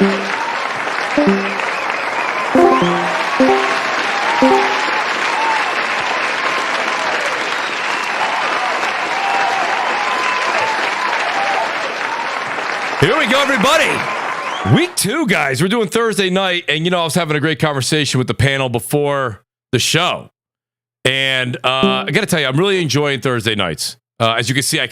Here we go, everybody. Week 2, guys. We're doing Thursday night, and I was having a great conversation with the panel before the show. And I got to tell you, I'm really enjoying Thursday nights. As you can see,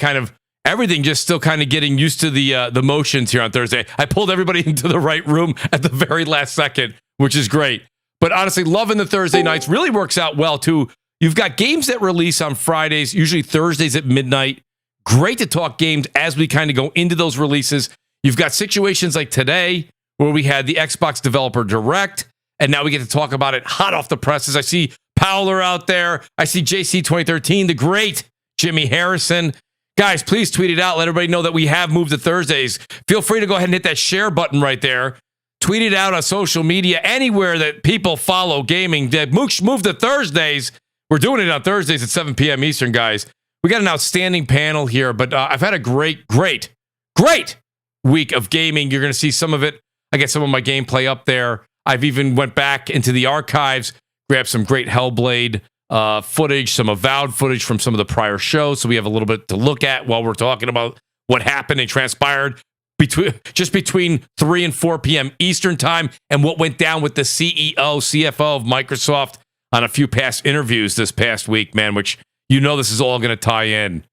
everything just still kind of getting used to the motions here on Thursday. I pulled everybody into the right room at the very last second, which is great. But honestly, loving the Thursday nights really works out well, too. You've got games that release on Fridays, usually Thursdays at midnight. Great to talk games as we kind of go into those releases. You've got situations like today where we had the Xbox Developer Direct, and now we get to talk about it hot off the presses. I see Powler out there. I see JC 2013, the great Jimmy Harrison. Guys, please tweet it out. Let everybody know that we have moved to Thursdays. Feel free to go ahead and hit that share button right there. Tweet it out on social media, anywhere that people follow gaming. That Mooch moved to Thursdays. We're doing it on Thursdays at 7 p.m. Eastern, guys. We got an outstanding panel here, but I've had a great week of gaming. You're going to see some of it. I get some of my gameplay up there. I've even went back into the archives, grabbed some great Hellblade footage, some Avowed footage from some of the prior shows. So we have a little bit to look at while we're talking about what happened and transpired between 3 and 4 p.m. Eastern time, and what went down with the CFO of Microsoft on a few past interviews this past week, man, which this is all going to tie in.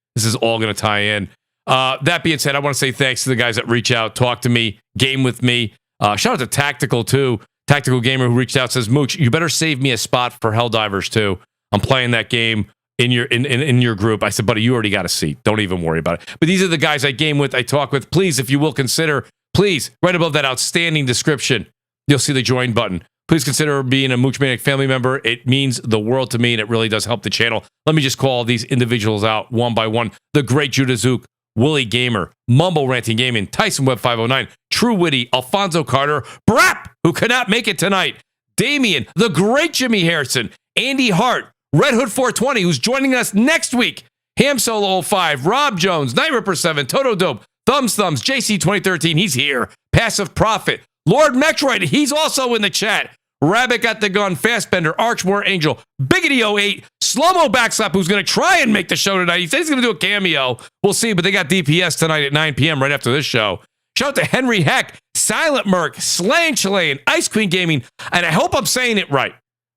That being said, I want to say thanks to the guys that reach out, talk to me, game with me. Shout out to Tactical, too. Tactical Gamer, who reached out, says, Mooch, you better save me a spot for Helldivers 2. I'm playing that game in your group. I said, buddy, you already got a seat. Don't even worry about it. But these are the guys I game with, I talk with. Please, if you will consider, please, right above that outstanding description, you'll see the join button. Please consider being a Mooch Maniac family member. It means the world to me, and it really does help the channel. Let me just call these individuals out one by one. The great Judah Zook, Willie Gamer, Mumble Ranting Gaming, Tyson Web 509, True Witty, Alfonso Carter, Brap, who could not make it tonight, Damien, the great Jimmy Harrison, Andy Hart, Red Hood 420, who's joining us next week, Ham Solo 05, Rob Jones, Night Ripper 7, Toto Dope, Thumbs, JC 2013, he's here, Passive Prophet, Lord Metroid, he's also in the chat, Rabbit Got the Gun, Fastbender, Archmore Angel, Biggity 08, Slow-Mo Backslap, who's going to try and make the show tonight. He said he's going to do a cameo. We'll see, but they got DPS tonight at 9 p.m. right after this show. Shout out to Henry Heck, Silent Merc, Slaying Chilean, Ice Queen Gaming, and I hope I'm saying it right,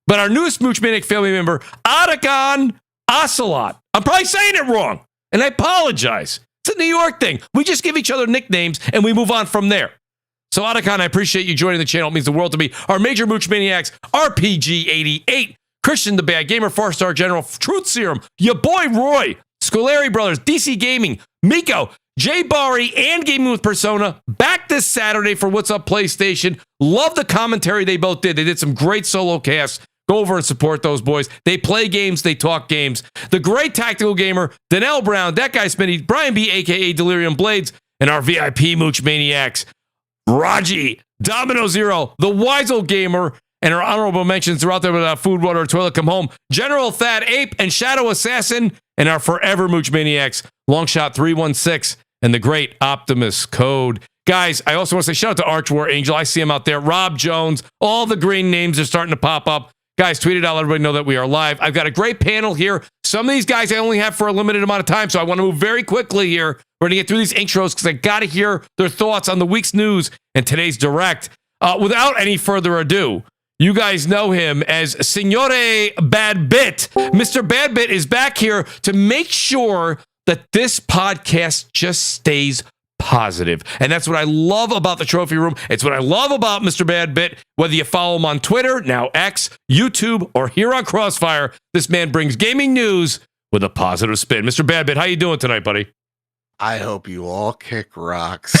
but our newest Mooch Maniac family member, Otacon Ocelot. I'm probably saying it wrong, and I apologize. It's a New York thing. We just give each other nicknames, and we move on from there. So, Otacon, I appreciate you joining the channel. It means the world to me. Our major Mooch Maniacs, RPG88, Christian the Bad Gamer, 4-Star General, Truth Serum, your boy Roy, Scolari Brothers, DC Gaming, Miko, Jay Bari, and Gaming with Persona, back this Saturday for What's Up PlayStation. Love the commentary they both did. They did some great solo casts. Go over and support those boys. They play games, they talk games. The great Tactical Gamer, Danelle Brown, that guy Smitty, Brian B, a.k.a. Delirium Blades, and our VIP Mooch Maniacs, Raji, Domino Zero, the Wise Old Gamer, and our honorable mentions throughout there without food, water, or toilet come home, General Thad Ape and Shadow Assassin, and our forever Mooch Maniacs, Longshot 316, and the great Optimus Code. Guys, I also want to say shout out to Archwar Angel. I see him out there. Rob Jones, all the green names are starting to pop up. Guys, tweet it out. Let everybody know that we are live. I've got a great panel here. Some of these guys I only have for a limited amount of time, so I want to move very quickly here. We're going to get through these intros because I got to hear their thoughts on the week's news and today's direct. Without any further ado, you guys know him as Signore Badbit. Mr. Badbit is back here to make sure that this podcast just stays positive. And that's what I love about the trophy room. It's what I love about Mr. Badbit. Whether you follow him on Twitter, now X, YouTube, or here on CrossFire, this man brings gaming news with a positive spin. Mr. Badbit, how you doing tonight, buddy? I hope you all kick rocks.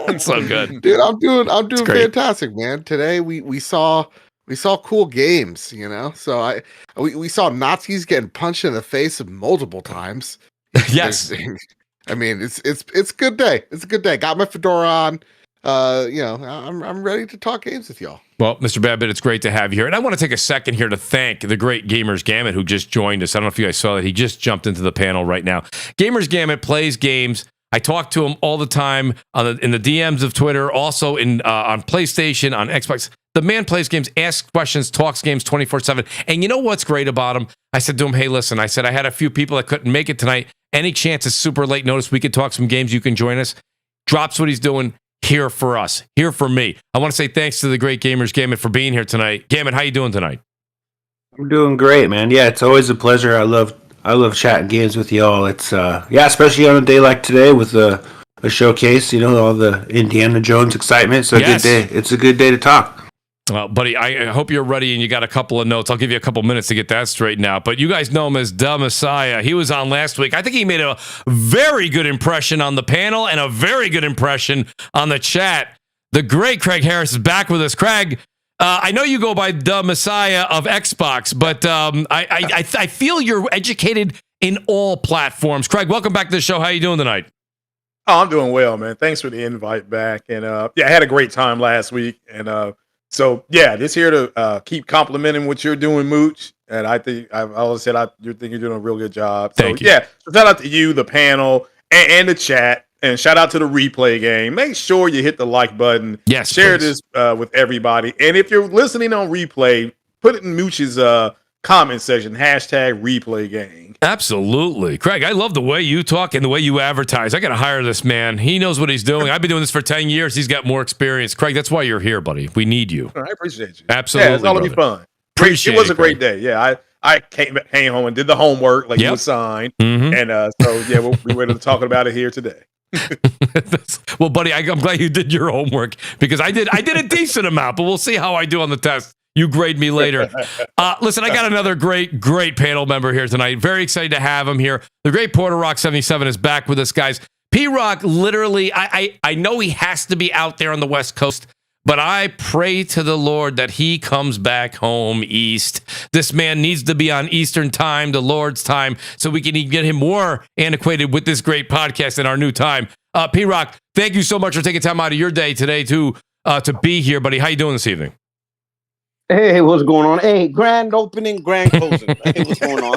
It's so good, dude. I'm doing fantastic, man. Today we saw cool games, So we saw Nazis getting punched in the face multiple times. Yes. I mean, it's a good day. It's a good day. Got my fedora on. I'm ready to talk games with y'all. Well, Mr. Babbitt, it's great to have you here. And I want to take a second here to thank the great Gamers Gamut who just joined us. I don't know if you guys saw that. He just jumped into the panel right now. Gamers Gamut plays games I talk to him all the time in the DMs of Twitter, also on PlayStation, on Xbox. The man plays games, asks questions, talks games 24/7. And you know what's great about him? I said to him, hey, listen, I said I had a few people that couldn't make it tonight. Any chance it's super late notice we could talk some games, you can join us. Drops what he's doing here for us, here for me. I want to say thanks to the great gamers, Gambit, for being here tonight. Gambit, how you doing tonight? I'm doing great, man. Yeah, it's always a pleasure. I love chatting games with y'all. It's especially on a day like today with a showcase, all the Indiana Jones excitement. So Yes. Good day. It's a good day to talk. Well, buddy, I hope you're ready and you got a couple of notes. I'll give you a couple minutes to get that straightened out. But you guys know him as The Messiah. He was on last week. I think he made a very good impression on the panel and a very good impression on the chat. The great Craig Harris is back with us. Craig, I know you go by The Messiah of Xbox, but I feel you're educated in all platforms. Craig, welcome back to the show. How you doing tonight? Oh, I'm doing well, man. Thanks for the invite back. And I had a great time last week. And just here to keep complimenting what you're doing, Mooch. And I think I've always said you think you're doing a real good job. Thank you. Yeah, so shout out to you, the panel, and the chat. And shout out to the replay game. Make sure you hit the like button. Yes, share please. this with everybody. And if you're listening on replay, put it in Mooch's comment section, #replay gang. Absolutely. Craig, I love the way you talk and the way you advertise. I got to hire this man. He knows what he's doing. I've been doing this for 10 years. He's got more experience. Craig, that's why you're here, buddy. We need you. I appreciate you. Absolutely. Yeah, it's all to be fun. Appreciate it was a Craig. great day. Yeah, I came home and did the homework like you assigned. Mhm. And we were talking about it here today. Well, buddy, I'm glad you did your homework because I did a decent amount, but we'll see how I do on the test. You grade me later. Listen, I got another great panel member here tonight. Very excited to have him here. The great Porter Rock 77 is back with us, guys. P-Rock, literally, I know he has to be out there on the West Coast, but I pray to the Lord that he comes back home east. This man needs to be on Eastern time, the Lord's time, so we can get him more antiquated with this great podcast in our new time. P-Rock, thank you so much for taking time out of your day today to be here, buddy. How you doing this evening? Hey, what's going on? Hey, grand opening, grand closing. Hey, what's going on?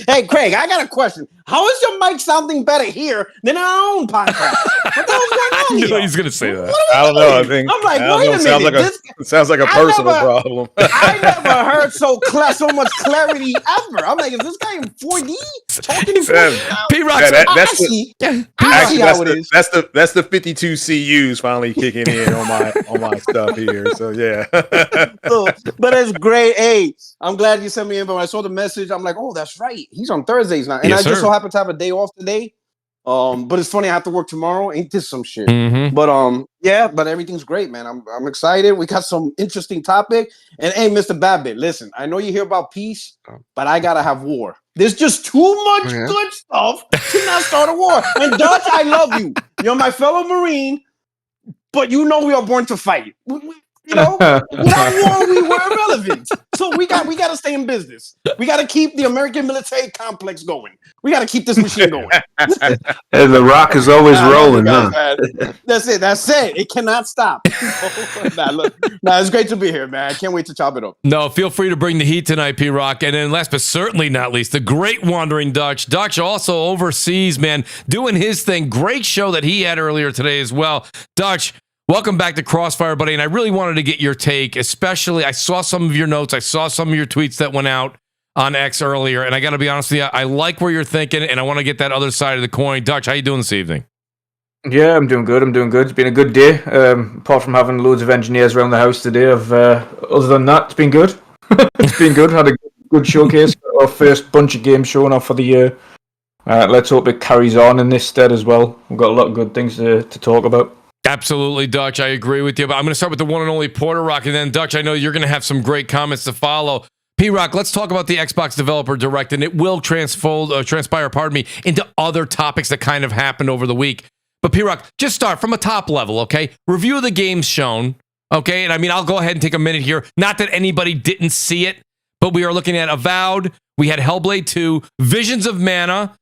Hey, Craig, I got a question. How is your mic sounding better here than our own podcast? What the hell's going on I here? knew he's going to say that. I don't know. I think I'm like, wait a minute. It sounds like a personal problem. I never heard so much clarity ever. I'm like, is this guy in 4D? Talking in 4D? P-Rock, I see how it is. That's the 52 CUs finally kicking in on my stuff here. So yeah. But it's great. Hey, I'm glad you sent me in. But when I saw the message, I'm like, oh, that's right. He's on Thursdays now. And Yes, I just sir. so happen to have a day off today. But it's funny, I have to work tomorrow. Ain't this some shit? Mhm. But everything's great, man. I'm excited. We got some interesting topic. And hey, Mr. Babbitt, listen, I know you hear about peace, but I gotta have war. There's just too much good stuff to not start a war. And Dutch, I love you. You're my fellow Marine, but you know we are born to fight. Without war, we were irrelevant. So we got to stay in business. We got to keep the American military complex going. We got to keep this machine going. And the rock is always rolling, huh? That's it. It cannot stop. It's great to be here, man. I can't wait to chop it up. No, feel free to bring the heat tonight, P-Rock. And then last but certainly not least, the great Wandering Dutch. Dutch also overseas, man, doing his thing. Great show that he had earlier today as well. Dutch, welcome back to CrossFire, buddy. And I really wanted to get your take, especially I saw some of your notes. I saw some of your tweets that went out on X earlier. And I got to be honest with you, I like where you're thinking, and I want to get that other side of the coin. Dutch, how you doing this evening? Yeah, I'm doing good. It's been a good day. Apart from having loads of engineers around the house today, other than that, it's been good. It's been good. Had a good showcase. Our first bunch of games showing off for the year. Let's hope it carries on in this stead as well. We've got a lot of good things to talk about. Absolutely, Dutch. I agree with you. But I'm going to start with the one and only Porter Rock. And then, Dutch, I know you're going to have some great comments to follow. P-Rock, let's talk about the Xbox Developer Direct, and it will transpire, into other topics that kind of happened over the week. But P-Rock, just start from a top level, okay? Review of the games shown, okay? And I mean, I'll go ahead and take a minute here. Not that anybody didn't see it, but we are looking at Avowed. We had Hellblade 2, Visions of Mana,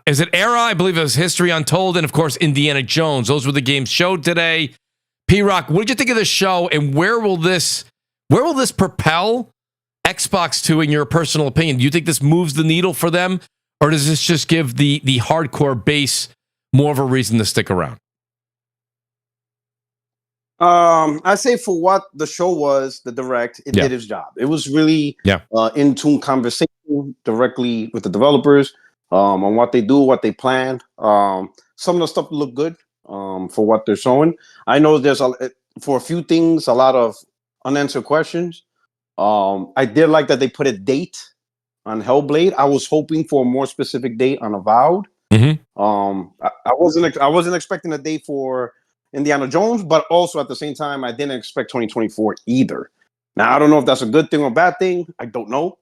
is it Era? I believe it was History Untold, and of course, Indiana Jones. Those were the games showed today. P-Rock, what did you think of the show, and where will this propel Xbox to, in your personal opinion? Do you think this moves the needle for them, or does this just give the hardcore base more of a reason to stick around? I say for what the show was, the direct, it did its job. It was really in tune conversation directly with the developers on what they do, what they planned. Some of the stuff looked good for what they're showing. I know there's for a few things a lot of unanswered questions. I did like that they put a date on Hellblade. I was hoping for a more specific date on Avowed. Mm-hmm. I wasn't expecting a date for Indiana Jones, but also at the same time, I didn't expect 2024 either. Now, I don't know if that's a good thing or a bad thing. I don't know.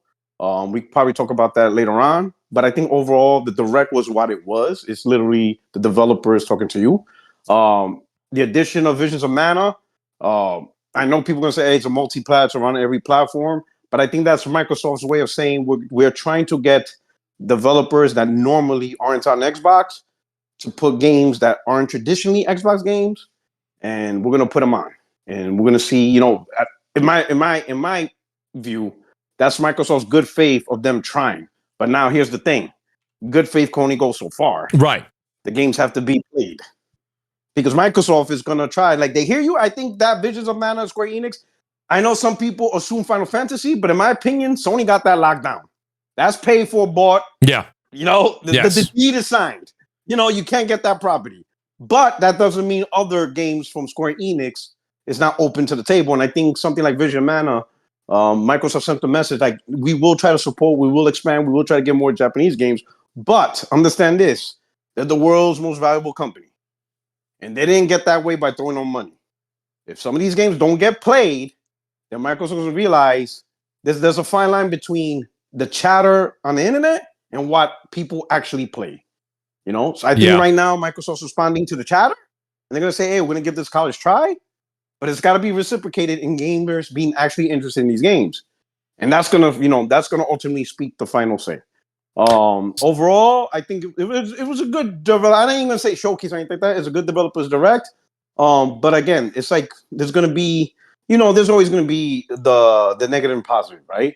We probably talk about that later on. But I think overall, the direct was what it was. It's literally the developers talking to you. The addition of Visions of Mana. I know people are going to say, hey, it's a multi-platform on every platform. But I think that's Microsoft's way of saying we're trying to get developers that normally aren't on Xbox to put games that aren't traditionally Xbox games, and we're gonna put them on, and we're gonna see. You know, in my view, that's Microsoft's good faith of them trying. But now here's the thing: good faith can only go so far. Right. The games have to be played because Microsoft is gonna try. Like they hear you. I think that Visions of Mana, Square Enix. I know some people assume Final Fantasy, but in my opinion, Sony got that locked down. That's paid for, bought. Yeah. You know, the deed is signed. You know, you can't get that property. But that doesn't mean other games from Square Enix is not open to the table. And I think something like Vision Mana, Microsoft sent the message like, we will try to support, we will expand, we will try to get more Japanese games. But understand this, they're the world's most valuable company. And they didn't get that way by throwing on money. If some of these games don't get played, then Microsoft will realize there's a fine line between the chatter on the internet and what people actually play. You know, so I think right now Microsoft's responding to the chatter, and they're gonna say, "Hey, we're gonna give this college try," but it's got to be reciprocated in gamers being actually interested in these games, and that's gonna ultimately speak the final say. Overall, I think it was a good develop. I didn't even say showcase or anything like that. It's a good developers direct. But again, it's like there's gonna be, there's always gonna be the negative and positive, right?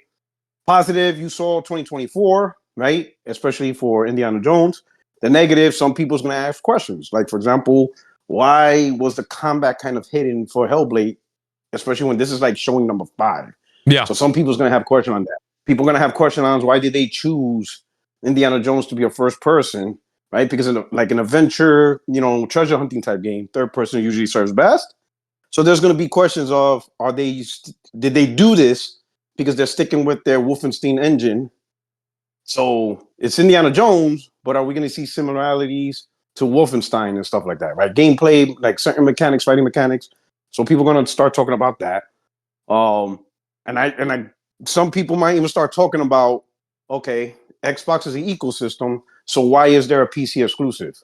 Positive, you saw 2024, right? Especially for Indiana Jones. The negative, some people's going to ask questions. Like, for example, why was the combat kind of hidden for Hellblade, especially when this is like showing number 5? Yeah. So some people's going to have question on that. People are going to have question on why did they choose Indiana Jones to be a first person, right? Because in like an adventure, treasure hunting type game, third person usually serves best. So there's going to be questions of, did they do this because they're sticking with their Wolfenstein engine? So it's Indiana Jones, but are we going to see similarities to Wolfenstein and stuff like that, right? Gameplay, like certain mechanics, fighting mechanics. So people are going to start talking about that. Some people might even start talking about, okay, Xbox is an ecosystem, so why is there a PC exclusive?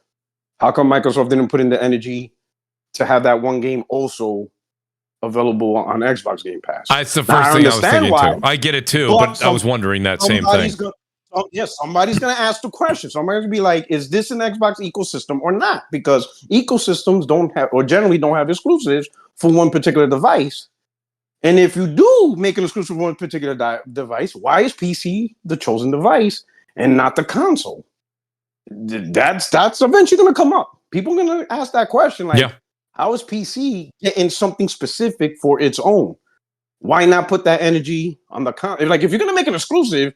How come Microsoft didn't put in the energy to have that one game also available on Xbox Game Pass? That's the first thing I was thinking too. I get it too, but I was wondering that same thing. Somebody's going to ask the question. Somebody's going to be like, is this an Xbox ecosystem or not? Because ecosystems generally don't have exclusives for one particular device. And if you do make an exclusive for one particular device, why is PC the chosen device and not the console? That's eventually going to come up. People are going to ask that question. Like, how is PC getting something specific for its own? Why not put that energy on the console? Like, if you're going to make an exclusive,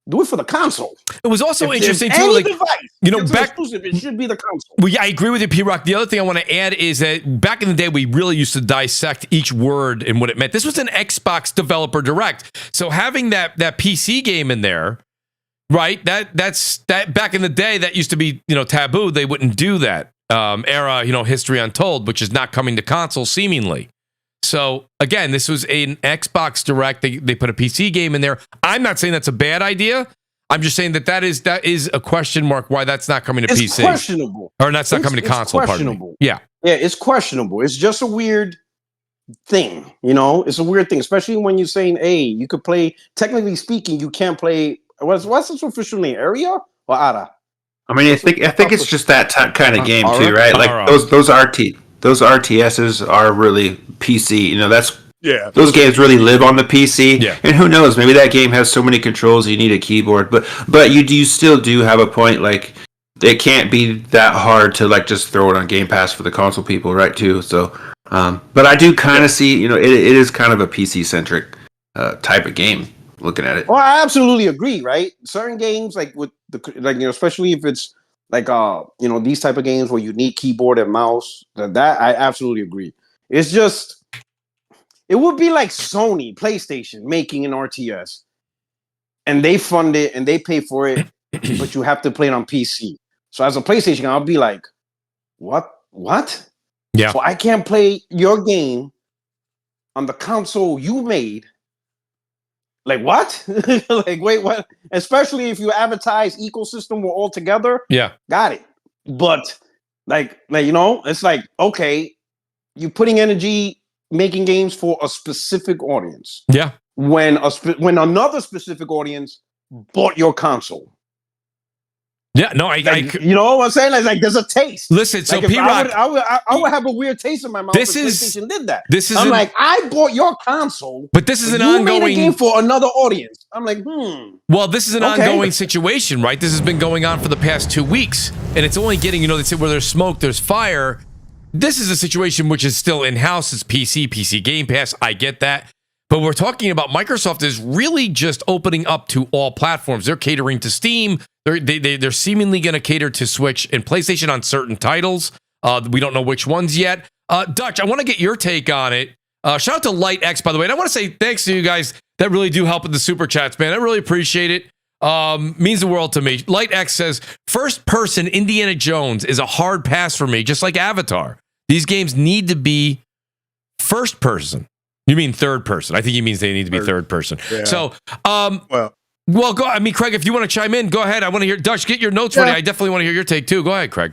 do it for the console. It was also interesting too, like device, back exclusive, it should be the console. Well, yeah, I agree with you, P-Rock. The other thing I want to add is that back in the day, we really used to dissect each word and what it meant. This was an Xbox developer direct, so having that PC game in there, right? That's back in the day that used to be taboo. They wouldn't do that. Era history untold, which is not coming to console seemingly. So again, this was an Xbox Direct. They put a PC game in there. I'm not saying that's a bad idea. I'm just saying that is a question mark why that's not coming to PC. It's questionable. Or that's not coming to console. Questionable. Yeah, it's questionable. It's just a weird thing. It's a weird thing, especially when you're saying, hey, you could play. Technically speaking, you can't play. What's its official name? Area or Ara? I mean, I think it's just that kind of game too, right? Like those RTSs are really PC. That's Yeah. Those games really live on the PC. Yeah. And who knows, maybe that game has so many controls you need a keyboard. But you still do have a point, like, it can't be that hard to, like, just throw it on Game Pass for the console people, right, too. So, but I do kind of see, it is kind of a PC-centric type of game, looking at it. Well, I absolutely agree, right? certain games, like with especially if it's like these type of games where you need keyboard and mouse, that I absolutely agree. It's just, it would be like Sony PlayStation making an RTS, and they fund it and they pay for it, but you have to play it on PC. So as a PlayStation, I'll be like, what? Yeah. So I can't play your game on the console you made. Like, what? Like, wait, what? Especially if you advertise ecosystem, we're all together. Yeah. Got it. But like it's like, okay, you're putting energy making games for a specific audience. Yeah. When another specific audience bought your console. Yeah, no, you know what I'm saying? Like there's a taste. Listen, so like P-Rock, I would have a weird taste in my mouth if PlayStation did that. I'm like, I bought your console, but this is an ongoing made a game for another audience. I'm like, Well, this is an ongoing situation, right? This has been going on for the past 2 weeks, and it's only getting, they say where there's smoke, there's fire. This is a situation which is still in-house. It's PC Game Pass. I get that. But we're talking about Microsoft is really just opening up to all platforms. They're catering to Steam. They're seemingly going to cater to Switch and PlayStation on certain titles. We don't know which ones yet. Dutch, I want to get your take on it. Shout out to Light X, by the way. And I want to say thanks to you guys that really do help with the super chats, man. I really appreciate it. Means the world to me. Light X says, first person Indiana Jones is a hard pass for me, just like Avatar. These games need to be first person. You mean third person? I think he means they need to be third person. Yeah. So, well, go. I mean, Craig, if you want to chime in, go ahead. I want to hear Dutch. Get your notes ready. I definitely want to hear your take too. Go ahead, Craig.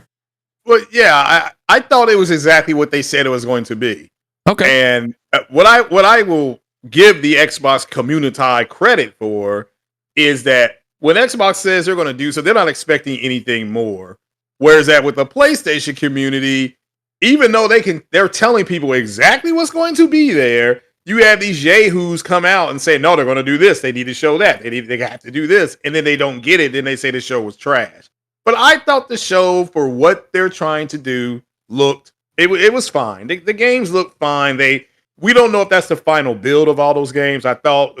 Well, yeah, I thought it was exactly what they said it was going to be. Okay. And what I will give the Xbox community credit for is that when Xbox says they're going to do so, they're not expecting anything more. Whereas that with the PlayStation community, even though they're telling people exactly what's going to be there. You have these yahoos come out and say, no, they're going to do this. They need to show that. They have to do this. And then they don't get it. Then they say the show was trash. But I thought the show, for what they're trying to do, it was fine. The games looked fine. We don't know if that's the final build of all those games. I thought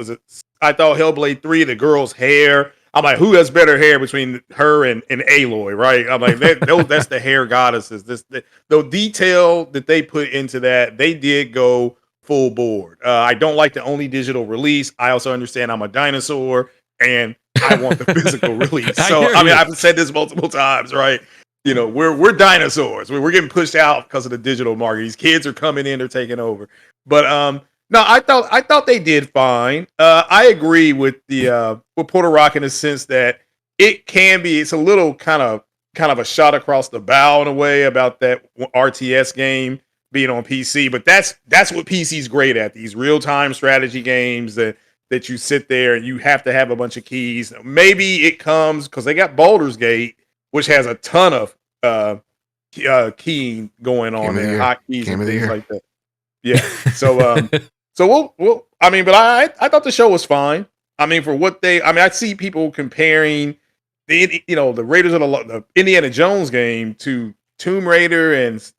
Hellblade 3, the girl's hair. I'm like, who has better hair between her and Aloy, right? I'm like, that's the hair goddesses. The detail that they put into that, they did go full board. I don't like the only digital release. I also understand I'm a dinosaur and I want the physical release. So I mean, I've said this multiple times, right? We're dinosaurs. We're getting pushed out because of the digital market. These kids are coming in, they're taking over. But no, I thought they did fine. I agree with with Porter Rock in the sense that it's a little kind of a shot across the bow in a way about that RTS game being on PC, but that's what PC's great at. These real-time strategy games that you sit there and you have to have a bunch of keys. Maybe it comes because they got Baldur's Gate, which has a ton of keying going on and hotkeys and things like that. Yeah. So we'll I mean, but I thought the show was fine. I mean, for what I see people comparing the Raiders of the Indiana Jones game to Tomb Raider and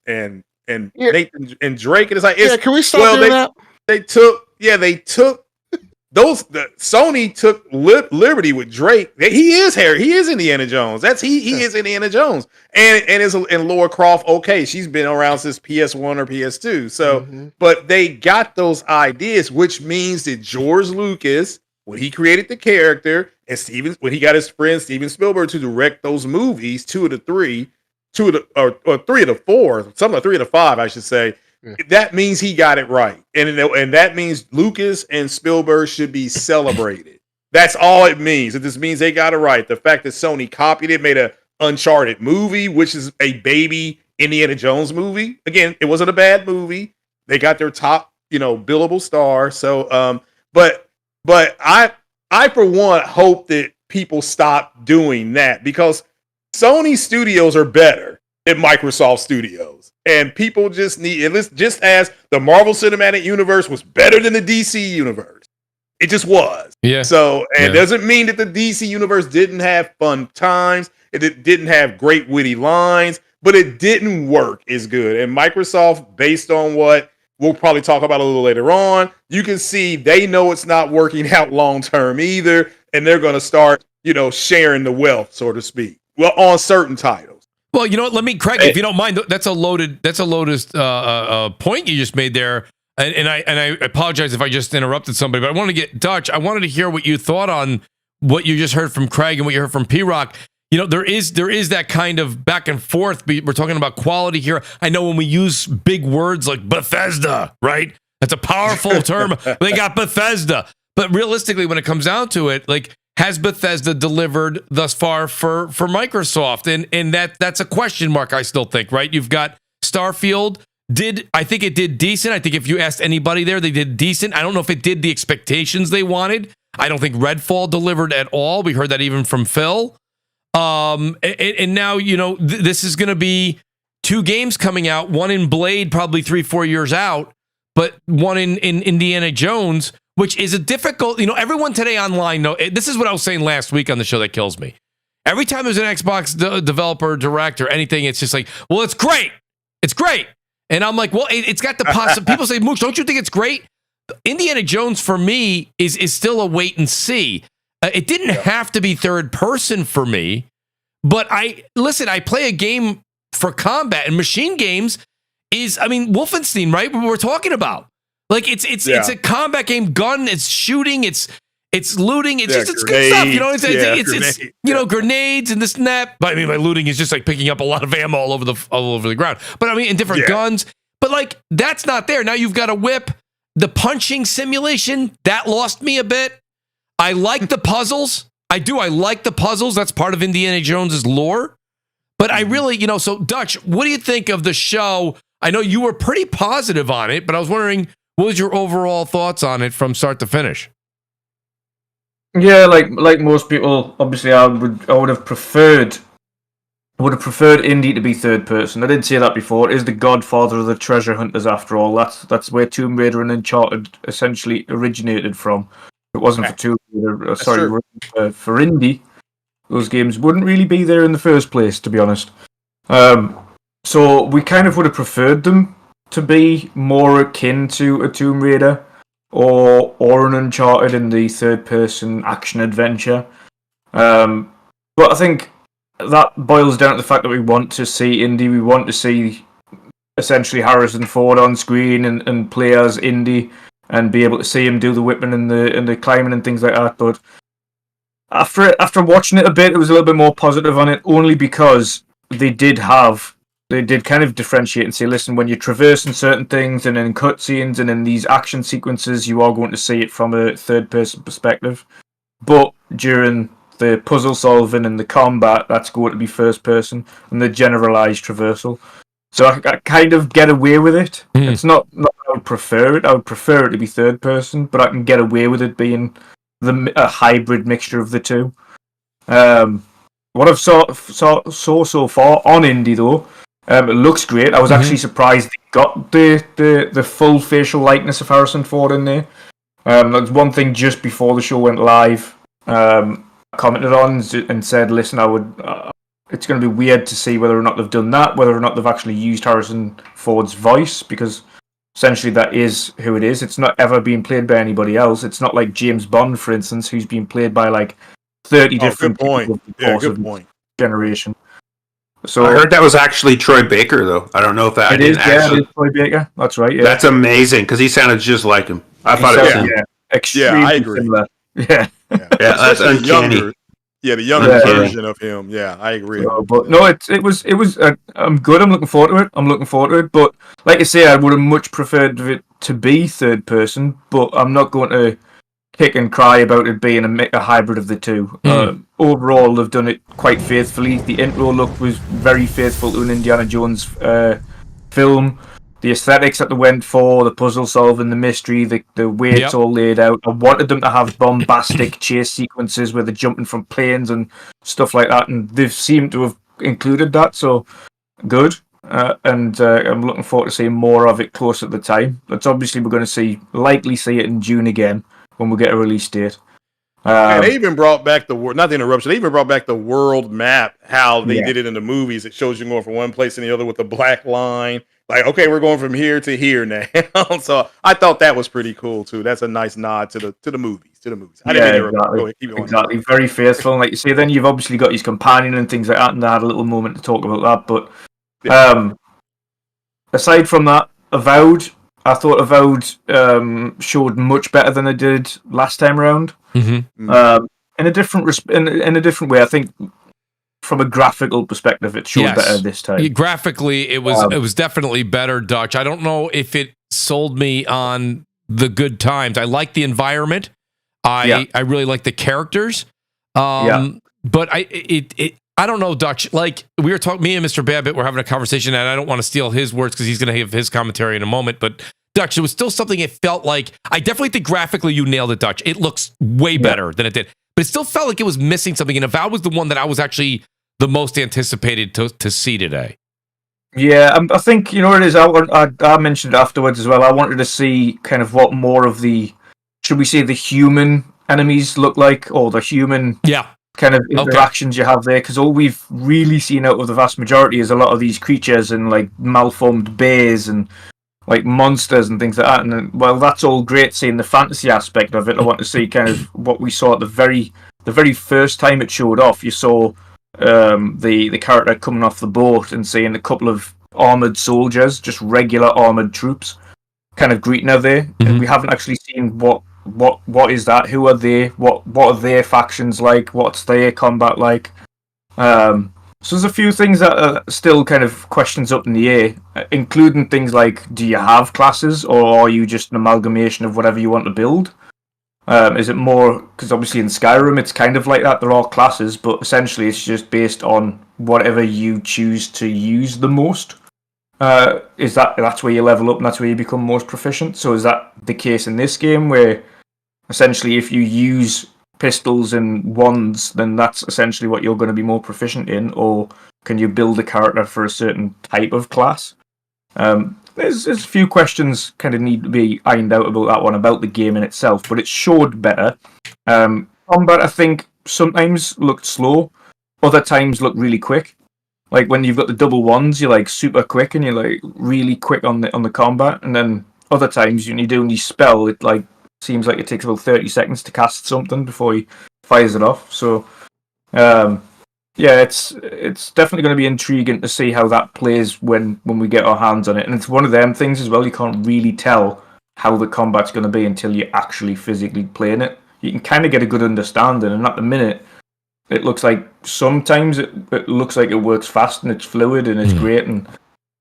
Nathan and Drake, and it's like, can we stop doing that? They took those. Sony took liberty with Drake. He is Indiana Jones. He is Indiana Jones, and Laura Croft. Okay, she's been around since PS1 or PS2. So, but they got those ideas, which means that George Lucas, when he created the character, and when he got his friend Steven Spielberg to direct those movies, 2 of the 3. 3 of the 4, some of the 3 of the 5, I should say. Yeah. That means he got it right, and that means Lucas and Spielberg should be celebrated. That's all it means. It just means they got it right. The fact that Sony copied it, made an Uncharted movie, which is a baby Indiana Jones movie. Again, it wasn't a bad movie. They got their top, billable star. So, but I for one hope that people stop doing that because Sony studios are better. at Microsoft Studios. And people just need it. Just as the Marvel Cinematic Universe was better than the DC Universe. It just was. Yeah. So, and it doesn't mean that the DC Universe didn't have fun times. It didn't have great witty lines, but it didn't work as good. And Microsoft, based on what we'll probably talk about a little later on, you can see they know it's not working out long term either. And they're going to start, sharing the wealth, so to speak. Well, on certain titles. Well, you know what? Let me, Craig, if you don't mind, that's a loaded point you just made there. And I apologize if I just interrupted somebody, but I wanted to get Dutch. I wanted to hear what you thought on what you just heard from Craig and what you heard from P-Rock. There is that kind of back and forth. We're talking about quality here. I know when we use big words like Bethesda, right? That's a powerful term. They got Bethesda. But realistically, when it comes down to it, like, has Bethesda delivered thus far for Microsoft? And that's a question mark, I still think, right? You've got Starfield. I think it did decent. I think if you asked anybody there, they did decent. I don't know if it did the expectations they wanted. I don't think Redfall delivered at all. We heard that even from Phil. And now, this is going to be 2 games coming out, one in Blade, probably 3-4 years out, but one in Indiana Jones, which is a difficult, everyone today online, this is what I was saying last week on the show that kills me. Every time there's an Xbox developer, direct, or anything, it's just like, well, it's great. It's great. And I'm like, well, it's got the possibility. People say, Mooch, don't you think it's great? Indiana Jones, for me, is still a wait and see. It didn't have to be third person for me, but I play a game for combat, and machine games Wolfenstein, right? What we're talking about. Like, it's a combat game, gun, it's shooting, it's looting, it's good stuff, grenades and this and that. But by looting is just like picking up a lot of ammo all over the ground. But in different guns. But like, that's not there. Now you've got a whip. The punching simulation, that lost me a bit. I like the puzzles. I do. I like the puzzles. That's part of Indiana Jones's lore. But I really, so Dutch, what do you think of the show? I know you were pretty positive on it, but I was wondering, what was your overall thoughts on it from start to finish? Yeah, like most people, obviously, I would have preferred Indy to be third person. I did say that before. It is the godfather of the treasure hunters, after all. That's where Tomb Raider and Uncharted essentially originated from. If it wasn't for Tomb Raider, for Indy, those games wouldn't really be there in the first place, to be honest. So we kind of would have preferred them to be more akin to a Tomb Raider or an Uncharted in the third-person action-adventure. But I think that boils down to the fact that we want to see Indy. We want to see essentially Harrison Ford on screen and play as Indy and be able to see him do the whipping and the climbing and things like that. But after watching it a bit, it was a little bit more positive on it, only because they did kind of differentiate and say, listen, when you're traversing certain things and in cutscenes and in these action sequences, you are going to see it from a third-person perspective. But during the puzzle solving and the combat, that's going to be first-person, and the generalized traversal. So I kind of get away with it. It's not I would prefer it. I would prefer it to be third-person, but I can get away with it being a hybrid mixture of the two. What I've saw so far on Indy, though, it looks great. I was actually surprised they got the full facial likeness of Harrison Ford in there. That's one thing just before the show went live. I commented on and said, listen, it's going to be weird to see whether or not they've done that, whether or not they've actually used Harrison Ford's voice, because essentially that is who it is. It's not ever being played by anybody else. It's not like James Bond, for instance, who's been played by like 30 different people over the course of the generation. So I heard that was actually Troy Baker, though. I don't know if that it is Troy Baker. That's right. Yeah, that's amazing because he sounded just like him. I thought it was extremely I agree. similar. Yeah, that's uncanny. The younger version of him. Yeah, I agree. But no, it was. I'm good. I'm looking forward to it. But like I say, I would have much preferred it to be third person. But I'm not going to kick and cry about it being a hybrid of the two. Overall, they've done it quite faithfully. The intro look was very faithful to an Indiana Jones film. The aesthetics that they went for, the puzzle solving, the mystery, the way it's all laid out. I wanted them to have bombastic chase sequences where they're jumping from planes and stuff like that, and they've seemed to have included that. So good. And I'm looking forward to seeing more of it closer at the time. But obviously we're going to likely see it in June again when we get a release date. And they even brought back not the interruption. They even brought back the world map. How they did it in the movies. It shows you going from one place and the other with a black line. Like, okay, we're going from here to here now. So I thought that was pretty cool too. That's a nice nod to the movies. I didn't mean to exactly. Go ahead, keep going. Exactly. Very faithful. And like you say, then you've obviously got his companion and things like that, and I had a little moment to talk about that. But aside from that, Avowed, I thought Avowed showed much better than it did last time around. Mm-hmm. In a different way. I think from a graphical perspective, it showed better this time. Graphically, it was definitely better, Dutch. I don't know if it sold me on the good times. I like the environment. I really like the characters. But I don't know, Dutch. Like we were talking, me and Mr. Babbitt were having a conversation, and I don't want to steal his words because he's going to have his commentary in a moment. But Dutch, it was still something. It felt like I definitely think graphically you nailed it, Dutch. It looks way better than it did, but it still felt like it was missing something. And Avowed was the one that I was actually the most anticipated to see today. Yeah, I think you know what it is. I mentioned it afterwards as well. I wanted to see kind of what more of the, should we say, the human enemies look like, or the human kind of interactions you have there, because all we've really seen out of the vast majority is a lot of these creatures and like malformed bears and like monsters and things like that. And well, that's all great seeing the fantasy aspect of it. I want to see kind of what we saw at the very first time it showed off. You saw the character coming off the boat and seeing a couple of armored soldiers, just regular armored troops, kind of greeting her there. Mm-hmm. And we haven't actually seen what is that? Who are they? What are their factions like? What's their combat like? So there's a few things that are still kind of questions up in the air, including things like, do you have classes, or are you just an amalgamation of whatever you want to build? Is it more, because obviously in Skyrim it's kind of like that, there are classes, but essentially it's just based on whatever you choose to use the most. That's where you level up and that's where you become most proficient? So is that the case in this game, where essentially if you use pistols and wands, then that's essentially what you're going to be more proficient in, or can you build a character for a certain type of class? There's a few questions kind of need to be ironed out about that one, about the game in itself, but it showed better. Combat, I think, sometimes looked slow, other times looked really quick. Like when you've got the double wands, you're like super quick and you're like really quick on the combat, and then other times when you're doing your spell, it like seems like it takes about 30 seconds to cast something before he fires it off. So, it's definitely going to be intriguing to see how that plays when we get our hands on it. And it's one of them things as well, you can't really tell how the combat's going to be until you're actually physically playing it. You can kind of get a good understanding, and at the minute, it looks like sometimes it looks like it works fast and it's fluid and it's great and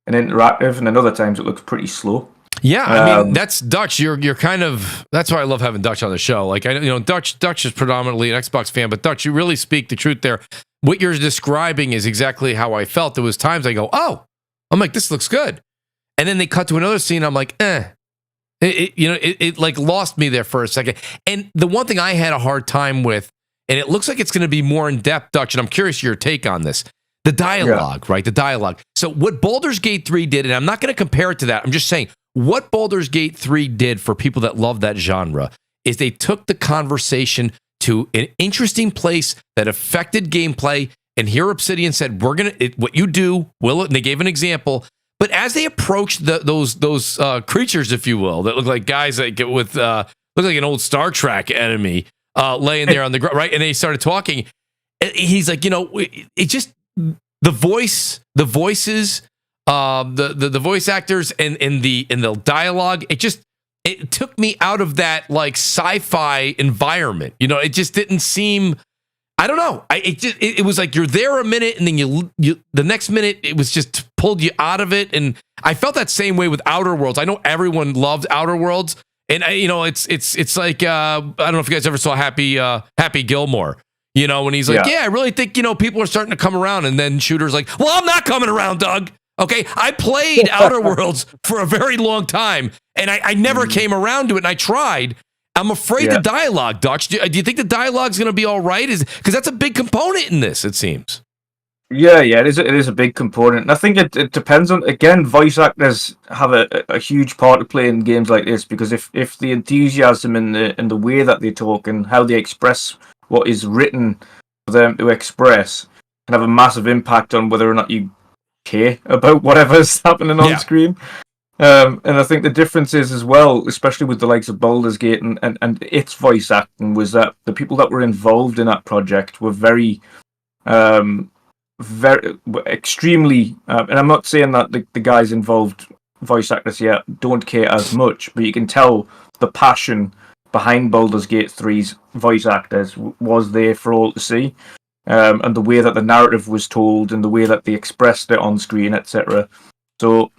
interactive, and then other times it looks pretty slow. Yeah, I mean that's Dutch. You're kind of, that's why I love having Dutch on the show. Like Dutch is predominantly an Xbox fan, but Dutch, you really speak the truth there. What you're describing is exactly how I felt. There was times I go, I'm like, this looks good, and then they cut to another scene. I'm like, It like lost me there for a second. And the one thing I had a hard time with, and it looks like it's going to be more in depth, Dutch, and I'm curious your take on this. The dialogue, right? The dialogue. So what Baldur's Gate 3 did, and I'm not going to compare it to that. I'm just saying what Baldur's Gate 3 did for people that love that genre is they took the conversation to an interesting place that affected gameplay. And here Obsidian said, what you do, will it? And they gave an example. But as they approached those creatures, if you will, that look like guys that get with look like an old Star Trek enemy laying there on the ground, right? And they started talking. He's like, it just the voices, the voice actors, and the dialogue. It took me out of that like sci-fi environment. It just didn't seem. I don't know. It was like you're there a minute, and then you the next minute it was just pulled you out of it. And I felt that same way with Outer Worlds. I know everyone loved Outer Worlds, and it's like I don't know if you guys ever saw Happy Gilmore. When he's like, I really think people are starting to come around, and then Shooter's like, well, I'm not coming around, Doug. Okay, I played Outer Worlds for a very long time, and I never came around to it, and I tried. I'm afraid the dialogue, Dutch. Do you think the dialogue's going to be all right? Because that's a big component in this, it seems. Yeah, it is a big component. And I think it depends on, again, voice actors have a huge part to play in games like this, because if the enthusiasm and the way that they talk and how they express what is written for them to express can have a massive impact on whether or not you care about whatever's happening on screen. And I think the difference is as well, especially with the likes of Baldur's Gate and its voice acting, was that the people that were involved in that project were very extremely, and I'm not saying that the guys involved, voice actors here, don't care as much, but you can tell the passion behind Baldur's Gate 3's voice actors was there for all to see, and the way that the narrative was told and the way that they expressed it on screen, etc. So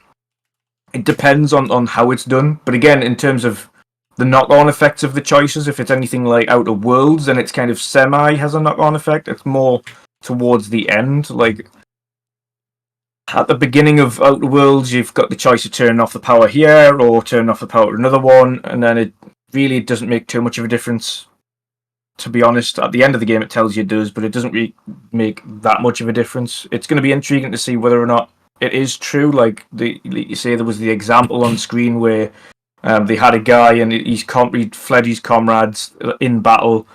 it depends on how it's done, but again, in terms of the knock-on effects of the choices, if it's anything like Outer Worlds, then it's kind of semi has a knock-on effect. It's more towards the end, like at the beginning of Outer Worlds, you've got the choice of turning off the power here or turning off the power to another one, and then it really doesn't make too much of a difference. To be honest, at the end of the game, it tells you it does, but it doesn't really make that much of a difference. It's going to be intriguing to see whether or not it is true. Like you say, there was the example on screen where they had a guy and he fled his comrades in battle.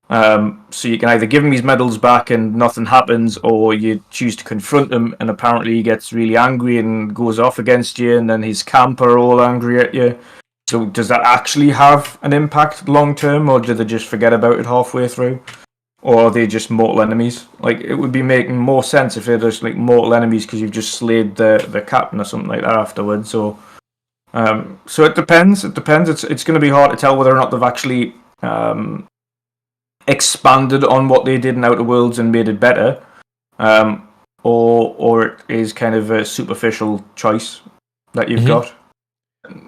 So you can either give him his medals back and nothing happens, or you choose to confront him, and apparently he gets really angry and goes off against you, and then his camp are all angry at you. So does that actually have an impact long term, or do they just forget about it halfway through? Or are they just mortal enemies? Like, it would be making more sense if they're just like mortal enemies because you've just slayed the captain or something like that afterwards. So it depends. It depends. It's going to be hard to tell whether or not they've actually expanded on what they did in Outer Worlds and made it better, or it is kind of a superficial choice that you've got.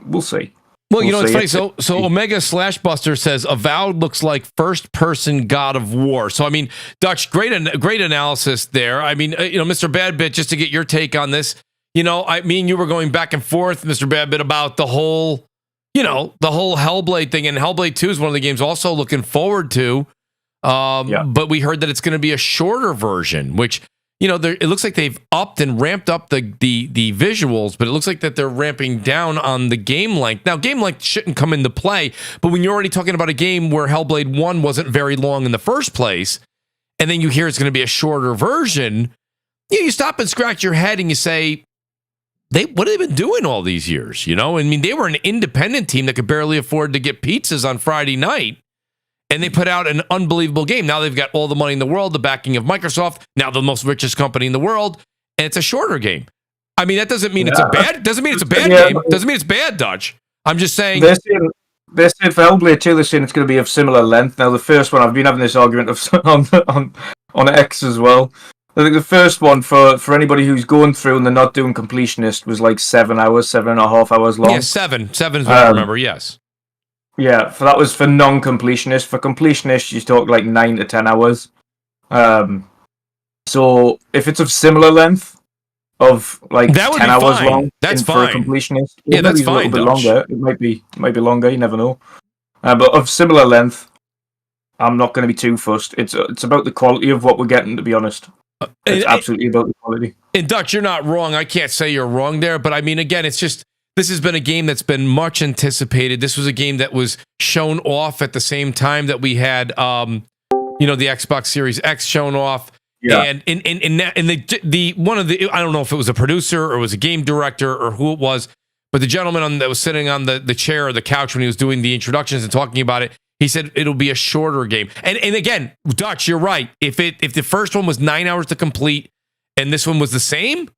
We'll see. Well, you know, it's funny. So Omega Slashbuster says Avowed looks like first-person God of War. So, I mean, Dutch, great analysis there. I mean, you know, Mr. Badbit, just to get your take on this, you know, me and you were going back and forth, Mr. Badbit, about the whole Hellblade thing, and Hellblade 2 is one of the games also looking forward to. But we heard that it's going to be a shorter version, which, you know, it looks like they've upped and ramped up the visuals, but it looks like that they're ramping down on the game length. Now, game length shouldn't come into play, but when you're already talking about a game where Hellblade 1 wasn't very long in the first place, and then you hear it's going to be a shorter version, you stop and scratch your head and you say, what have they been doing all these years? You know, I mean, they were an independent team that could barely afford to get pizzas on Friday night, and they put out an unbelievable game. Now they've got all the money in the world, the backing of Microsoft, now the most richest company in the world, and it's a shorter game. I mean, that doesn't mean it's a bad. Doesn't mean it's a bad game. Doesn't mean it's bad, Dutch. I'm just saying. They're saying for Hellblade 2, they're saying it's going to be of similar length. Now, the first one, I've been having this argument on X as well. I think the first one, for anybody who's going through and they're not doing completionist, was like 7 hours, 7.5 hours long. Yeah, 7. 7 is what I remember, yes. Yeah, that was for non-completionist. For completionists, you talk like 9 to 10 hours. So if it's of similar length, of like that 10 hours long, that's fine. For a completionist, that's fine. A little bit longer. It might be longer. You never know. But of similar length, I'm not going to be too fussed. It's about the quality of what we're getting, to be honest. It's absolutely about the quality. And Dutch, you're not wrong. I can't say you're wrong there, but I mean, again, it's just, this has been a game that's been much anticipated. This was a game that was shown off at the same time that we had, the Xbox Series X shown off. Yeah. And the one of the, I don't know if it was a producer or it was a game director or who it was, but the gentleman that was sitting on the chair or the couch when he was doing the introductions and talking about it, he said it'll be a shorter game. And again, Dutch, you're right. If the first one was 9 hours to complete and this one was the same,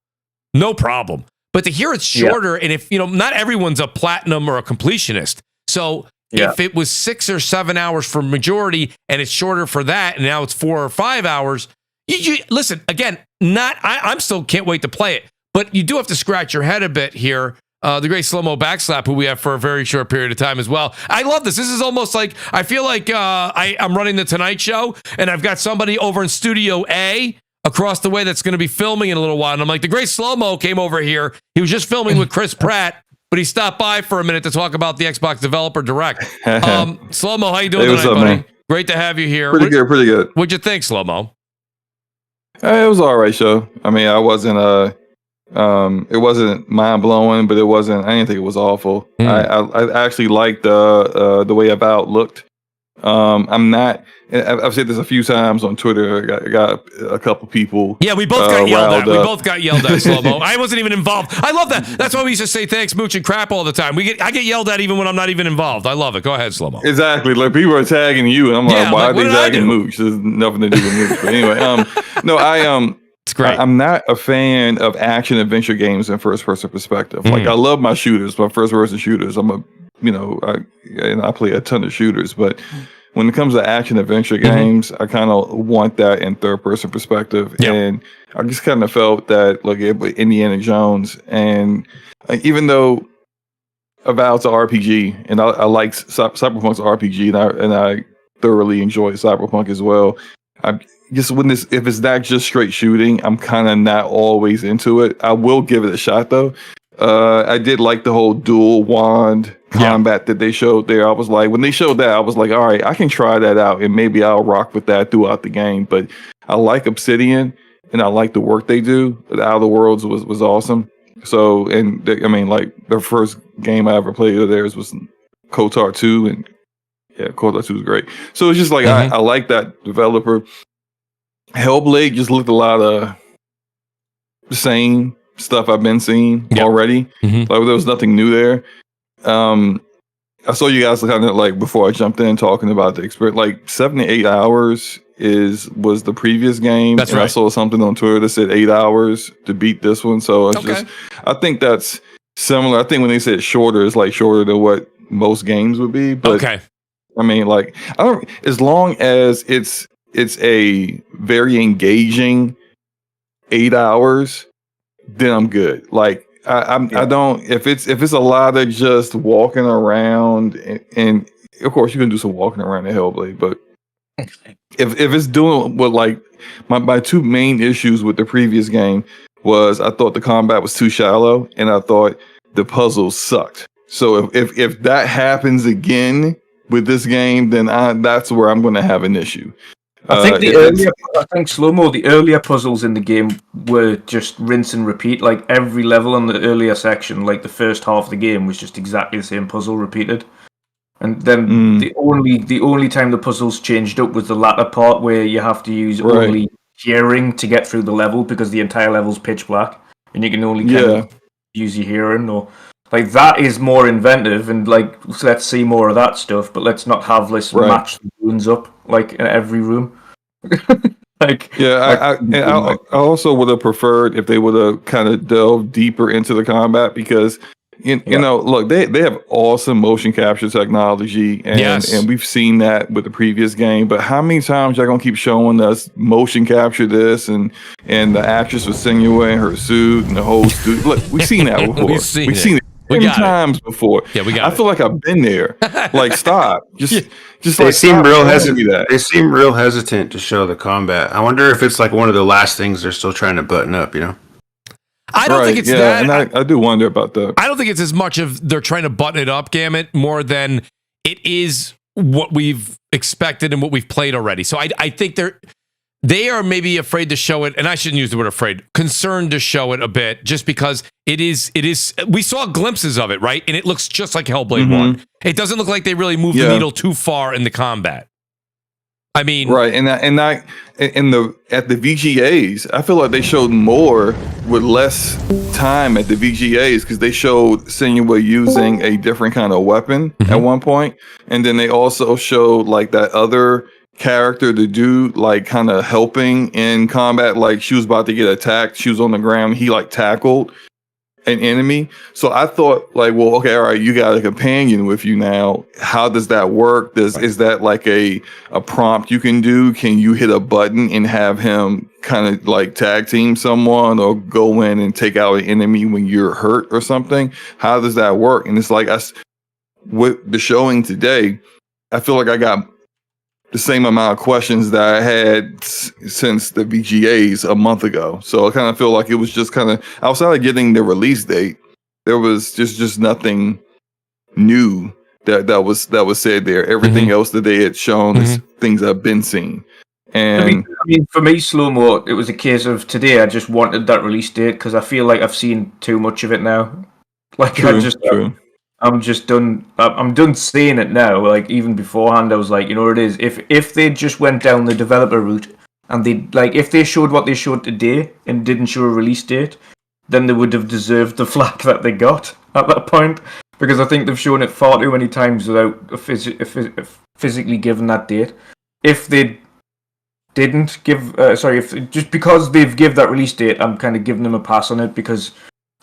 no problem. But to hear it's shorter, and if, not everyone's a platinum or a completionist. So if it was 6 or 7 hours for majority and it's shorter for that, and now it's 4 or 5 hours, you listen, again, I'm still can't wait to play it, but you do have to scratch your head a bit here. The great slow-mo backslap, who we have for a very short period of time as well. I love this. This is almost like, I feel like I'm running the Tonight Show, and I've got somebody over in Studio A across the way that's going to be filming in a little while. And I'm like, the great slow-mo came over here. He was just filming with Chris Pratt, but he stopped by for a minute to talk about the Xbox Developer Direct. Slow-mo, how you doing tonight, buddy? Great to have you here. Pretty good. What'd you think, slow-mo? It was an alright show. I mean, I wasn't it wasn't mind blowing, but it wasn't. I didn't think it was awful. I actually liked the way Avowed looked. I'm not. I've said this a few times on Twitter. I got a couple people. Yeah, we both got yelled at. We both got yelled at, Slow-Mo. I wasn't even involved. I love that. That's why we used to say thanks, Mooch, and crap all the time. I get yelled at even when I'm not even involved. I love it. Go ahead, Slow-Mo. Exactly. Like people are tagging you, and I'm like, why are they tagging Mooch? There's nothing to do with Mooch. But anyway, no, it's great. I'm not a fan of action adventure games in first person perspective. Like I love my shooters, my first person shooters. I play a ton of shooters, but when it comes to action adventure games, I kind of want that in third person perspective. Yep. And I just kind of felt that like Indiana Jones, and even though Avowed's an RPG, and I like Cyberpunk's RPG, and I thoroughly enjoy Cyberpunk as well. I just if it's not just straight shooting, I'm kind of not always into it. I will give it a shot though. I did like the whole dual wand combat that they showed there. I was like, when they showed that, I was like, all right, I can try that out, and maybe I'll rock with that throughout the game. But I like Obsidian, and I like the work they do. The Outer Worlds was awesome. So, and the first game I ever played of theirs was KOTOR 2, and KOTOR 2 was great. So it's just like I like that developer. Hellblade just looked a lot of the same stuff I've been seeing already. Like there was nothing new there. I saw you guys kind of like before I jumped in talking about the experience. Like 7 to 8 hours was the previous game. That's right. I saw something on Twitter that said 8 hours to beat this one. So it's I think that's similar. I think when they said shorter, it's like shorter than what most games would be. But I mean, like as long as it's a very engaging 8 hours, then I'm good. Like I don't if it's a lot of just walking around and of course you can do some walking around in Hellblade, but if it's doing what like my two main issues with the previous game was I thought the combat was too shallow and I thought the puzzles sucked. So if that happens again with this game, then that's where I'm going to have an issue. I think Slow-Mo, the earlier puzzles in the game were just rinse and repeat. Like every level in the earlier section, like the first half of the game was just exactly the same puzzle repeated. And then the only time the puzzles changed up was the latter part where you have to use only hearing to get through the level because the entire level's pitch black and you can only kind of use your hearing or like that is more inventive and like let's see more of that stuff, but let's not have this match the runes up like in every room. I also would have preferred if they would have kind of delved deeper into the combat because you know, look, they have awesome motion capture technology and we've seen that with the previous game, but how many times y'all gonna keep showing us motion capture this and the actress with Senua in her suit and the whole suit? Look, we've seen that before. we've seen it. Many times before. Yeah, I feel like I've been there. Like, stop. Just they seem real hesitant. They seem real hesitant to show the combat. I wonder if it's like one of the last things they're still trying to button up. You know. I don't think it's that. And I do wonder about that. I don't think it's as much of they're trying to button it up, Gamut, more than it is what we've expected and what we've played already. So I think they are maybe afraid to show it, and I shouldn't use the word afraid, concerned to show it a bit, just because it is, we saw glimpses of it, right? And it looks just like Hellblade 1. It doesn't look like they really moved the needle too far in the combat. I mean... Right, at the VGAs, I feel like they showed more with less time at the VGAs, because they showed Senua using a different kind of weapon at one point, and then they also showed like that other character to do like kind of helping in combat, like she was about to get attacked, she was on the ground, he like tackled an enemy. So I thought like, well, okay, all right, you got a companion with you now, how does that work? Is that like a prompt you can do? Can you hit a button and have him kind of like tag team someone or go in and take out an enemy when you're hurt or something? How does that work? And it's like with the showing today, I feel like I got the same amount of questions that I had since the VGAs a month ago. So I kind of feel like it was just kind of outside of getting the release date, there was just nothing new that was said there. Everything else that they had shown is things I've been seeing. And I mean, for me, slow mo, it was a case of today. I just wanted that release date because I feel like I've seen too much of it now. Like true. I'm just done. I'm done seeing it now. Like even beforehand, I was like, you know what it is. If they just went down the developer route and if they showed what they showed today and didn't show a release date, then they would have deserved the flack that they got at that point. Because I think they've shown it far too many times without physically giving that date. If they didn't give, just because they've give that release date, I'm kind of giving them a pass on it because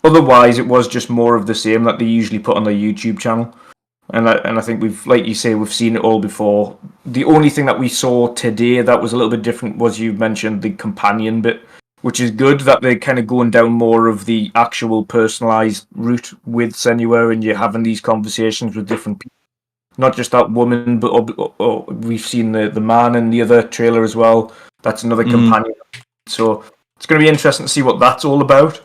otherwise it was just more of the same that they usually put on their YouTube channel. And I think we've, like you say, we've seen it all before. The only thing that we saw today that was a little bit different was you mentioned the companion bit, which is good that they're kind of going down more of the actual personalized route with Senua and you're having these conversations with different people. Not just that woman, but we've seen the man in the other trailer as well. That's another companion. So it's going to be interesting to see what that's all about.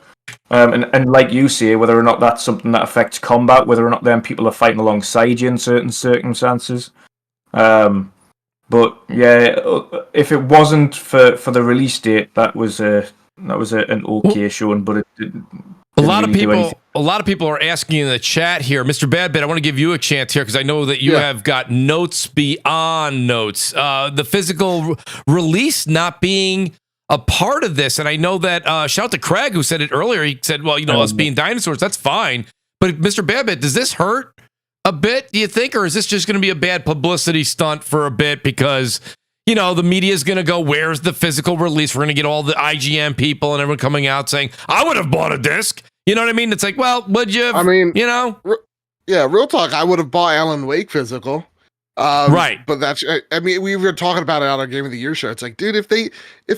And like you say, whether or not that's something that affects combat, whether or not then people are fighting alongside you in certain circumstances. But yeah, if it wasn't for the release date, that was an okay showing, but it didn't. A lot of people are asking in the chat here, Mr. Badbit. I want to give you a chance here because I know that you have got notes beyond notes. The physical release not being a part of this, and I know that shout out to Craig who said it earlier. He said, "Well, us being dinosaurs, that's fine." But Mr. Badbit, does this hurt a bit? Do you think, or is this just going to be a bad publicity stunt for a bit because the media is going to go, "Where's the physical release?" We're going to get all the IGN people and everyone coming out saying, "I would have bought a disc." You know what I mean? It's like, well, would you? I mean, real talk. I would have bought Alan Wake physical. Right. But we were talking about it on our Game of the Year show. It's like, dude, if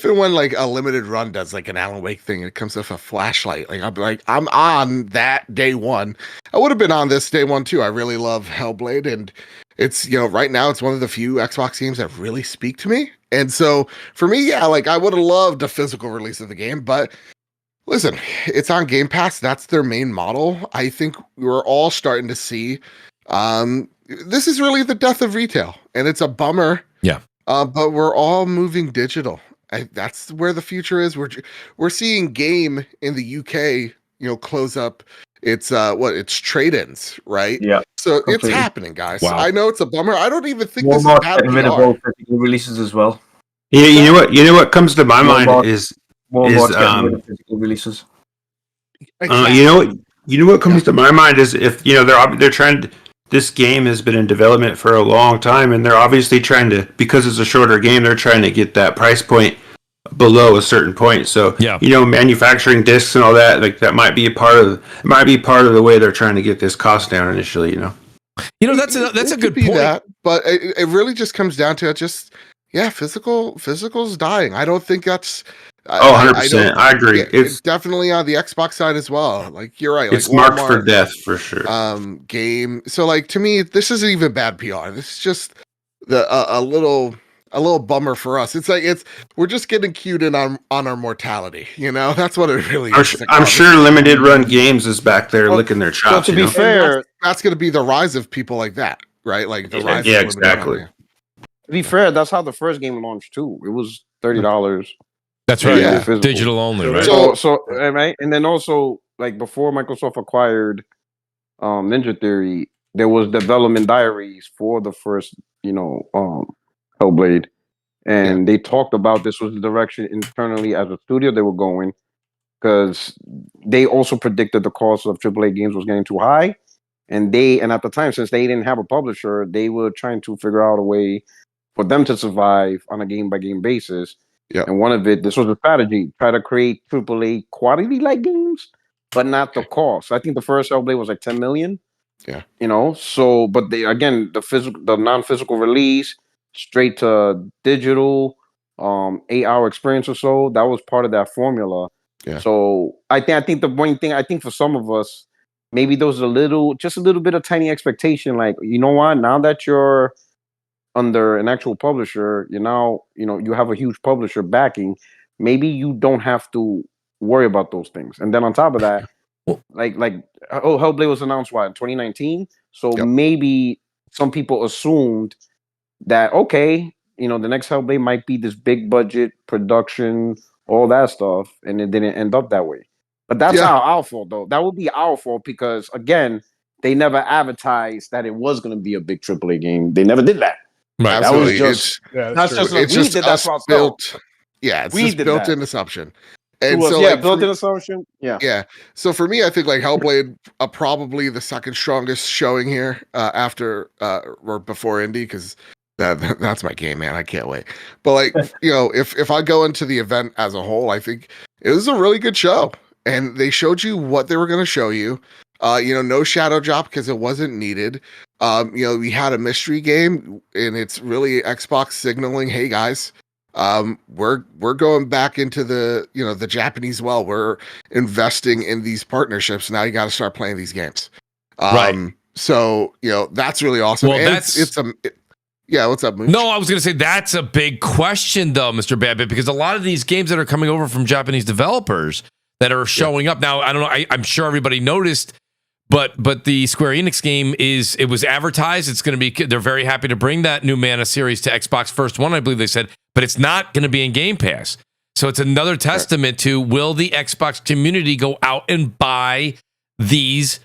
and when like a limited run does like an Alan Wake thing and it comes with a flashlight, I'm on that day one. I would have been on this day one too. I really love Hellblade, and it's right now it's one of the few Xbox games that really speak to me. And so for me, I would have loved a physical release of the game, but listen, it's on Game Pass. That's their main model. I think we're all starting to see this is really the death of retail, and it's a bummer. Yeah. But we're all moving digital. That's where the future is. We're seeing Game in the UK, close up its trade-ins, right? Yeah. So completely. It's happening, guys. Wow. I know it's a bummer. I don't even think Walmart this is bad physical releases as well. Yeah, you know what comes to my mind is physical releases. Exactly. You know what comes to my mind is if they're trying to. This game has been in development for a long time, and they're obviously trying to, because it's a shorter game, they're trying to get that price point below a certain point. So, manufacturing discs and all that, like that might be part of the way they're trying to get this cost down initially. That's a good point. But it really just comes down to physical's dying. I don't think that's. 100%. I agree. It's definitely on the Xbox side as well. Like you're right. It's marked for death for sure. Game. So to me, this isn't even bad PR. This is just a little bummer for us. It's like we're just getting cued in on our mortality. That's what it really is. I'm sure limited run games is back there licking their chops. So to be fair, that's going to be the rise of people like that, right? Like the rise. Yeah, exactly. To be fair, that's how the first game launched too. It was $30. That's right. Yeah. Digital only, right? So right, and then also like before Microsoft acquired Ninja Theory, there was development diaries for the first, Hellblade, and they talked about this was the direction internally as a studio they were going, because they also predicted the cost of AAA games was getting too high, and at the time, since they didn't have a publisher, they were trying to figure out a way for them to survive on a game by game basis. Yeah. And one of this was a strategy, try to create AAA quality like games, but not the cost. I think the first Hellblade was like 10 million. Yeah. So, but the non-physical release, straight to digital, 8-hour experience or so, that was part of that formula. Yeah. So I think the one thing, I think for some of us, maybe there was just a little bit of tiny expectation, like, you know what, now that you're under an actual publisher, you have a huge publisher backing, maybe you don't have to worry about those things. And then on top of that, Hellblade was announced in 2019. So maybe some people assumed that, okay, the next Hellblade might be this big budget production, all that stuff, and it didn't end up that way. But that's our fault, though. That would be our fault because, again, they never advertised that it was going to be a big AAA game. They never did that. Right. That was Absolutely. just It's just like it's we just did that us for ourselves. built. Yeah, it's We just did built-in that. assumption. It And was, so, yeah, like, built-in assumption. Yeah. Yeah. So for me, I think like Hellblade, probably the second strongest showing here after or before Indy, because that's my game, man. I can't wait. But like, if I go into the event as a whole, I think it was a really good show, and they showed you what they were going to show you. No shadow drop because it wasn't needed. We had a mystery game, and it's really Xbox signaling, hey guys. We're going back into the Japanese well. We're investing in these partnerships. Now you got to start playing these games. Right. So that's really awesome. Well, And what's up, Mooch? No, I was going to say that's a big question, though, Mr. Babbitt, because a lot of these games that are coming over from Japanese developers that are showing up now, I don't know. I'm sure everybody noticed, but the Square Enix game it was advertised. It's going to be. They're very happy to bring that new Mana series to Xbox First One, I believe they said, but it's not going to be in Game Pass. So it's another testament to will the Xbox community go out and buy these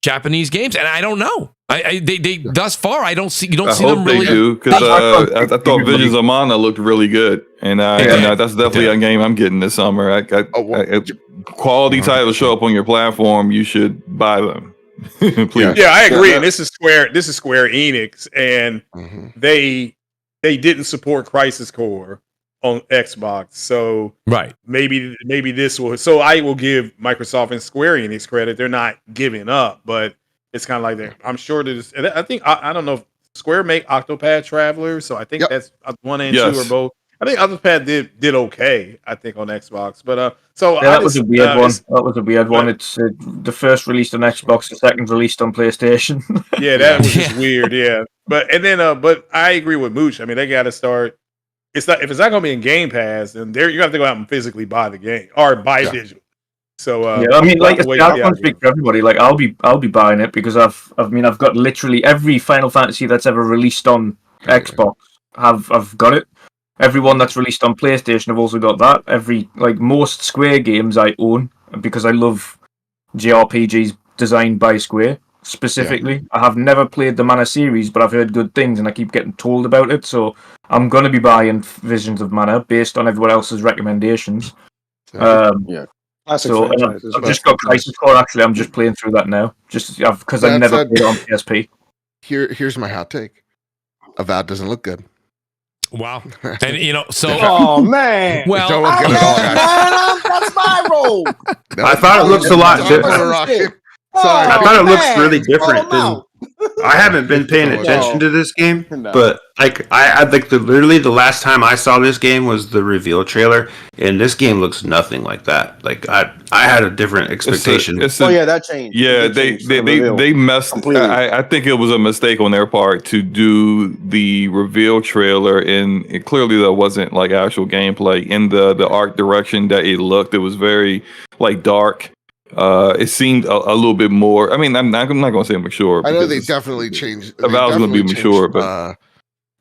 Japanese games? And I don't know. They thus far I don't see them really. I hope they do because I thought Visions of Mana looked really good, and that's definitely a game I'm getting this summer. Quality titles show up on your platform, you should buy them. Please. Yeah, I agree. And this is Square Enix, and they didn't support Crisis Core on Xbox, so right. Maybe this will. So I will give Microsoft and Square Enix credit. They're not giving up, but it's kind of like I'm sure that. And I think I don't know if Square make Octopath Traveler, so I think that's 1 and 2 or both. I think Octopath did okay. I think on Xbox, but that was a weird one. That was a weird one. It's the first released on Xbox, the second released on PlayStation. Yeah, that was just weird. Yeah, but I agree with Mooch. I mean, they got to start. It's not if it's not going to be in Game Pass, then you have to go out and physically buy the game or buy digital. So I mean, like I can't speak for everybody. Like I'll be buying it because I've got literally every Final Fantasy that's ever released on Xbox. I've got it. Everyone that's released on PlayStation, I've also got that. Most Square games I own because I love JRPGs designed by Square specifically. Yeah. I have never played the Mana series, but I've heard good things and I keep getting told about it. So I'm going to be buying Visions of Mana based on everyone else's recommendations. Classic so I've just got Crisis Core. Actually, I'm just playing through that now, just because I never played it on PSP. Here's my hot take: Avowed doesn't look good. Wow, and so. Oh man! Well, don't look good at all, guys. That's my role. I thought it looks a lot different. Sorry, I thought it looks really different than. I haven't been paying attention to this game, but I think literally the last time I saw this game was the reveal trailer, and this game looks nothing like that. Like I had a different expectation. That changed. Yeah, they messed. I think it was a mistake on their part to do the reveal trailer, and it clearly that wasn't like actual gameplay in the art direction that it looked. It was very dark. It seemed a little bit more. I mean, I'm not going to say mature. I know they definitely changed. Avowed's going to be mature, but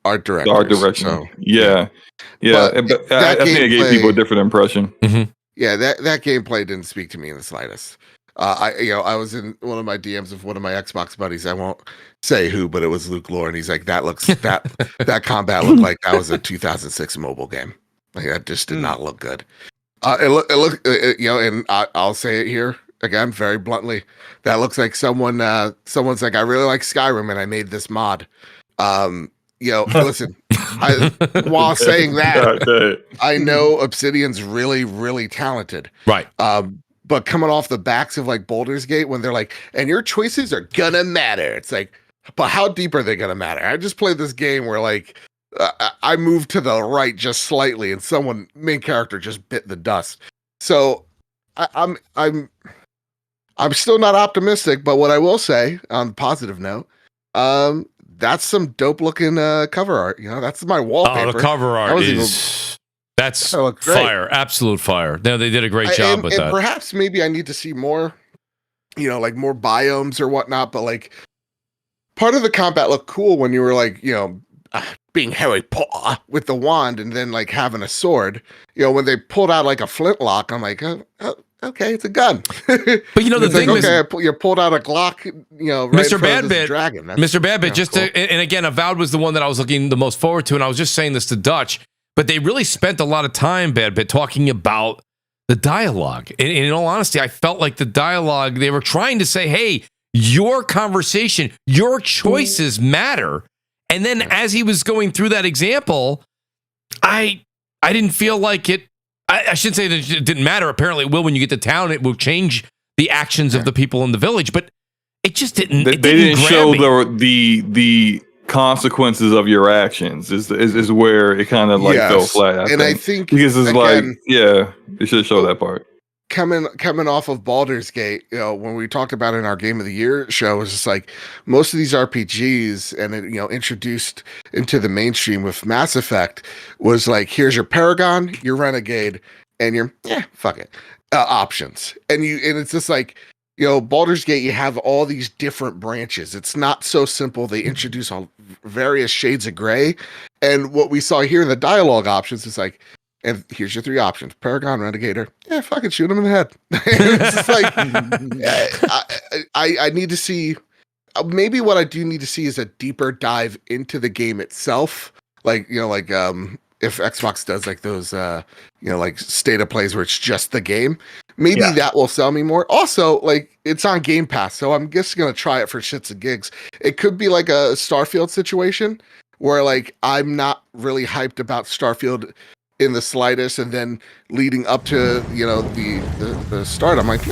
art direction. So. Yeah. But I think it gave people a different impression. Mm-hmm. Yeah, that gameplay didn't speak to me in the slightest. I was in one of my DMs of one of my Xbox buddies. I won't say who, but it was Luke Lore, and he's like, that combat looked like that was a 2006 mobile game. Like that just did not look good. It looked, and I'll say it here again very bluntly. That looks like someone's like, I really like Skyrim, and I made this mod. Listen. While saying that, I know Obsidian's really, really talented, right? But coming off the backs of like Baldur's Gate, when they're like, and your choices are gonna matter. It's like, but how deep are they gonna matter? I just played this game where like. I moved to the right just slightly, and main character just bit the dust. So I'm still not optimistic, but what I will say on a positive note, that's some dope looking cover art. That's my wallpaper. Oh, the cover art that's fire, absolute fire. No, they did a great job with that. Perhaps maybe I need to see more, like more biomes or whatnot. But like part of the combat looked cool when you were like, being Harry Potter with the wand and then like having a sword. You know, when they pulled out like a flintlock, I'm like, okay, it's a gun. But you know the thing, like, okay, you pulled out a Glock. You know, right Mr. Badbit, dragon. Mr. Badbit. Just cool. and again, Avowed was the one that I was looking the most forward to, and I was just saying this to Dutch. But they really spent a lot of time, Badbit, talking about the dialogue. And in all honesty, I felt like the dialogue, they were trying to say, hey, your conversation, your choices matter. And then as he was going through that example, I didn't feel like it. I shouldn't say that it didn't matter. Apparently it will when you get to town. It will change the actions of the people in the village. But it just didn't. They didn't show the consequences of your actions is where it kind of like fell flat. I think because it's again, they should show that part. Coming off of Baldur's Gate, you know, when we talked about it in our Game of the Year show, it's just like most of these RPGs and it, you know, introduced into the mainstream with Mass Effect was like, here's your Paragon, your Renegade, and your fuck it options, and it's just like, you know, Baldur's Gate, you have all these different branches. It's not so simple. They introduce all various shades of gray. And what we saw here in the dialogue options is like, and here's your 3 options: Paragon, Renegader. Yeah, fucking shoot him in the head. It's just like, I need to see, maybe what I do need to see is a deeper dive into the game itself. Like, you know, like, if Xbox does like those, you know, like state of plays where it's just the game, maybe that will sell me more. Also, like, it's on Game Pass, so I'm just going to try it for shits and gigs. It could be like a Starfield situation where like I'm not really hyped about Starfield in the slightest, and then leading up to, you know, the start, I'm like,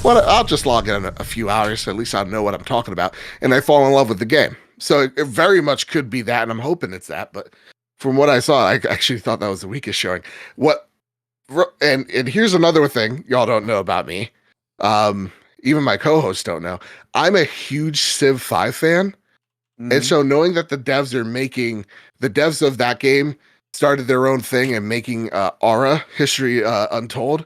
I'll just log in a few hours, so at least I know what I'm talking about, and I fall in love with the game. So it very much could be that, and I'm hoping it's that, but from what I saw, I actually thought that was the weakest showing. And here's another thing y'all don't know about me. Even my co-hosts don't know. I'm a huge Civ 5 fan. Mm-hmm. And so knowing that the devs of that game started their own thing and making Aura History Untold.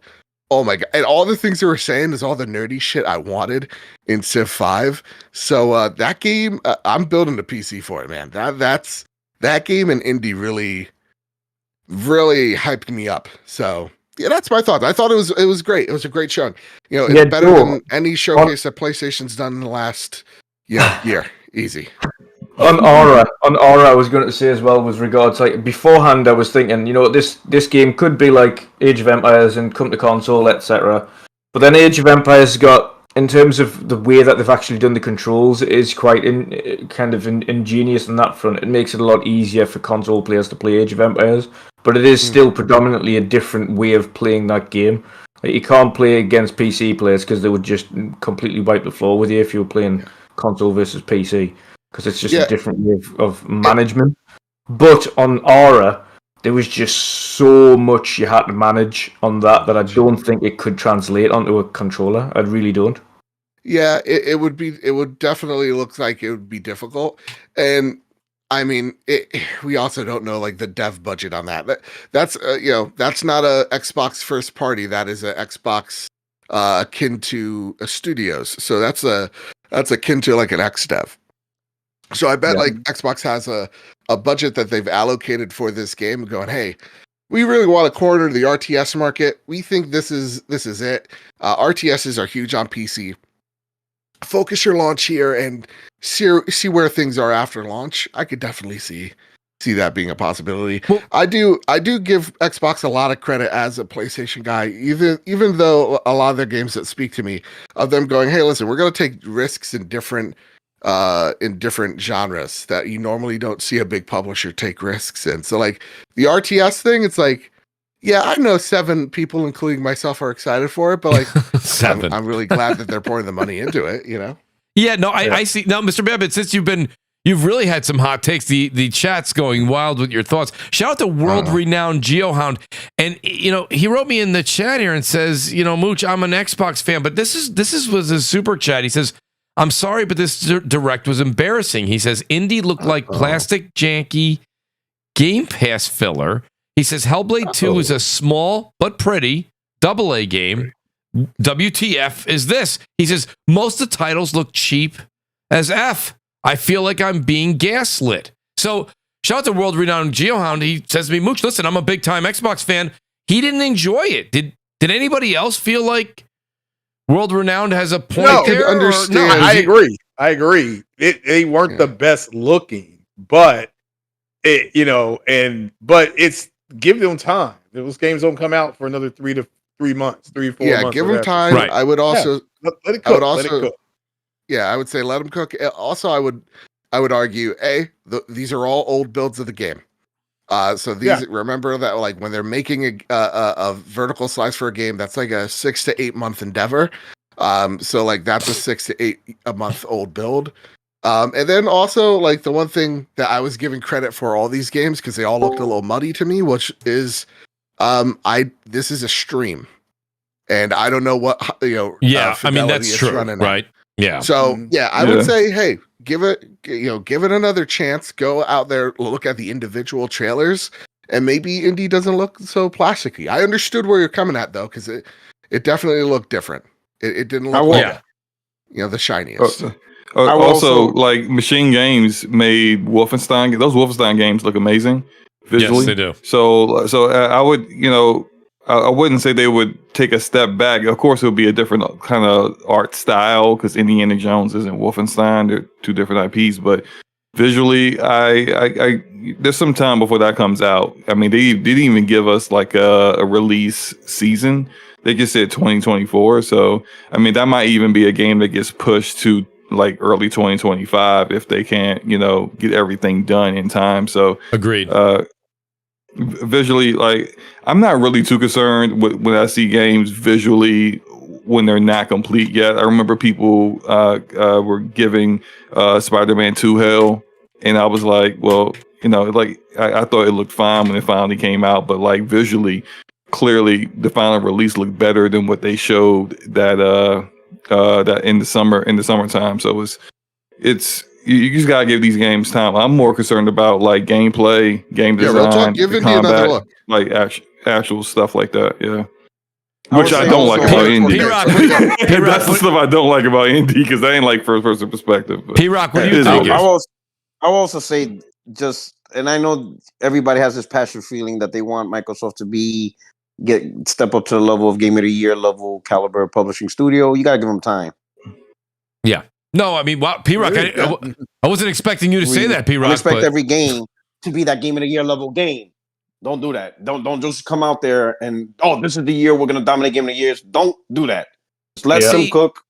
Oh my God. And all the things they were saying is all the nerdy shit I wanted in Civ 5. So that game, I'm building the PC for it, man. That game and indie really, really hyped me up. So yeah, that's my thought. I thought it was great. It was a great showing. You know, it's better than any showcase that PlayStation's done in the last year. Easy. On Aura, I was going to say as well with regards, like, beforehand I was thinking, you know, this game could be like Age of Empires and come to console, etc. But then Age of Empires got, in terms of the way that they've actually done the controls, it is quite ingenious on that front. It makes it a lot easier for console players to play Age of Empires, but it is still predominantly a different way of playing that game. Like, you can't play against PC players because they would just completely wipe the floor with you if you were playing console versus PC. Because it's just a different way of management. But on Aura, there was just so much you had to manage on that I don't think it could translate onto a controller. I really don't. Yeah, it would definitely look like it would be difficult. And I mean, we also don't know like the dev budget on that. That's you know, that's not a Xbox first party. That is a Xbox akin to a studios. So that's akin to like an X dev. So I bet like Xbox has a budget that they've allocated for this game, going, hey, we really want to corner the RTS market. We think this is it. RTSs are huge on PC. Focus your launch here and see where things are after launch. I could definitely see that being a possibility. Well, I do give Xbox a lot of credit as a PlayStation guy, even though a lot of their games that speak to me of them going, hey, listen, we're going to take risks in different genres that you normally don't see a big publisher take risks in. So like the RTS thing, it's like, yeah, I know 7 people, including myself, are excited for it, but like 7. I'm really glad that they're pouring the money into it, you know? Yeah, no, I see. Now, Mr. Babbitt, since you've really had some hot takes, the chat's going wild with your thoughts. Shout out to world-renowned GeoHound. And, you know, he wrote me in the chat here and says, you know, Mooch, I'm an Xbox fan, but this was a super chat. He says, I'm sorry, but this direct was embarrassing. He says, Indie looked like plastic, janky Game Pass filler. He says, Hellblade 2 is a small but pretty AA game. WTF is this? He says, most of the titles look cheap as F. I feel like I'm being gaslit. So shout out to world-renowned GeoHound. He says to me, Mooch, listen, I'm a big-time Xbox fan. He didn't enjoy it. Did anybody else feel like world-renowned has a point there? Understand. I agree. They weren't the best looking, but it's give them time. Those games don't come out for another 3 to 4 months. Yeah, give them time. Right. I would also let it cook. Let it cook. Yeah, I would say let them cook. Also, I would argue, these are all old builds of the game. So these remember that like when they're making a vertical slice for a game, that's like a 6 to 8 month endeavor. So like that's a 6 to 8 a month old build. And then also like the one thing that I was giving credit for all these games because they all looked a little muddy to me, which is this is a stream, and I don't know what I mean that's true, right? Yeah. So I would say, hey, give it another chance. Go out there, look at the individual trailers, and maybe Indy doesn't look so plasticky. I understood where you're coming at though, because it definitely looked different. It didn't look like the shiniest. Also, like Machine Games made Wolfenstein. Those Wolfenstein games look amazing visually. Yes, they do. So I would, I wouldn't say they would take a step back. Of course, it would be a different kind of art style because Indiana Jones isn't Wolfenstein. They're two different IPs, but visually, I there's some time before that comes out. I mean, they didn't even give us like a release season. They just said 2024. So, I mean, that might even be a game that gets pushed to like early 2025 if they can't, get everything done in time. So agreed. Visually, like I'm not really too concerned when I see games visually when they're not complete yet. I remember people were giving Spider-Man 2 hell, and I was like, well, like I thought it looked fine when it finally came out, but like visually, clearly the final release looked better than what they showed that in the summertime. So it's you just gotta give these games time. I'm more concerned about like gameplay, game design, combat, like actual stuff like that. Yeah, which I don't like about indie. That's the stuff I don't like about indie because they ain't like first person perspective. P-Rock, what do you think? I will also say and I know everybody has this passionate feeling that they want Microsoft to step up to the level of Game of the Year level caliber publishing studio. You gotta give them time. Yeah. No, I mean, wow, P-Rock, I wasn't expecting you to say that, P-Rock. I expect every game to be that Game of the Year level game. Don't do that. Don't just come out there and, this is the year we're going to dominate Game of the Years. Don't do that. Just let them cook.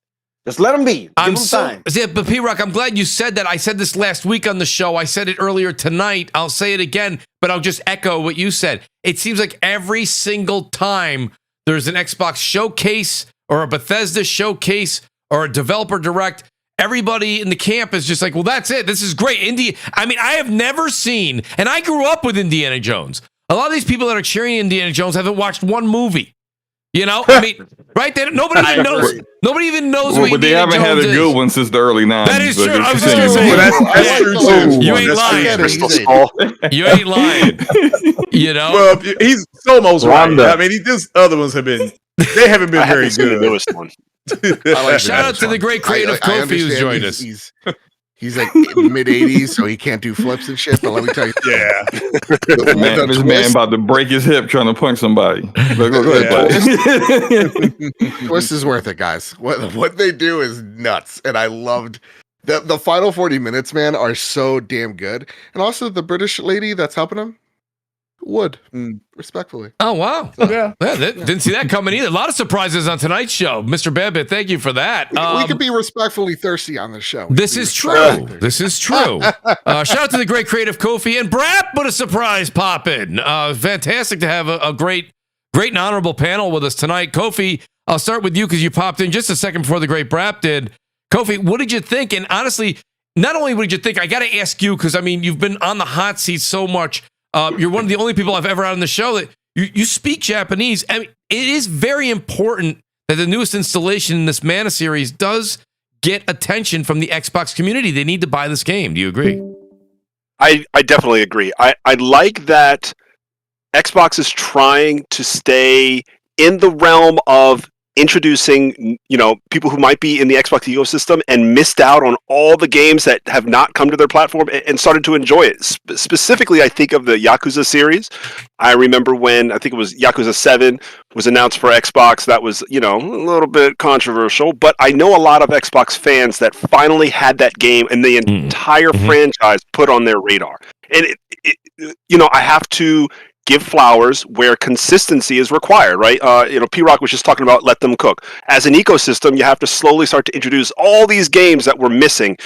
Just let them be. Give them time. Yeah, but P-Rock, I'm glad you said that. I said this last week on the show. I said it earlier tonight. I'll say it again, but I'll just echo what you said. It seems like every single time there's an Xbox showcase or a Bethesda showcase or a developer direct, everybody in the camp is just like, well, that's it. This is great. I have never seen, and I grew up with Indiana Jones. A lot of these people that are cheering Indiana Jones haven't watched one movie. Right? Nobody even knows. Nobody even knows what but they Indiana haven't Jones had a good one since the early 90s. That is true. I was just going to say. That's true too. You ain't lying. You ain't lying. Well, he's almost right. I mean, these other ones haven't been very good. The newest one. Shout out to the great creative Kofi who's joined us. He's like mid 80s, so he can't do flips and shit. But let me tell you, this man about to break his hip trying to punch somebody. Go ahead, Twist is worth it, guys. What they do is nuts, and I loved the final 40 minutes. Man, are so damn good, and also the British lady that's helping him. Respectfully. Oh, wow. Yeah. Didn't see that coming either. A lot of surprises on tonight's show. Mr. Babbitt, thank you for that. We could be respectfully thirsty on the show. This is true. This is true. Shout out to the great creative Kofi and Brap. What a surprise pop in. Fantastic to have a great and honorable panel with us tonight. Kofi, I'll start with you because you popped in just a second before the great Brap did. Kofi, what did you think? And honestly, not only what did you think, I got to ask you because, you've been on the hot seat so much. You're one of the only people I've ever had on the show that you speak Japanese. It is very important that the newest installation in this Mana series does get attention from the Xbox community. They need to buy this game. Do you agree? I definitely agree. I like that Xbox is trying to stay in the realm of introducing, people who might be in the Xbox ecosystem and missed out on all the games that have not come to their platform and started to enjoy it. Specifically, I think of the Yakuza series. I remember when, I think it was Yakuza 7 was announced for Xbox. That was, a little bit controversial, but I know a lot of Xbox fans that finally had that game and the entire franchise put on their radar. And, I have to give flowers where consistency is required, right? P-Rock was just talking about let them cook. As an ecosystem, you have to slowly start to introduce all these games that were missing,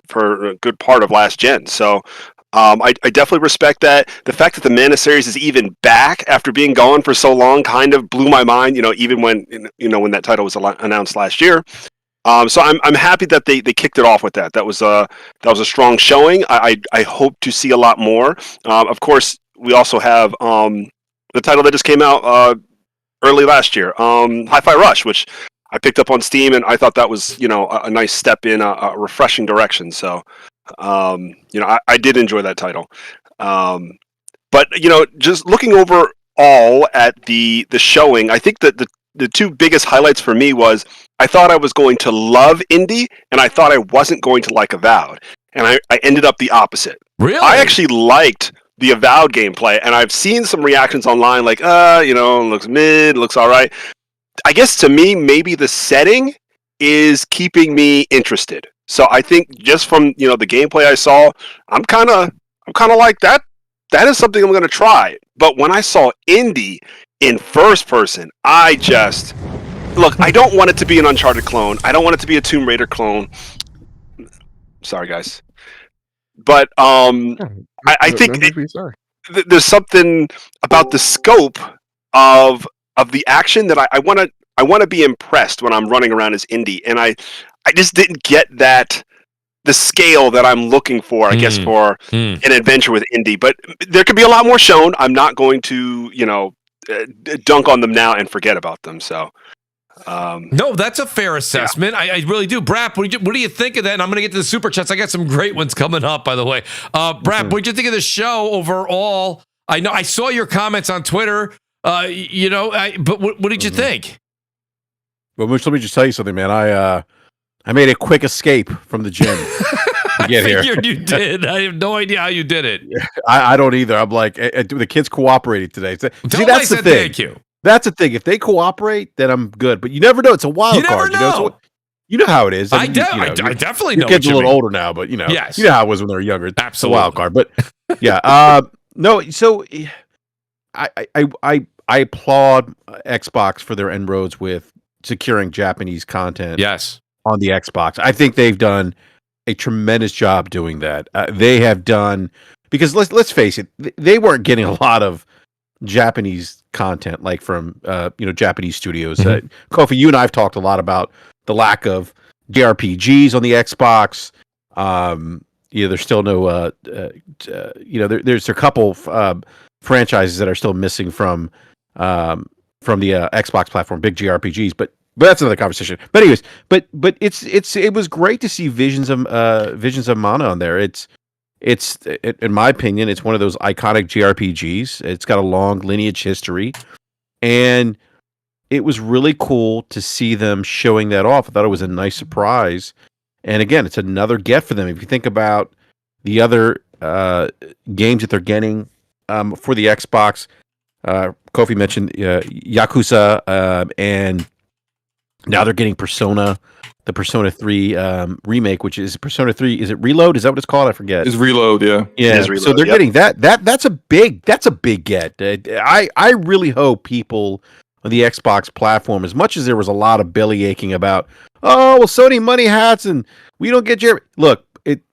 for a good part of last gen. So I definitely respect that. The fact that the Mana series is even back after being gone for so long kind of blew my mind, even when, when that title was announced last year. So I'm happy that they kicked it off with that. That was a strong showing. I hope to see a lot more. Of course, we also have the title that just came out early last year, Hi-Fi Rush, which I picked up on Steam, and I thought that was a nice step in a refreshing direction. So I did enjoy that title. But just looking overall at the showing, I think that the two biggest highlights for me was I thought I was going to love Indie, and I thought I wasn't going to like Avowed, and I ended up the opposite. Really? I actually liked the Avowed gameplay, and I've seen some reactions online like, looks mid, looks all right. I guess to me, maybe the setting is keeping me interested. So I think just from, the gameplay I saw, I'm kind of like that. That is something I'm going to try. But when I saw Indie in first person, I don't want it to be an Uncharted clone. I don't want it to be a Tomb Raider clone. Sorry, guys. But I think there's something about the scope of the action that I want to be impressed when I'm running around as Indie, and I just didn't get the scale that I'm looking for. I guess for an adventure with Indie, but there could be a lot more shown. I'm not going to dunk on them now and forget about them. So. No, that's a fair assessment. Yeah. I really do. Brap, what do you think of that? And I'm going to get to the super chats. I got some great ones coming up, by the way. Brap, what did you think of the show overall? I know I saw your comments on Twitter. But what did you think? Well, Mooch, let me just tell you something, man. I made a quick escape from the gym to get here. I figured you did. I have no idea how you did it. I don't either. I'm like, the kids cooperated today. See, that's the thing. Thank you. That's the thing. If they cooperate, then I'm good. But you never know. It's a wild card. Know. You know how it is. I definitely know. Your kids are a little older now, but yes. You know how it was when they were younger. It's absolutely a wild card. But yeah, no. So I applaud Xbox for their inroads with securing Japanese content. Yes, on the Xbox, I think they've done a tremendous job doing that. They have done because let's face it, they weren't getting a lot of Japanese content like from Japanese studios. Kofi, you and I have talked a lot about the lack of JRPGs on the Xbox. There's still no there's a couple franchises that are still missing from the Xbox platform, big JRPGs, but that's another conversation. But anyways, but it was great to see Visions of Mana on there. It's in my opinion, it's one of those iconic JRPGs. It's got a long lineage history, and it was really cool to see them showing that off. I thought it was a nice surprise. And again, it's another get for them. If you think about the other games that they're getting for the Xbox, Kofi mentioned Yakuza, and now they're getting Persona. The Persona 3 remake, which is Persona 3, is it Reload? Is that what it's called? I forget. It's Reload, yeah. Yeah. Reload, so they're getting that. That's a big get. I really hope people on the Xbox platform, as much as there was a lot of belly aching about, Sony money hats and we don't get your look.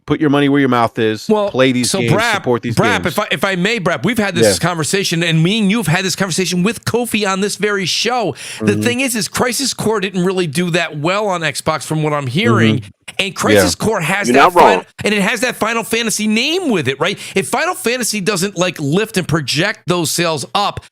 Put your money where your mouth is. Well, play these games, support these games. If I may, Brap, we've had this conversation, and me and you have had this conversation with Kofi on this very show. The thing is Crisis Core didn't really do that well on Xbox, from what I'm hearing. And Crisis Core has and it has that Final Fantasy name with it, right? If Final Fantasy doesn't lift and project those sales up.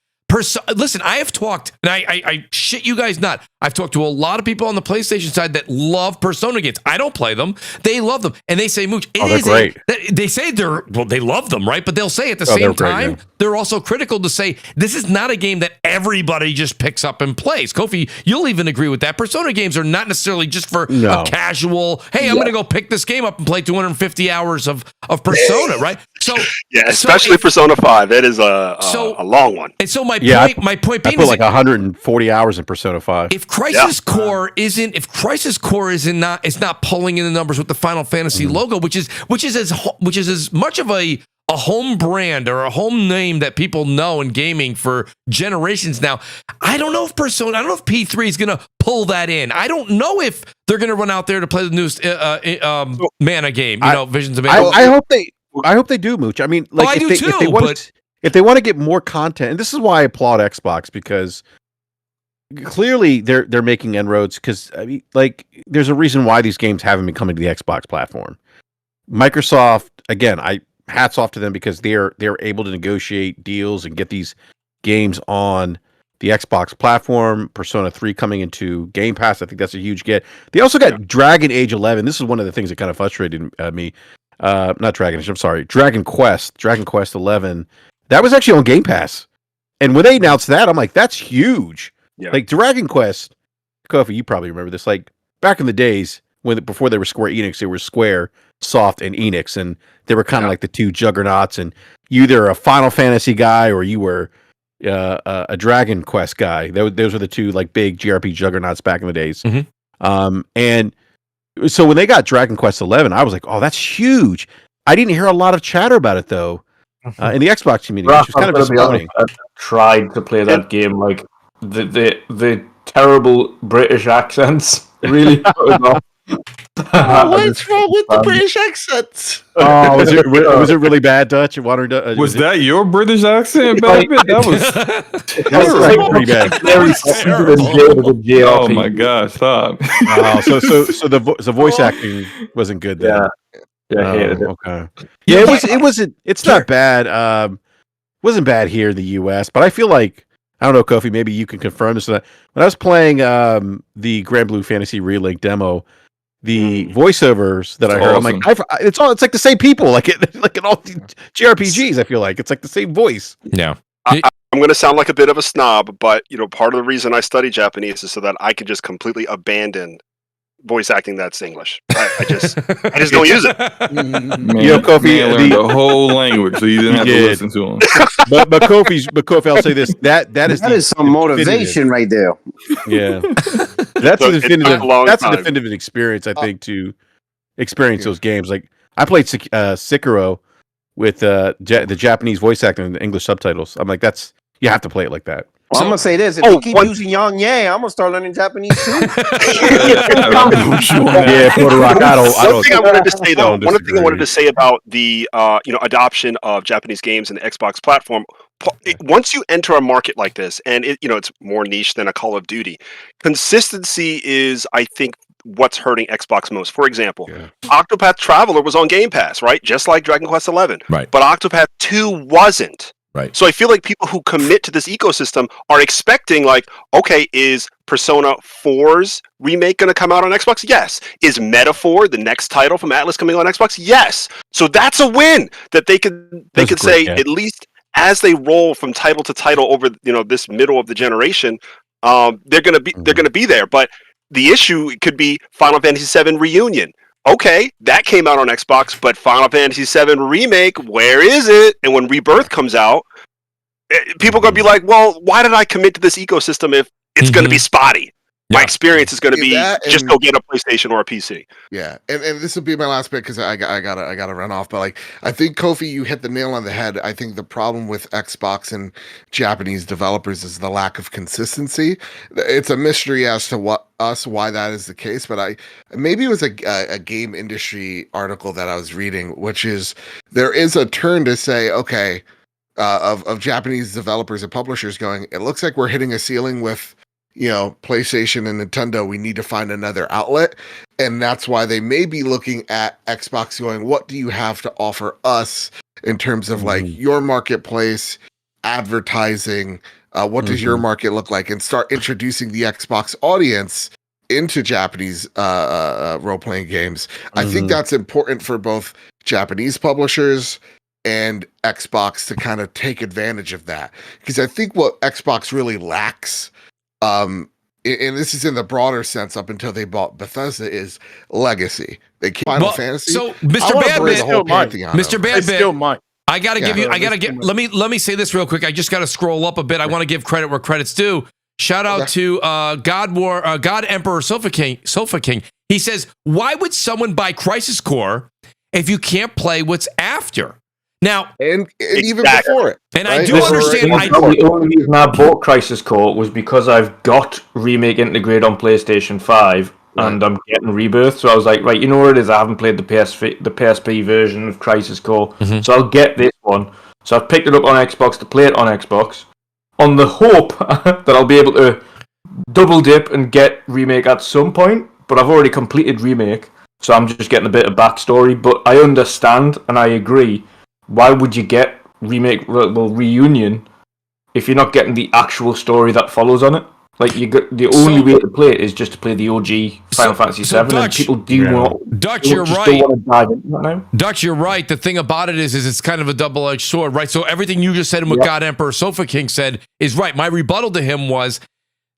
Listen, I have talked, and I shit you guys not. I've talked to a lot of people on the PlayStation side that love Persona games. I don't play them; they love them, and they say, "Mooch, they're great." They say they love them, right? But they'll say at the same time, they're also critical to say this is not a game that everybody just picks up and plays. Kofi, you'll even agree with that. Persona games are not necessarily just for a casual, hey, I'm going to go pick this game up and play 250 hours of Persona, right? So yeah, especially Persona 5. That is a long one. And so my point being I put like 140 hours in Persona 5. If Crisis Core isn't not pulling in the numbers with the Final Fantasy logo, which is as much of a home brand or a home name that people know in gaming for generations now. I don't know if P3 is going to pull that in. I don't know if they're going to run out there to play the newest Mana game, Visions of Mana. I hope they do, Mooch. I mean, like, if they want to get more content, and this is why I applaud Xbox, because clearly they're making inroads, because I mean, like, there's a reason why these games haven't been coming to the Xbox platform. Microsoft, again, hats off to them, because they're able to negotiate deals and get these games on the Xbox platform. Persona 3 coming into Game Pass, I think that's a huge get. They also got Dragon Age 11. This is one of the things that kind of frustrated me. Not Dragon Age, I'm sorry. Dragon Quest 11. That was actually on Game Pass. And when they announced that, I'm like, that's huge. Yeah. Like, Dragon Quest, Kofi, you probably remember this, like, back in the days, before they were Square Enix, they were Square, Soft, and Enix, and they were kind of like the two juggernauts, and you either a Final Fantasy guy or you were a Dragon Quest guy. Those were the two, like, big GRP juggernauts back in the days. And so when they got Dragon Quest 11, I was like, oh, that's huge. I didn't hear a lot of chatter about it, though, in the Xbox community, which was kind of disappointing. I tried to play that game, like, the terrible British accents really put it off. What's wrong with the British accents? Oh, was it really bad, Dutch? Was that your British accent, baby? That was pretty bad. Oh my gosh! Stop. Oh, so the voice acting wasn't good then. Yeah, I hated it. Okay. Yeah, it wasn't. It's not bad. Wasn't bad here in the U.S., but I feel like, I don't know, Kofi, maybe you can confirm this. When I was playing the Grand Blue Fantasy Relink demo, the voiceovers that I heard, awesome. I'm like, it's like the same people, like in all the JRPGs. I feel like it's like the same voice. Yeah. I'm going to sound like a bit of a snob, but part of the reason I study Japanese is so that I can just completely abandon voice acting that's English. I just don't use it. Kofi learned the whole language, so you didn't have to listen to him. But Kofi, I'll say this: that is some motivation right there. Yeah, that's a definitive experience. I think to experience those games. Like, I played Sekiro with the Japanese voice acting and the English subtitles. I'm like, you have to play it like that. Well, I'm gonna say this: if you keep using Yang Yang, I'm gonna start learning Japanese too. Puerto Rico. One thing I wanted to say about the adoption of Japanese games in the Xbox platform. Once you enter a market like this, and it's more niche than a Call of Duty, consistency is, I think, what's hurting Xbox most. For example, Octopath Traveler was on Game Pass, right? Just like Dragon Quest 11. Right. But Octopath 2 wasn't. Right. So I feel like people who commit to this ecosystem are expecting, like, okay, is Persona 4's remake going to come out on Xbox? Yes. Is Metaphor, the next title from Atlas, coming on Xbox? Yes. So that's a win that they could say, at least as they roll from title to title over this middle of the generation, they're going to be there. But the issue could be Final Fantasy VII Reunion. Okay, that came out on Xbox, but Final Fantasy VII Remake, where is it? And when Rebirth comes out, people are going to be like, well, why did I commit to this ecosystem if it's going to be spotty? My experience is going to be just go get a PlayStation or a PC. Yeah, and this will be my last bit because I gotta run off. But like, I think, Kofi, you hit the nail on the head. I think the problem with Xbox and Japanese developers is the lack of consistency. It's a mystery as to why that is the case. But maybe it was a game industry article that I was reading, which is there is a turn to say, okay, of Japanese developers and publishers going, it looks like we're hitting a ceiling with PlayStation and Nintendo. We need to find another outlet. And that's why they may be looking at Xbox going, what do you have to offer us in terms of like your marketplace, advertising? What does your market look like? And start introducing the Xbox audience into Japanese role-playing games. I think that's important for both Japanese publishers and Xbox to kind of take advantage of that. Because I think what Xbox really lacks, and this is in the broader sense up until they bought Bethesda, is legacy. They keep Final Fantasy. So, Mr. Badbit, Mr. Badbit, I gotta give you. Let me say this real quick. I just gotta scroll up a bit. I want to give credit where credit's due. Shout out to God Emperor Sofa King. He says, "Why would someone buy Crisis Core if you can't play what's after?" Now, and even before it. And right? I do understand. The only reason I bought Crisis Core was because I've got Remake integrated on PlayStation 5, and I'm getting Rebirth. So I was like, right, you know what it is? I haven't played the PSP version of Crisis Core, so I'll get this one. So I've picked it up on Xbox to play it on Xbox, on the hope that I'll be able to double dip and get Remake at some point. But I've already completed Remake, so I'm just getting a bit of backstory. But I understand and I agree. Why would you get Reunion if you're not getting the actual story that follows on it? Like the only way to play it is just to play the OG Final Fantasy VII, and people Dutch, you're right. Dutch, you're right. The thing about it is it's kind of a double-edged sword, right? So everything you just said and what God Emperor Sofa King said is right. My rebuttal to him was,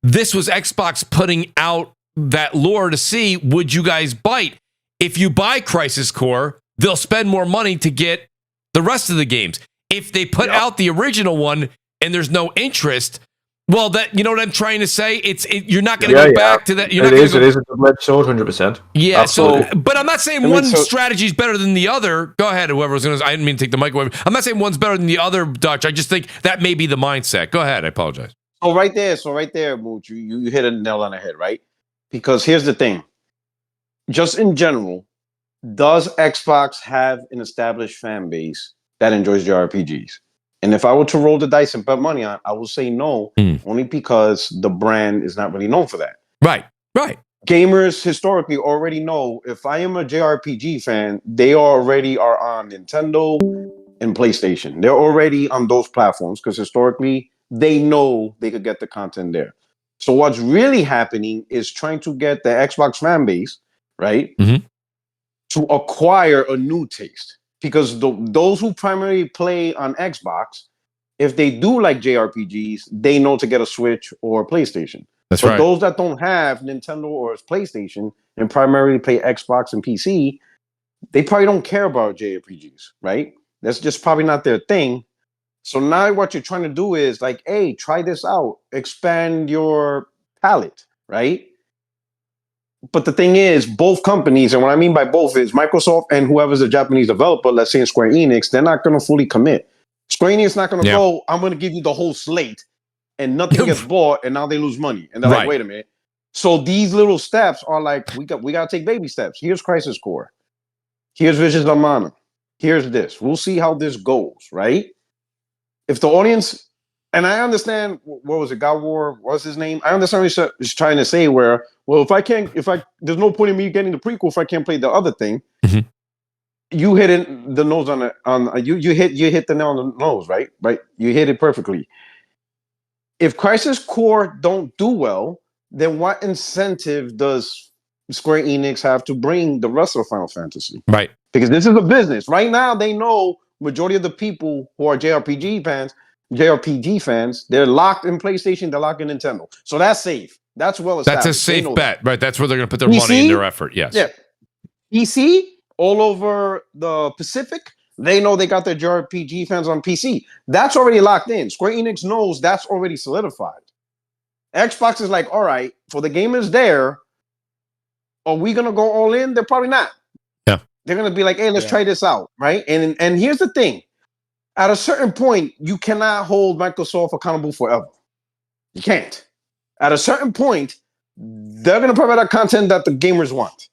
this was Xbox putting out that lore to see, would you guys bite? If you buy Crisis Core, they'll spend more money to get the rest of the games. If they put out the original one and there's no interest, well, that, you know what I'm trying to say? You're not going to go back to that. It is a double-edged sword, 100%. Yeah. Absolutely. So, but I'm not saying one strategy is better than the other. Go ahead, whoever was going to. I didn't mean to take the mic away. I'm not saying one's better than the other, Dutch. I just think that may be the mindset. Go ahead. I apologize. So right there, Mooch, you hit a nail on the head, right? Because here's the thing. Just in general, does Xbox have an established fan base that enjoys JRPGs? And if I were to roll the dice and bet money on, I will say no, only because the brand is not really known for that. Right. Gamers historically already know, if I am a JRPG fan, they already are on Nintendo and PlayStation. They're already on those platforms because historically they know they could get the content there. So what's really happening is trying to get the Xbox fan base, right, to acquire a new taste. Because those who primarily play on Xbox, if they do like JRPGs, they know to get a Switch or PlayStation. That's but right. Those that don't have Nintendo or PlayStation and primarily play Xbox and PC, they probably don't care about JRPGs, right? That's just probably not their thing. So now what you're trying to do is like, hey, try this out, expand your palette, right? But the thing is, both companies, and what I mean by both is Microsoft and whoever's a Japanese developer, let's say in Square Enix, they're not going to fully commit. Square Enix is not going to go, I'm going to give you the whole slate, and nothing gets bought, and now they lose money. And they're like, wait a minute. So these little steps are like, we got to take baby steps. Here's Crisis Core. Here's Visions of Mana. Here's this. We'll see how this goes, right? If the audience, and I understand, what was it, God War, what's his name? I understand what he's trying to say where, well, there's no point in me getting the prequel if I can't play the other thing. You hit the nose you hit the nail on the nose, right? Right? You hit it perfectly. If Crisis Core don't do well, then what incentive does Square Enix have to bring the rest of Final Fantasy? Right. Because this is a business. Right now, they know majority of the people who are JRPG fans, they're locked in PlayStation, they're locked in Nintendo. So that's safe. That's well established. That's a safe bet, right? That's where they're going to put their money and their effort. Yes. Yeah. PC, all over the Pacific, they know they got their JRPG fans on PC. That's already locked in. Square Enix knows that's already solidified. Xbox is like, all right, for the gamers there, are we going to go all in? They're probably not. Yeah. They're going to be like, hey, let's try this out, right? And here's the thing. At a certain point, you cannot hold Microsoft accountable forever. You can't. At a certain point, they're going to provide that content that the gamers want.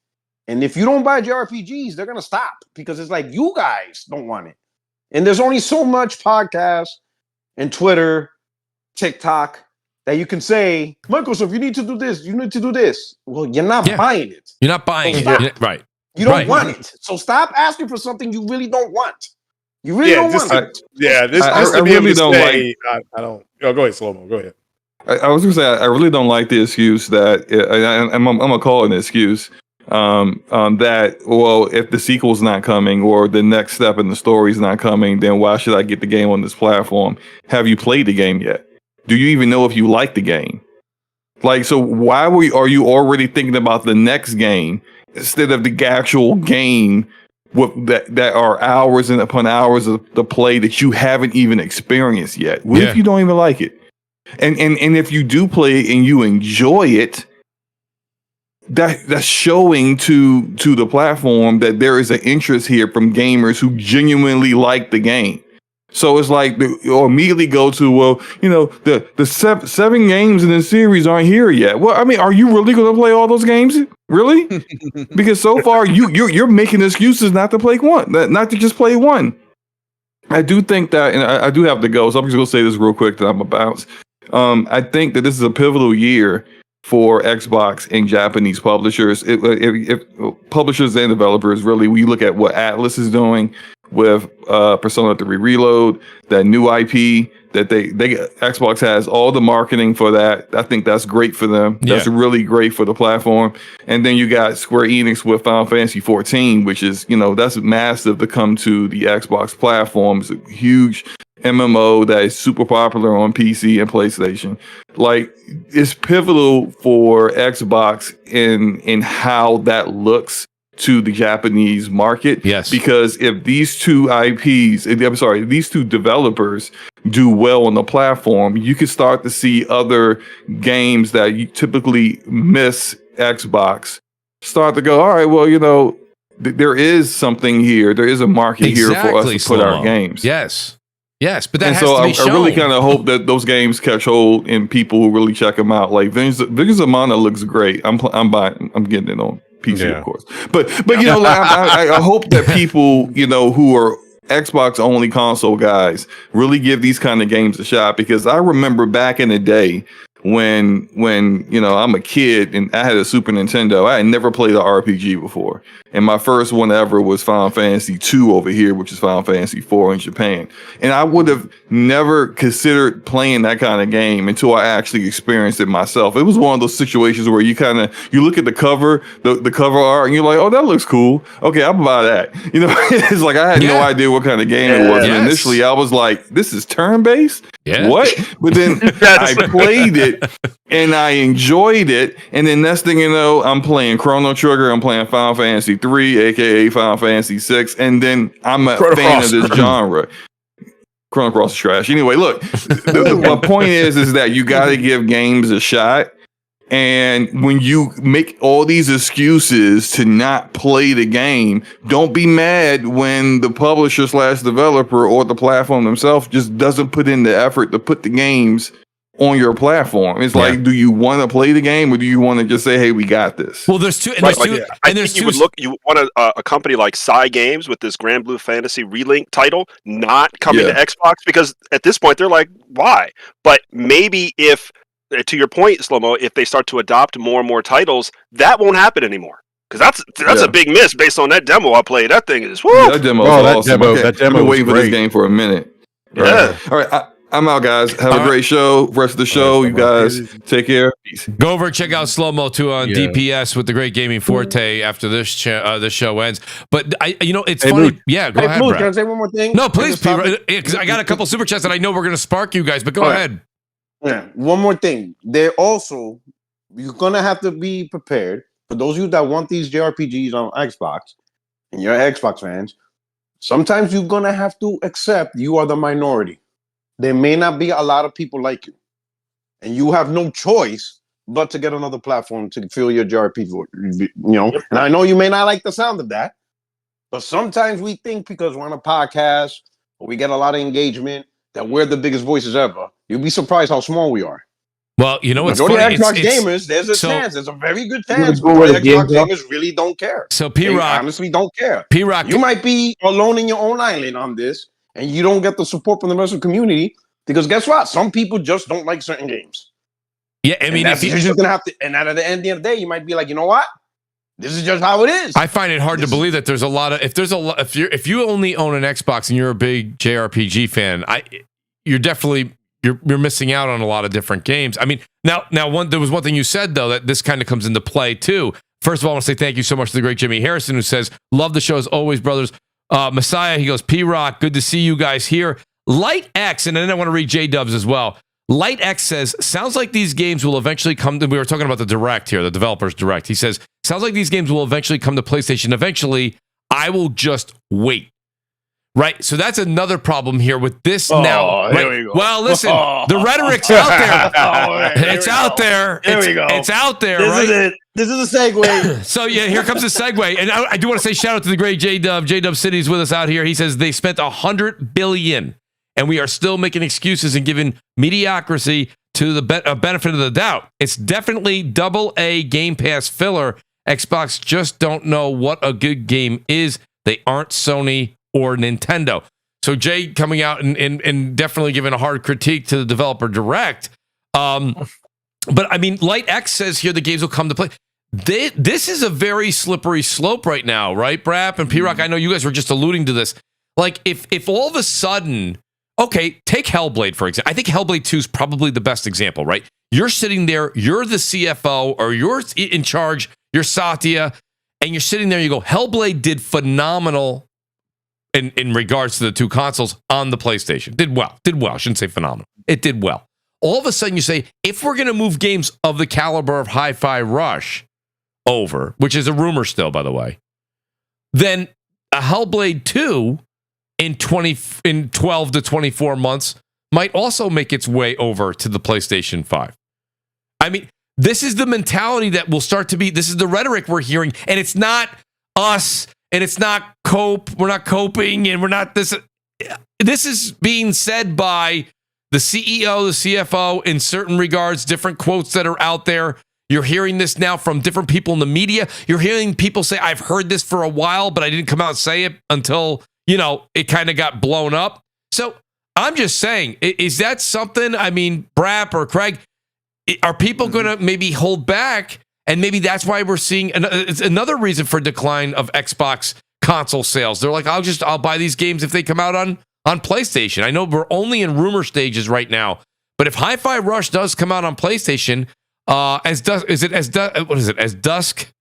And if you don't buy JRPGs, they're going to stop because it's like, you guys don't want it. And there's only so much podcasts and Twitter, TikTok that you can say, Microsoft, you need to do this. You need to do this. Well, you're not buying it. You're not buying it. Right. You don't want it. So stop asking for something you really don't want. You really don't want it. I really don't like. I don't. Oh, go ahead, Slow-Mo. Go ahead. I was going to say I really don't like the excuse that I'm gonna call it an excuse. that, well, if the sequel's not coming or the next step in the story's not coming, then why should I get the game on this platform? Have you played the game yet? Do you even know if you like the game? Like, so why are you already thinking about the next game instead of the actual game with that are hours and upon hours of the play that you haven't even experienced yet? What if you don't even like it? And if you do play it and you enjoy it, that's showing to the platform that there is an interest here from gamers who genuinely like the game. So it's like you'll immediately go to, well, you know, the seven games in the series aren't here yet. Well, I mean, are you really going to play all those games? Really? Because so far you're making excuses not to play one, not to just play one. I do think that, and I do have to go, so I'm just going to say this real quick that I'm about. I think that this is a pivotal year for Xbox and Japanese publishers. If publishers and developers, really, we look at what Atlas is doing with Persona 3 Reload, that new IP that they Xbox has all the marketing for that. I think that's great for them. That's really great for the platform. And then you got Square Enix with Final Fantasy 14, which is, you know, that's massive to come to the Xbox platform. It's a huge MMO that is super popular on PC and PlayStation. Like, it's pivotal for Xbox in how that looks to the Japanese market. Yes. Because if these two these two developers do well on the platform, you can start to see other games that you typically miss Xbox start to go, all right, well, you know, there is something here. There is a market here for us to put our games. Yes. Yes, but that and has so to be shown. I really kind of hope that those games catch hold and people who really check them out. Like Vengeance of Mana looks great. I'm buying. I'm getting it on PC, of course. But you know, like, I hope that people, you know, who are Xbox only console guys really give these kind of games a shot, because I remember back in the day when you know, I'm a kid and I had a Super Nintendo. I had never played an RPG before, and my first one ever was Final Fantasy 2 over here, which is Final Fantasy 4 in Japan. And I would have never considered playing that kind of game until I actually experienced it myself. It was one of those situations where you look at the cover, the cover art, and you're like, oh, that looks cool. Okay, I'll buy that. You know, it's like I had no idea what kind of game it was. And initially I was like, this is turn-based? What? But then I played it and I enjoyed it. And then next thing you know, I'm playing Chrono Trigger, I'm playing Final Fantasy 3, aka Final Fantasy 6, and then I'm a fan of this genre. Chrono Cross is trash. Anyway, look, my point is that you got to give games a shot. And when you make all these excuses to not play the game, don't be mad when the publisher / developer or the platform themselves just doesn't put in the effort to put the games on your platform. It's like, do you want to play the game, or do you want to just say, hey, we got this? Well, there's two. And right, there's two. I think you want a company like Psy Games with this Grand Blue Fantasy Relink title not coming to Xbox, because at this point they're like, why? But maybe if, to your point, Slow-Mo, if they start to adopt more and more titles, that won't happen anymore. Because that's a big miss based on that demo I played. That thing is, woo! Yeah, that demo is awesome. That demo I've been waiting for this game for a minute. Yeah. All right. I'm out, guys. Have a great show. Rest of the show, you guys take care. Peace. Go over and check out Slow-Mo too on DPS with the Great Gaming Forte after this show ends. But it's funny. Mooch. Yeah, go ahead, Mooch, Brad. can I say one more thing? No, please, because I got a couple super chats that I know we're going to spark you guys. But go ahead. Yeah, one more thing. You're gonna have to be prepared for those of you that want these JRPGs on Xbox, and you're Xbox fans. Sometimes you're gonna have to accept you are the minority. There may not be a lot of people like you, and you have no choice but to get another platform to fill your JRPG. You know, and I know you may not like the sound of that, but sometimes we think because we're on a podcast or we get a lot of engagement that we're the biggest voices ever. You'll be surprised how small we are. Well, you know what's funny? Xbox gamers, there's a chance. There's a very good chance. Xbox gamers really don't care. So P-Rock honestly don't care. P-Rock, you might be alone in your own island on this, and you don't get the support from the rest of the community, because guess what? Some people just don't like certain games. Yeah, I mean, you're just gonna have to. And at the end of the day, you might be like, you know what? This is just how it is. I find it hard to believe that there's a lot of if you only own an Xbox and you're a big JRPG fan, you're missing out on a lot of different games. I mean, now there was one thing you said though that this kind of comes into play too. First of all, I want to say thank you so much to the great Jimmy Harrison, who says, love the show as always, brothers. Messiah, he goes, P-Rock, good to see you guys here. Light X, and then I want to read J-Dubs as well. Light X says, sounds like these games will eventually come to, we were talking about the Direct here, the developers Direct. He says, sounds like these games will eventually come to PlayStation. Eventually, I will just wait. Right? So that's another problem here with this now. Right? Here we go. Well, listen, the rhetoric's out there. It's out there. Here we go. It's out there, This right? is it. This is a segue. So, yeah, here comes the segue. And I do want to say shout out to the great J-Dub. J-Dub City's with us out here. He says they spent $100 billion, and we are still making excuses and giving mediocrity to the benefit of the doubt. It's definitely AA Game Pass filler. Xbox just don't know what a good game is. They aren't Sony or Nintendo. So Jay coming out and definitely giving a hard critique to the developer Direct. But I mean, Light X says here the games will come to play. This is a very slippery slope right now, right, Brap and P-Rock? I know you guys were just alluding to this. Like, if all of a sudden, okay, take Hellblade, for example. I think Hellblade 2 is probably the best example, right? You're sitting there, you're the CFO, or you're in charge, you're Satya, and you're sitting there, you go, Hellblade did phenomenal in regards to the two consoles on the PlayStation. Did well. I shouldn't say phenomenal. It did well. All of a sudden you say, if we're going to move games of the caliber of Hi-Fi Rush over, which is a rumor still, by the way, then a Hellblade 2 in 12 to 24 months might also make its way over to the PlayStation 5. I mean, this is the mentality that will start to be, this is the rhetoric we're hearing, and it's not us, and it's not we're not coping, and we're not this. This is being said by the CEO, the CFO, in certain regards, different quotes that are out there. You're hearing this now from different people in the media. You're hearing people say, I've heard this for a while, but I didn't come out and say it until, it kind of got blown up. So I'm just saying, is that something, I mean, Brap or Craig, are people going to maybe hold back? And maybe that's why we're seeing it's another reason for decline of Xbox console sales. They're like, I'll buy these games if they come out on PlayStation. I know we're only in rumor stages right now, but if Hi-Fi Rush does come out on PlayStation, as Dusk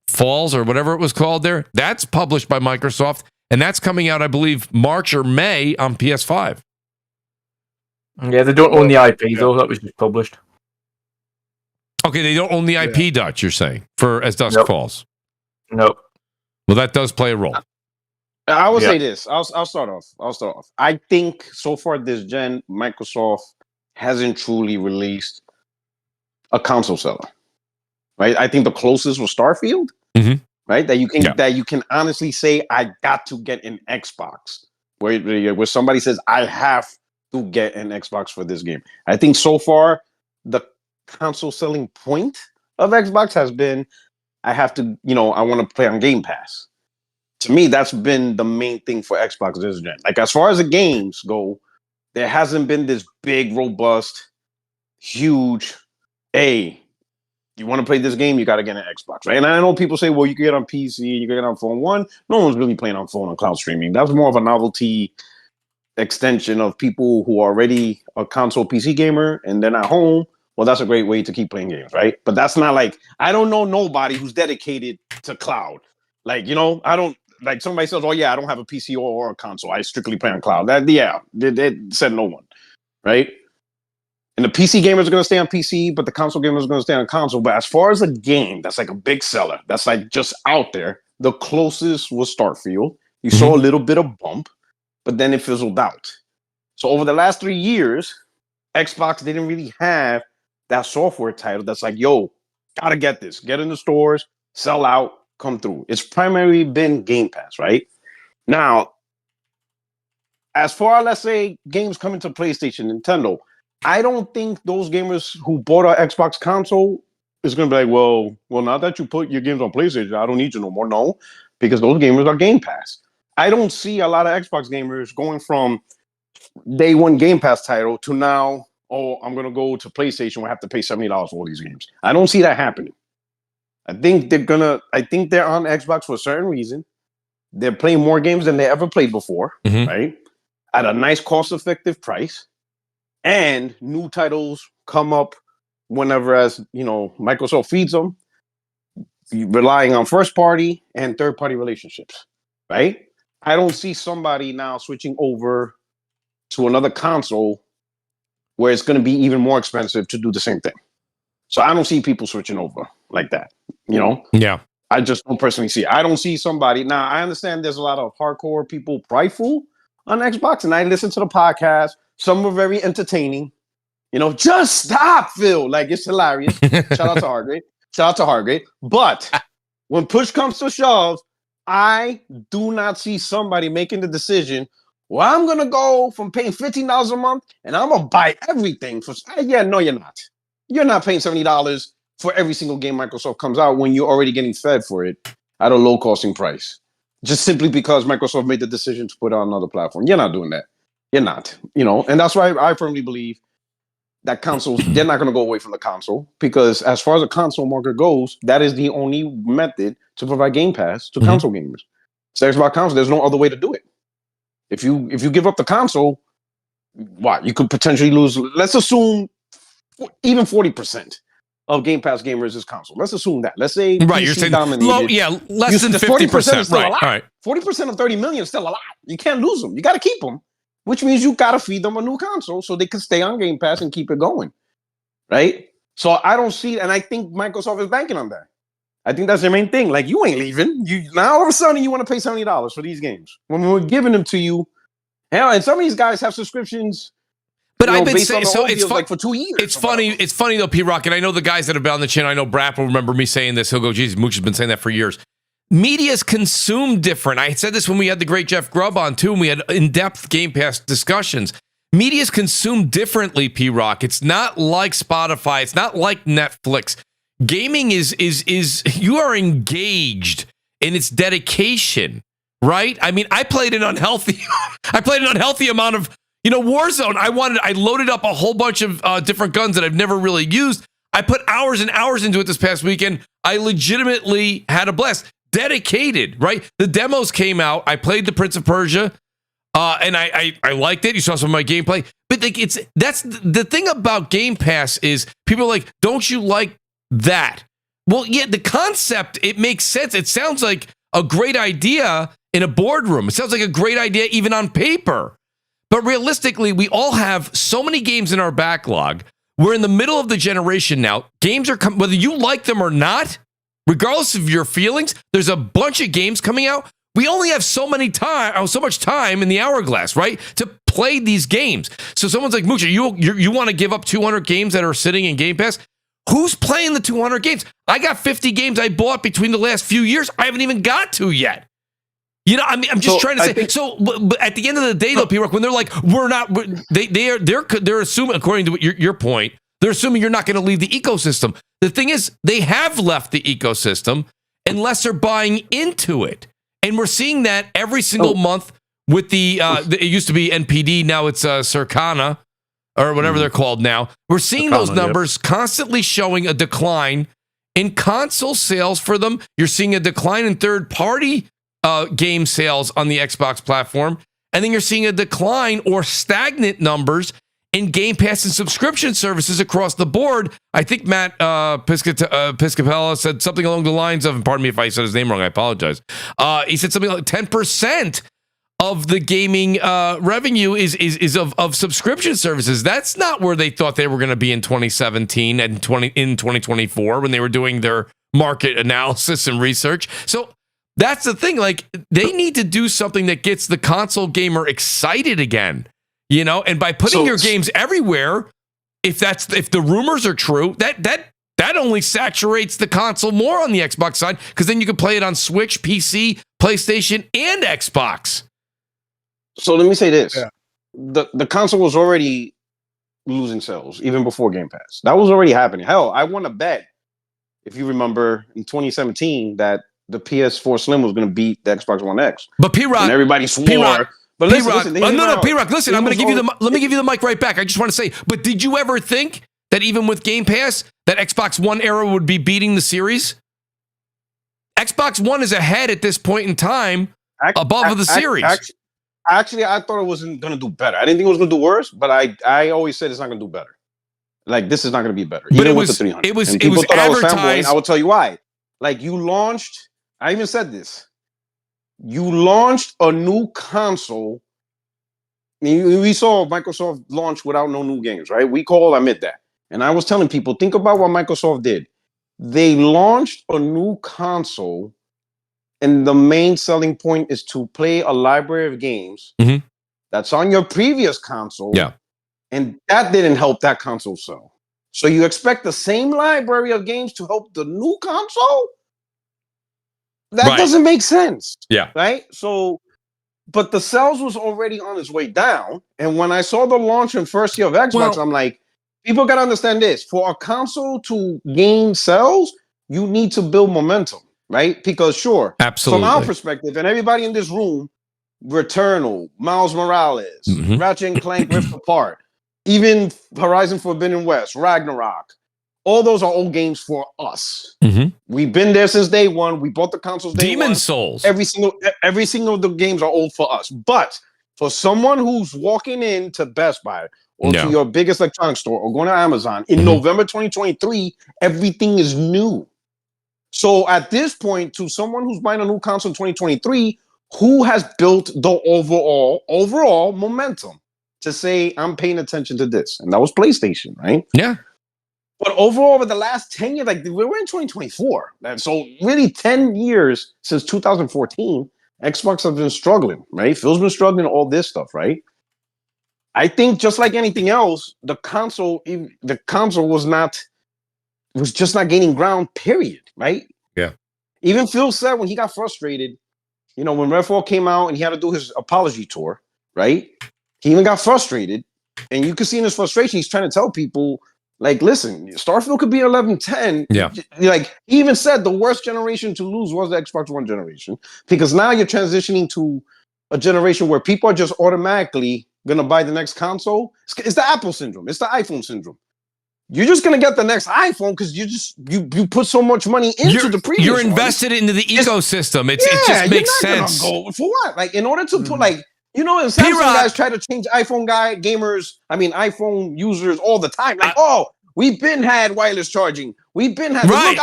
Falls or whatever it was called there, that's published by Microsoft, and that's coming out, I believe, March or May on PS5. Yeah, they don't own the IP though. That was just published. Okay, they don't own the IP, Dutch, you're saying, for As Dusk Falls. Nope. Well, that does play a role. I will say this. I'll start off. I think so far this gen, Microsoft hasn't truly released a console seller. Right? I think the closest was Starfield. Mm-hmm. Right? That you can honestly say, I got to get an Xbox. Where somebody says, I have to get an Xbox for this game. I think so far the console selling point of Xbox has been, I have to, I want to play on Game Pass. To me, that's been the main thing for Xbox this gen. Like, as far as the games go, there hasn't been this big, robust, huge, hey, you want to play this game, you got to get an Xbox, right? And I know people say, well, you can get on PC, you can get on phone. One, no one's really playing on phone on cloud streaming. That's more of a novelty extension of people who are already a console PC gamer and then at home. Well, that's a great way to keep playing games, right? But that's not like, I don't know nobody who's dedicated to cloud. Like, I don't, like somebody says, oh yeah, I don't have a PC or a console. I strictly play on cloud. They said no one, right? And the PC gamers are going to stay on PC, but the console gamers are going to stay on console. But as far as a game that's like a big seller, that's like just out there, the closest was Starfield. You saw a little bit of bump, but then it fizzled out. So over the last 3 years, Xbox didn't really have that software title that's like, yo, gotta get this. Get in the stores, sell out, come through. It's primarily been Game Pass, right? Now, as far as, let's say, games coming to PlayStation, Nintendo, I don't think those gamers who bought an Xbox console is going to be like, well, now that you put your games on PlayStation, I don't need you no more. No, because those gamers are Game Pass. I don't see a lot of Xbox gamers going from day one Game Pass title to now, oh, I'm going to go to PlayStation where I have to pay $70 for all these games. I don't see that happening. I think they're on Xbox for a certain reason. They're playing more games than they ever played before, right? At a nice cost-effective price. And new titles come up whenever, as Microsoft feeds them. relying on first party and third party relationships, right? I don't see somebody now switching over to another console where it's going to be even more expensive to do the same thing. So I don't see people switching over like that, you know? Yeah. I just don't personally see it. I don't see somebody. Now, I understand there's a lot of hardcore people prideful on Xbox, and I listen to the podcast. Some are very entertaining. You know, just stop, Phil. Like, it's hilarious. Shout out to Hargrave. Shout out to Hargrave. But when push comes to shove, I do not see somebody making the decision, well, I'm going to go from paying $15 a month and I'm going to buy everything. Yeah, no, you're not. You're not paying $70 for every single game Microsoft comes out when you're already getting fed for it at a low-costing price. Just simply because Microsoft made the decision to put it on another platform. You're not doing that. You're not. You know, and that's why I firmly believe that consoles, they're not going to go away from the console, because as far as the console market goes, that is the only method to provide Game Pass to console gamers. It's Xbox console. There's no other way to do it. If you give up the console, what? You could potentially lose, let's assume even 40% of Game Pass gamers is console. Let's assume that. Let's say right, PC you're saying dominated. less than 50%. Is still right, a lot. all right. 40% of 30 million is still a lot. You can't lose them. You got to keep them, which means you got to feed them a new console so they can stay on Game Pass and keep it going, right? So I don't see, and I think Microsoft is banking on that. I think that's their main thing. Like, you ain't leaving. You now all of a sudden you want to pay $70 for these games when we're giving them to you. Hell, and some of these guys have subscriptions. But I've been saying, so it's like for 2 years. It's funny. It's funny though, P-Rock, and I know the guys that have been on the channel. I know Brap will remember me saying this. He'll go, "Jesus, Mooch has been saying that for years." Media's consumed different. I said this when we had the great Jeff Grubb on too, and we had in-depth Game Pass discussions. Media's consumed differently, P-Rock. It's not like Spotify. It's not like Netflix. Gaming is you are engaged in its dedication, right? I mean, I played an unhealthy amount of, Warzone. I loaded up a whole bunch of different guns that I've never really used. I put hours and hours into it this past weekend. I legitimately had a blast. Dedicated, right? The demos came out. I played the Prince of Persia, and I liked it. You saw some of my gameplay. But that's the thing about Game Pass is people are like, don't you like that? Well, yeah, the concept, it makes sense. It sounds like a great idea in a boardroom. It sounds like a great idea even on paper. But realistically, we all have so many games in our backlog. We're in the middle of the generation now. Games are coming, whether you like them or not, regardless of your feelings, there's a bunch of games coming out. We only have so much time in the hourglass, right, to play these games. So someone's like, Mooch, you want to give up 200 games that are sitting in Game Pass? Who's playing the 200 games? I got 50 games I bought between the last few years I haven't even got to yet. I'm just trying to say. But at the end of the day, though, P-Rock, when they're like, they're assuming, according to your point, they're assuming you're not going to leave the ecosystem. The thing is, they have left the ecosystem unless they're buying into it, and we're seeing that every single month with it used to be NPD, now it's Circana or whatever they're called now. We're seeing those numbers constantly showing a decline in console sales for them. You're seeing a decline in third-party game sales on the Xbox platform, and then you're seeing a decline or stagnant numbers in Game Pass and subscription services across the board. I think Matt Piscapella said something along the lines of, and pardon me if I said his name wrong, I apologize. He said something like 10% of the gaming revenue is of subscription services. That's not where they thought they were going to be in 2017 and in 2024 when they were doing their market analysis and research. So that's the thing. Like, they need to do something that gets the console gamer excited again, and by putting your games everywhere, if the rumors are true, that only saturates the console more on the Xbox side, because then you can play it on Switch, PC, PlayStation, and Xbox. So let me say this. Yeah. The console was already losing sales even before Game Pass. That was already happening. Hell, I won a bet, if you remember, in 2017 that the PS4 Slim was going to beat the Xbox One X. But P-Rock, and everybody swore. But listen, P-Rock, listen, let me give you the mic right back. I just want to say, but did you ever think that even with Game Pass, that Xbox One era would be beating the series? Xbox One is ahead at this point in time above the series. Actually, I thought it wasn't going to do better. I didn't think it was going to do worse, but I always said it's not going to do better. Like, this is not going to be better. But even with the 300. It was thought advertised. I will tell you why. Like you launched, I even said this. You launched a new console. We saw Microsoft launch without no new games, right? We all admit that. And I was telling people, think about what Microsoft did. They launched a new console, and the main selling point is to play a library of games that's on your previous console. Yeah. And that didn't help that console sell. So you expect the same library of games to help the new console? That doesn't make sense. Yeah. Right? So, but the sales was already on its way down. And when I saw the launch and first year of Xbox, I'm like, people got to understand this. For a console to gain sales, you need to build momentum, right? Because sure, absolutely, from our perspective, and everybody in this room, Returnal, Miles Morales, Ratchet and Clank Rift Apart, even Horizon Forbidden West, Ragnarok, all those are old games for us. We've been there since day one. We bought the consoles day Demon one. Souls. Every single of the games are old for us. But for someone who's walking into Best Buy or to your biggest electronics store or going to Amazon in November 2023, everything is new. So at this point, to someone who's buying a new console in 2023, who has built the overall momentum to say, I'm paying attention to this? And that was PlayStation, right? Yeah. But overall, over the last 10 years, like we're in 2024. And so really 10 years since 2014, Xbox has been struggling, right? Phil's been struggling, all this stuff, right? I think just like anything else, the console was just not gaining ground, period, right? Yeah. Even Phil said when he got frustrated, when Redfall came out and he had to do his apology tour, right? He even got frustrated. And you can see in his frustration, he's trying to tell people, like, listen, Starfield could be 11-10. Yeah. Like, he even said the worst generation to lose was the Xbox One generation. Because now you're transitioning to a generation where people are just automatically going to buy the next console. It's the Apple syndrome. It's the iPhone syndrome. You're just going to get the next iPhone because you put so much money into the previous You're invested into the ecosystem. It just makes sense. Go for what? Like, in order to put, like, and Samsung guys try to change iPhone iPhone users all the time. Like, we've been had wireless charging. We've been had right.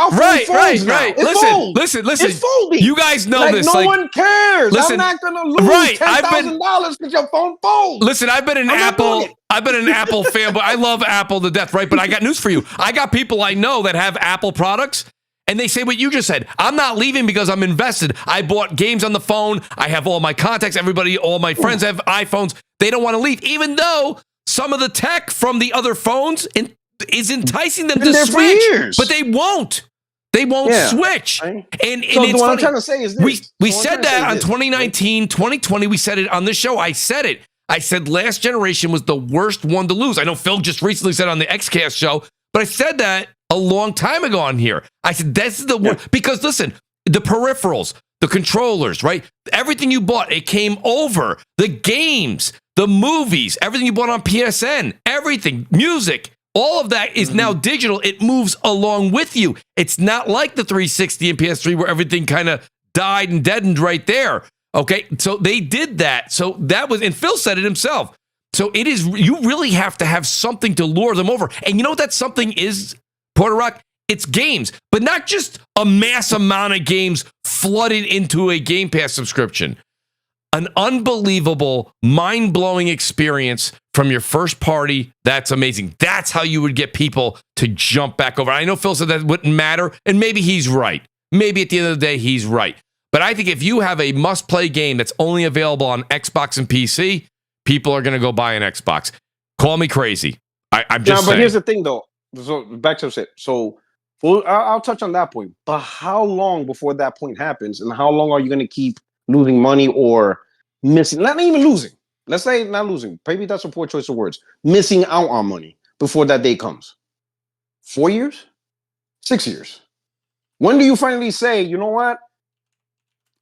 Listen. It's folding. You guys know like, this. No one cares. Listen, I'm not gonna lose $10,000 because your phone folds. Listen, I've been an Apple fanboy. I love Apple to death, right? But I got news for you. I got people I know that have Apple products. And they say what you just said. I'm not leaving because I'm invested. I bought games on the phone. I have all my contacts. All my friends have iPhones. They don't want to leave, even though some of the tech from the other phones is enticing them to switch. But they won't. They won't switch. And it's what funny. I'm trying to say is this. We said that on 2019, 2020. We said it on this show. I said it. I said last generation was the worst one to lose. I know Phil just recently said on the XCast show, but I said that a long time ago on here. I said, this is the one. Because listen, the peripherals, the controllers, right? Everything you bought, it came over. The games, the movies, everything you bought on PSN, everything, music, all of that is now digital. It moves along with you. It's not like the 360 and PS3 where everything kind of died and deadened right there. Okay, so they did that. So that was, and Phil said it himself. So it is, you really have to have something to lure them over. And you know what that something is, Porter Rock? It's games, but not just a mass amount of games flooded into a Game Pass subscription. An unbelievable, mind-blowing experience from your first party. That's amazing. That's how you would get people to jump back over. I know Phil said that wouldn't matter, and maybe he's right. Maybe at the end of the day, he's right. But I think if you have a must-play game that's only available on Xbox and PC, people are going to go buy an Xbox. Call me crazy. I'm just saying. But here's the thing, though. So back to it. So I'll touch on that point. But how long before that point happens, and how long are you going to keep losing money or missing? Not even losing. Let's say not losing. Maybe that's a poor choice of words. Missing out on money before that day comes. 4 years? 6 years? When do you finally say, you know what?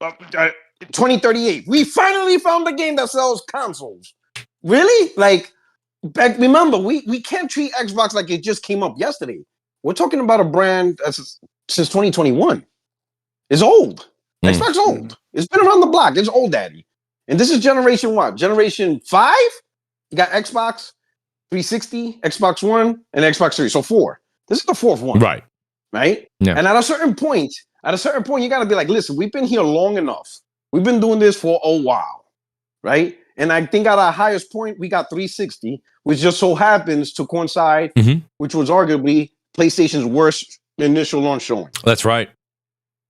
2038. We finally found a game that sells consoles. Really? Like, remember, we can't treat Xbox like it just came up yesterday. We're talking about a brand that's since 2021. It's old. Xbox old. It's been around the block. It's old, daddy. And this is generation what? Generation 5? You got Xbox 360, Xbox One, and Xbox Series. So 4. This is the fourth one. Right. Right? Yeah. And at a certain point, At a certain point, you got to be like, listen, we've been here long enough. We've been doing this for a while, right? And I think at our highest point, we got 360, which just so happens to coincide, which was arguably PlayStation's worst initial launch showing. That's right.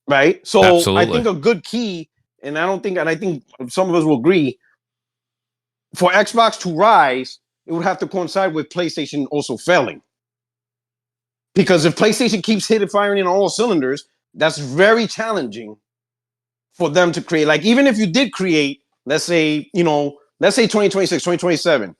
Right? So Absolutely. I think a good key, and I think some of us will agree, for Xbox to rise, it would have to coincide with PlayStation also failing. Because if PlayStation keeps firing in all cylinders, that's very challenging for them to create. Like, even if you did create, let's say 2026, 2027,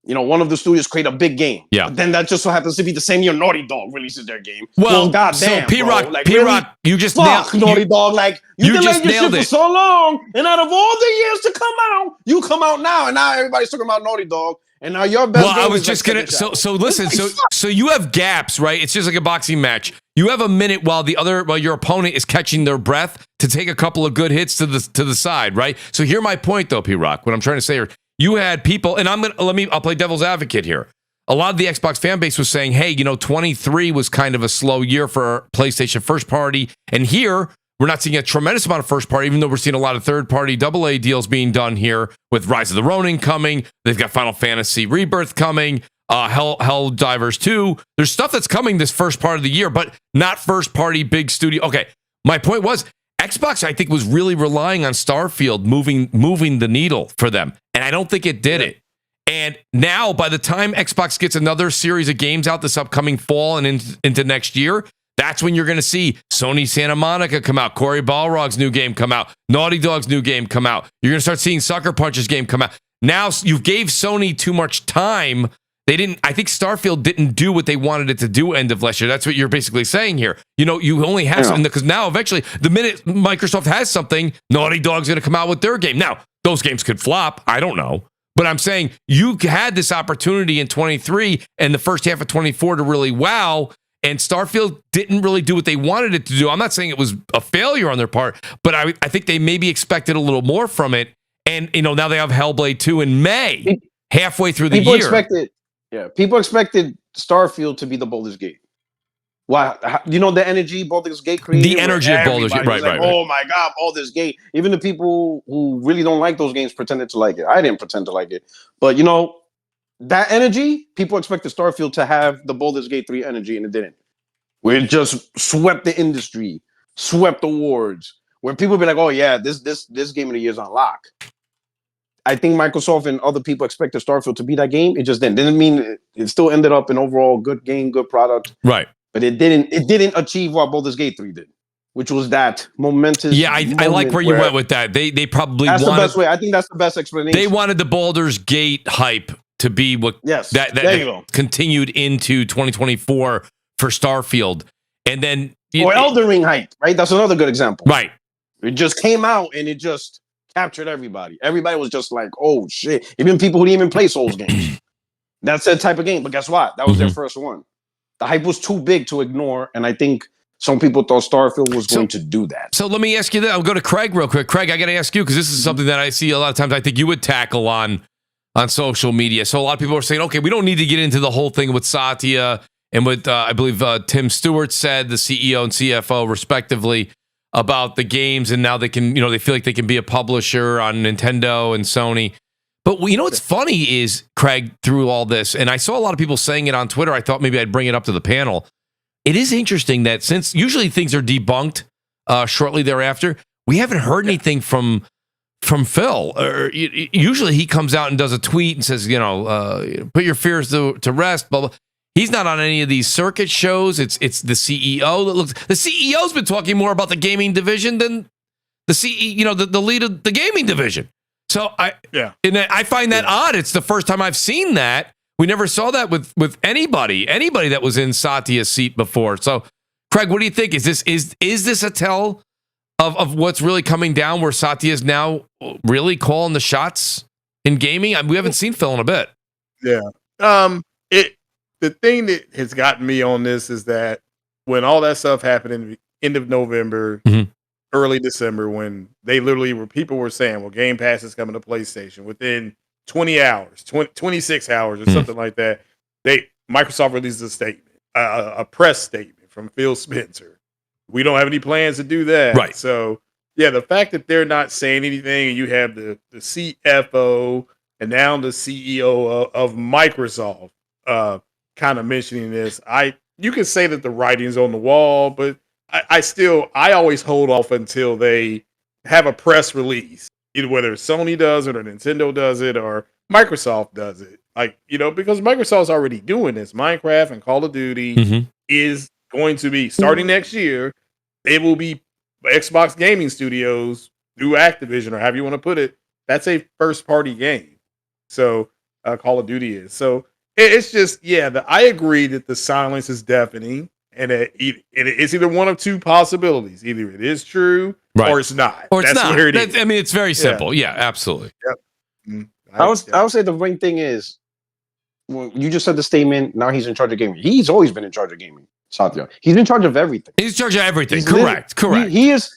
one of the studios create a big game. Yeah. But then that just so happens to be the same year Naughty Dog releases their game. Well, goddamn, so P-Rock, like, P-Rock, really? You just fuck Naughty Dog. Like, you delayed this shit for so long, and out of all the years to come out, you come out now, and now everybody's talking about Naughty Dog. And now your best. Well, I was just gonna. So listen. So you have gaps, right? It's just like a boxing match. You have a minute while your opponent is catching their breath to take a couple of good hits to the side, right? So here's my point, though, P-Rock. What I'm trying to say here, you had people, and I'll play devil's advocate here. A lot of the Xbox fan base was saying, hey, 23 was kind of a slow year for PlayStation first party, and here we're not seeing a tremendous amount of first party, even though we're seeing a lot of third party AA deals being done here with Rise of the Ronin coming. They've got Final Fantasy Rebirth coming, Helldivers 2. There's stuff that's coming this first part of the year, but not first party big studio. Okay, my point was Xbox, I think, was really relying on Starfield moving the needle for them, and I don't think it did it. And now, by the time Xbox gets another series of games out this upcoming fall and into next year, that's when you're going to see Sony Santa Monica come out, Cory Balrog's new game come out, Naughty Dog's new game come out. You're going to start seeing Sucker Punch's game come out. Now you gave Sony too much time. I think Starfield didn't do what they wanted it to do end of last year. That's what you're basically saying here. You only have something because now eventually the minute Microsoft has something, Naughty Dog's going to come out with their game. Now, those games could flop. I don't know. But I'm saying you had this opportunity in 23 and the first half of 24 to really wow. And Starfield didn't really do what they wanted it to do. I'm not saying it was a failure on their part, but I think they maybe expected a little more from it. And, now they have Hellblade 2 in May, halfway through the year. People expected Starfield to be the Baldur's Gate. Wow. The energy Baldur's Gate created? The energy of Baldur's Gate, right. Oh my God, Baldur's Gate. Even the people who really don't like those games pretended to like it. I didn't pretend to like it. But, that energy, people expected Starfield to have the Baldur's Gate 3 energy, and it didn't. Where it just swept the industry, swept awards, where people be like, "Oh yeah, this game of the year is on lock." I think Microsoft and other people expected Starfield to be that game. It just didn't mean it still ended up an overall good game, good product, right? But it didn't achieve what Baldur's Gate 3 did, which was that momentous. Yeah, I like where you went with that. They probably that's the best way. I think that's the best explanation. They wanted the Baldur's Gate hype to be what that continued into 2024 for Starfield, and then Elden Ring hype, right? That's another good example, right? It just came out and it just captured everybody. Everybody was just like, "Oh shit!" Even people who didn't even play Souls games. That's that type of game. But guess what? That was their first one. The hype was too big to ignore, and I think some people thought Starfield was going to do that. So let me ask you that. I'll go to Craig real quick. Craig, I got to ask you because this is something that I see a lot of times. I think you would tackle on social media. So a lot of people are saying, okay, we don't need to get into the whole thing with Satya and what I believe Tim Stewart said, the CEO and CFO respectively, about the games, and now they can, they feel like they can be a publisher on Nintendo and Sony. But what's funny is, Craig, through all this, and I saw a lot of people saying it on Twitter, I thought maybe I'd bring it up to the panel. It is interesting that since usually things are debunked shortly thereafter, we haven't heard anything from Phil. Usually he comes out and does a tweet and says, put your fears to rest, blah, blah. He's not on any of these circuit shows. It's the CEO that looks. The CEO's been talking more about the gaming division than the CEO, the lead of the gaming division. So I find that odd. It's the first time I've seen that. We never saw that with anybody that was in Satya's seat before. So, Craig, what do you think? Is this a tell of what's really coming down, where Satya is now really calling the shots in gaming? We haven't seen Phil in a bit. Yeah. The thing that has gotten me on this is that when all that stuff happened in the end of November, early December, when people were saying, well, Game Pass is coming to PlayStation within 20 hours, 26 hours or something like that, Microsoft released a statement, a press statement from Phil Spencer, We don't have any plans to do that. Right. So, yeah, the fact that they're not saying anything, and you have the CFO and now the CEO of Microsoft kind of mentioning this, you can say that the writing's on the wall, but I always hold off until they have a press release, either whether Sony does it or Nintendo does it or Microsoft does it. Like, because Microsoft's already doing this. Minecraft and Call of Duty is going to be starting next year. It will be Xbox Gaming Studios through Activision, or however you want to put it. That's a first party game. So Call of Duty is. So it's just, I agree that the silence is deafening, and it's either one of two possibilities. Either it is true or it's not. Or it's That's not. Where it is. I mean, it's very simple. Yeah, absolutely. Yep. I would say the main thing is, well, you just said the statement, now he's in charge of gaming. He's always been in charge of gaming, Satya. He's in charge of everything. He's in charge of everything. Correct. He is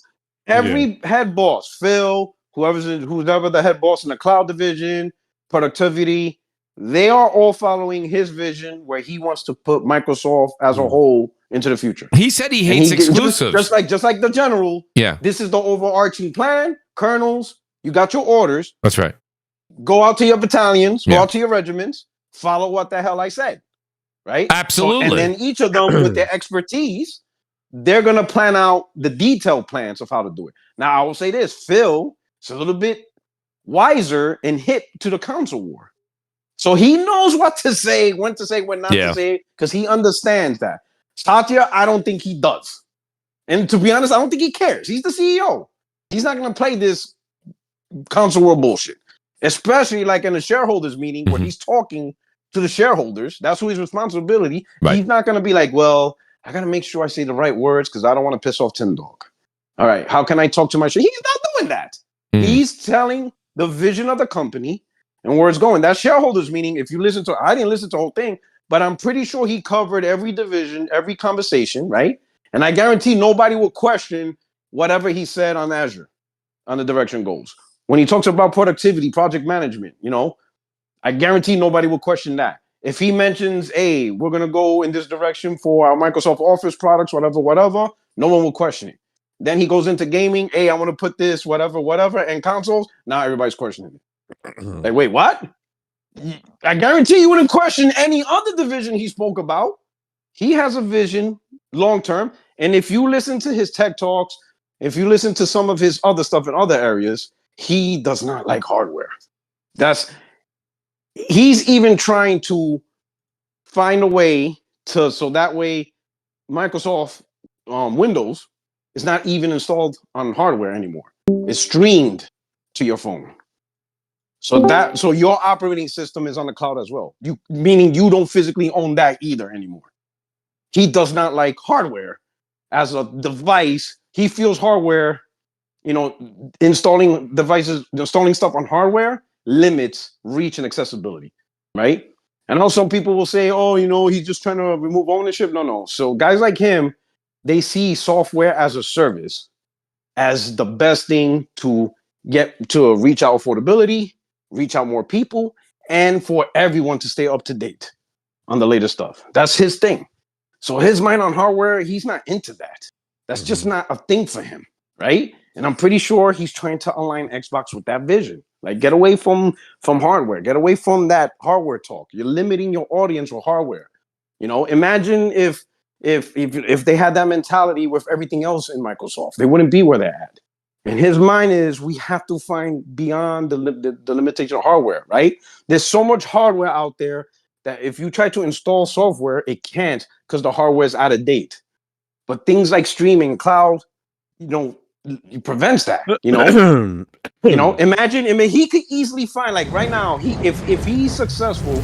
every head boss. Phil, who's ever the head boss in the cloud division, productivity, they are all following his vision where he wants to put Microsoft as a whole into the future. He said he hates exclusives. Just like the general. Yeah. This is the overarching plan. Colonels, you got your orders. That's right. Go out to your battalions, go out to your regiments, follow what the hell I said. Right? Absolutely. And then each of them with their expertise, they're going to plan out the detailed plans of how to do it. Now, I will say this, Phil is a little bit wiser and hip to the console war. So he knows what to say, when to say, when not to say, because he understands that. Satya, I don't think he does. And to be honest, I don't think he cares. He's the CEO. He's not going to play this console war bullshit, especially like in a shareholders meeting where he's talking to the shareholders. That's who his responsibility. Right. He's not going to be like, well, I got to make sure I say the right words because I don't want to piss off Tim Dog. All right, how can I talk to my He's not doing that. He's telling the vision of the company and where it's going. That shareholders meeting, if you listen to, I didn't listen to the whole thing, but I'm pretty sure he covered every division, every conversation, right? And I guarantee nobody will question whatever he said on Azure, on the direction goals. When he talks about productivity, project management, I guarantee nobody will question that. If he mentions, hey, we're going to go in this direction for our Microsoft Office products, whatever, no one will question it. Then he goes into gaming. Hey, I want to put this, whatever, and consoles. Now everybody's questioning it. Like, wait, what? I guarantee you wouldn't question any other division he spoke about. He has a vision long term. And if you listen to his tech talks, if you listen to some of his other stuff in other areas, he does not like hardware. He's even trying to find a way so that way Microsoft Windows is not even installed on hardware anymore. It's streamed to your phone. So your operating system is on the cloud as well. Meaning you don't physically own that either anymore. He does not like hardware as a device. He feels hardware, installing stuff on hardware limits reach and accessibility, right? And I know some people will say, oh, he's just trying to remove ownership. No. So guys like him, they see software as a service as the best thing to get to reach out affordability, reach out more people, and for everyone to stay up to date on the latest stuff. That's his thing. So his mind on hardware, he's not into that. That's just not a thing for him, right? And I'm pretty sure he's trying to align Xbox with that vision. Like, get away from hardware. Get away from that hardware talk. You're limiting your audience with hardware. Imagine if they had that mentality with everything else in Microsoft, they wouldn't be where they're at. And his mind is, we have to find beyond the limitation of hardware, right? There's so much hardware out there that if you try to install software, it can't because the hardware is out of date. But things like streaming, cloud, it prevents that. Imagine. I mean, he could easily find, like right now, if he's successful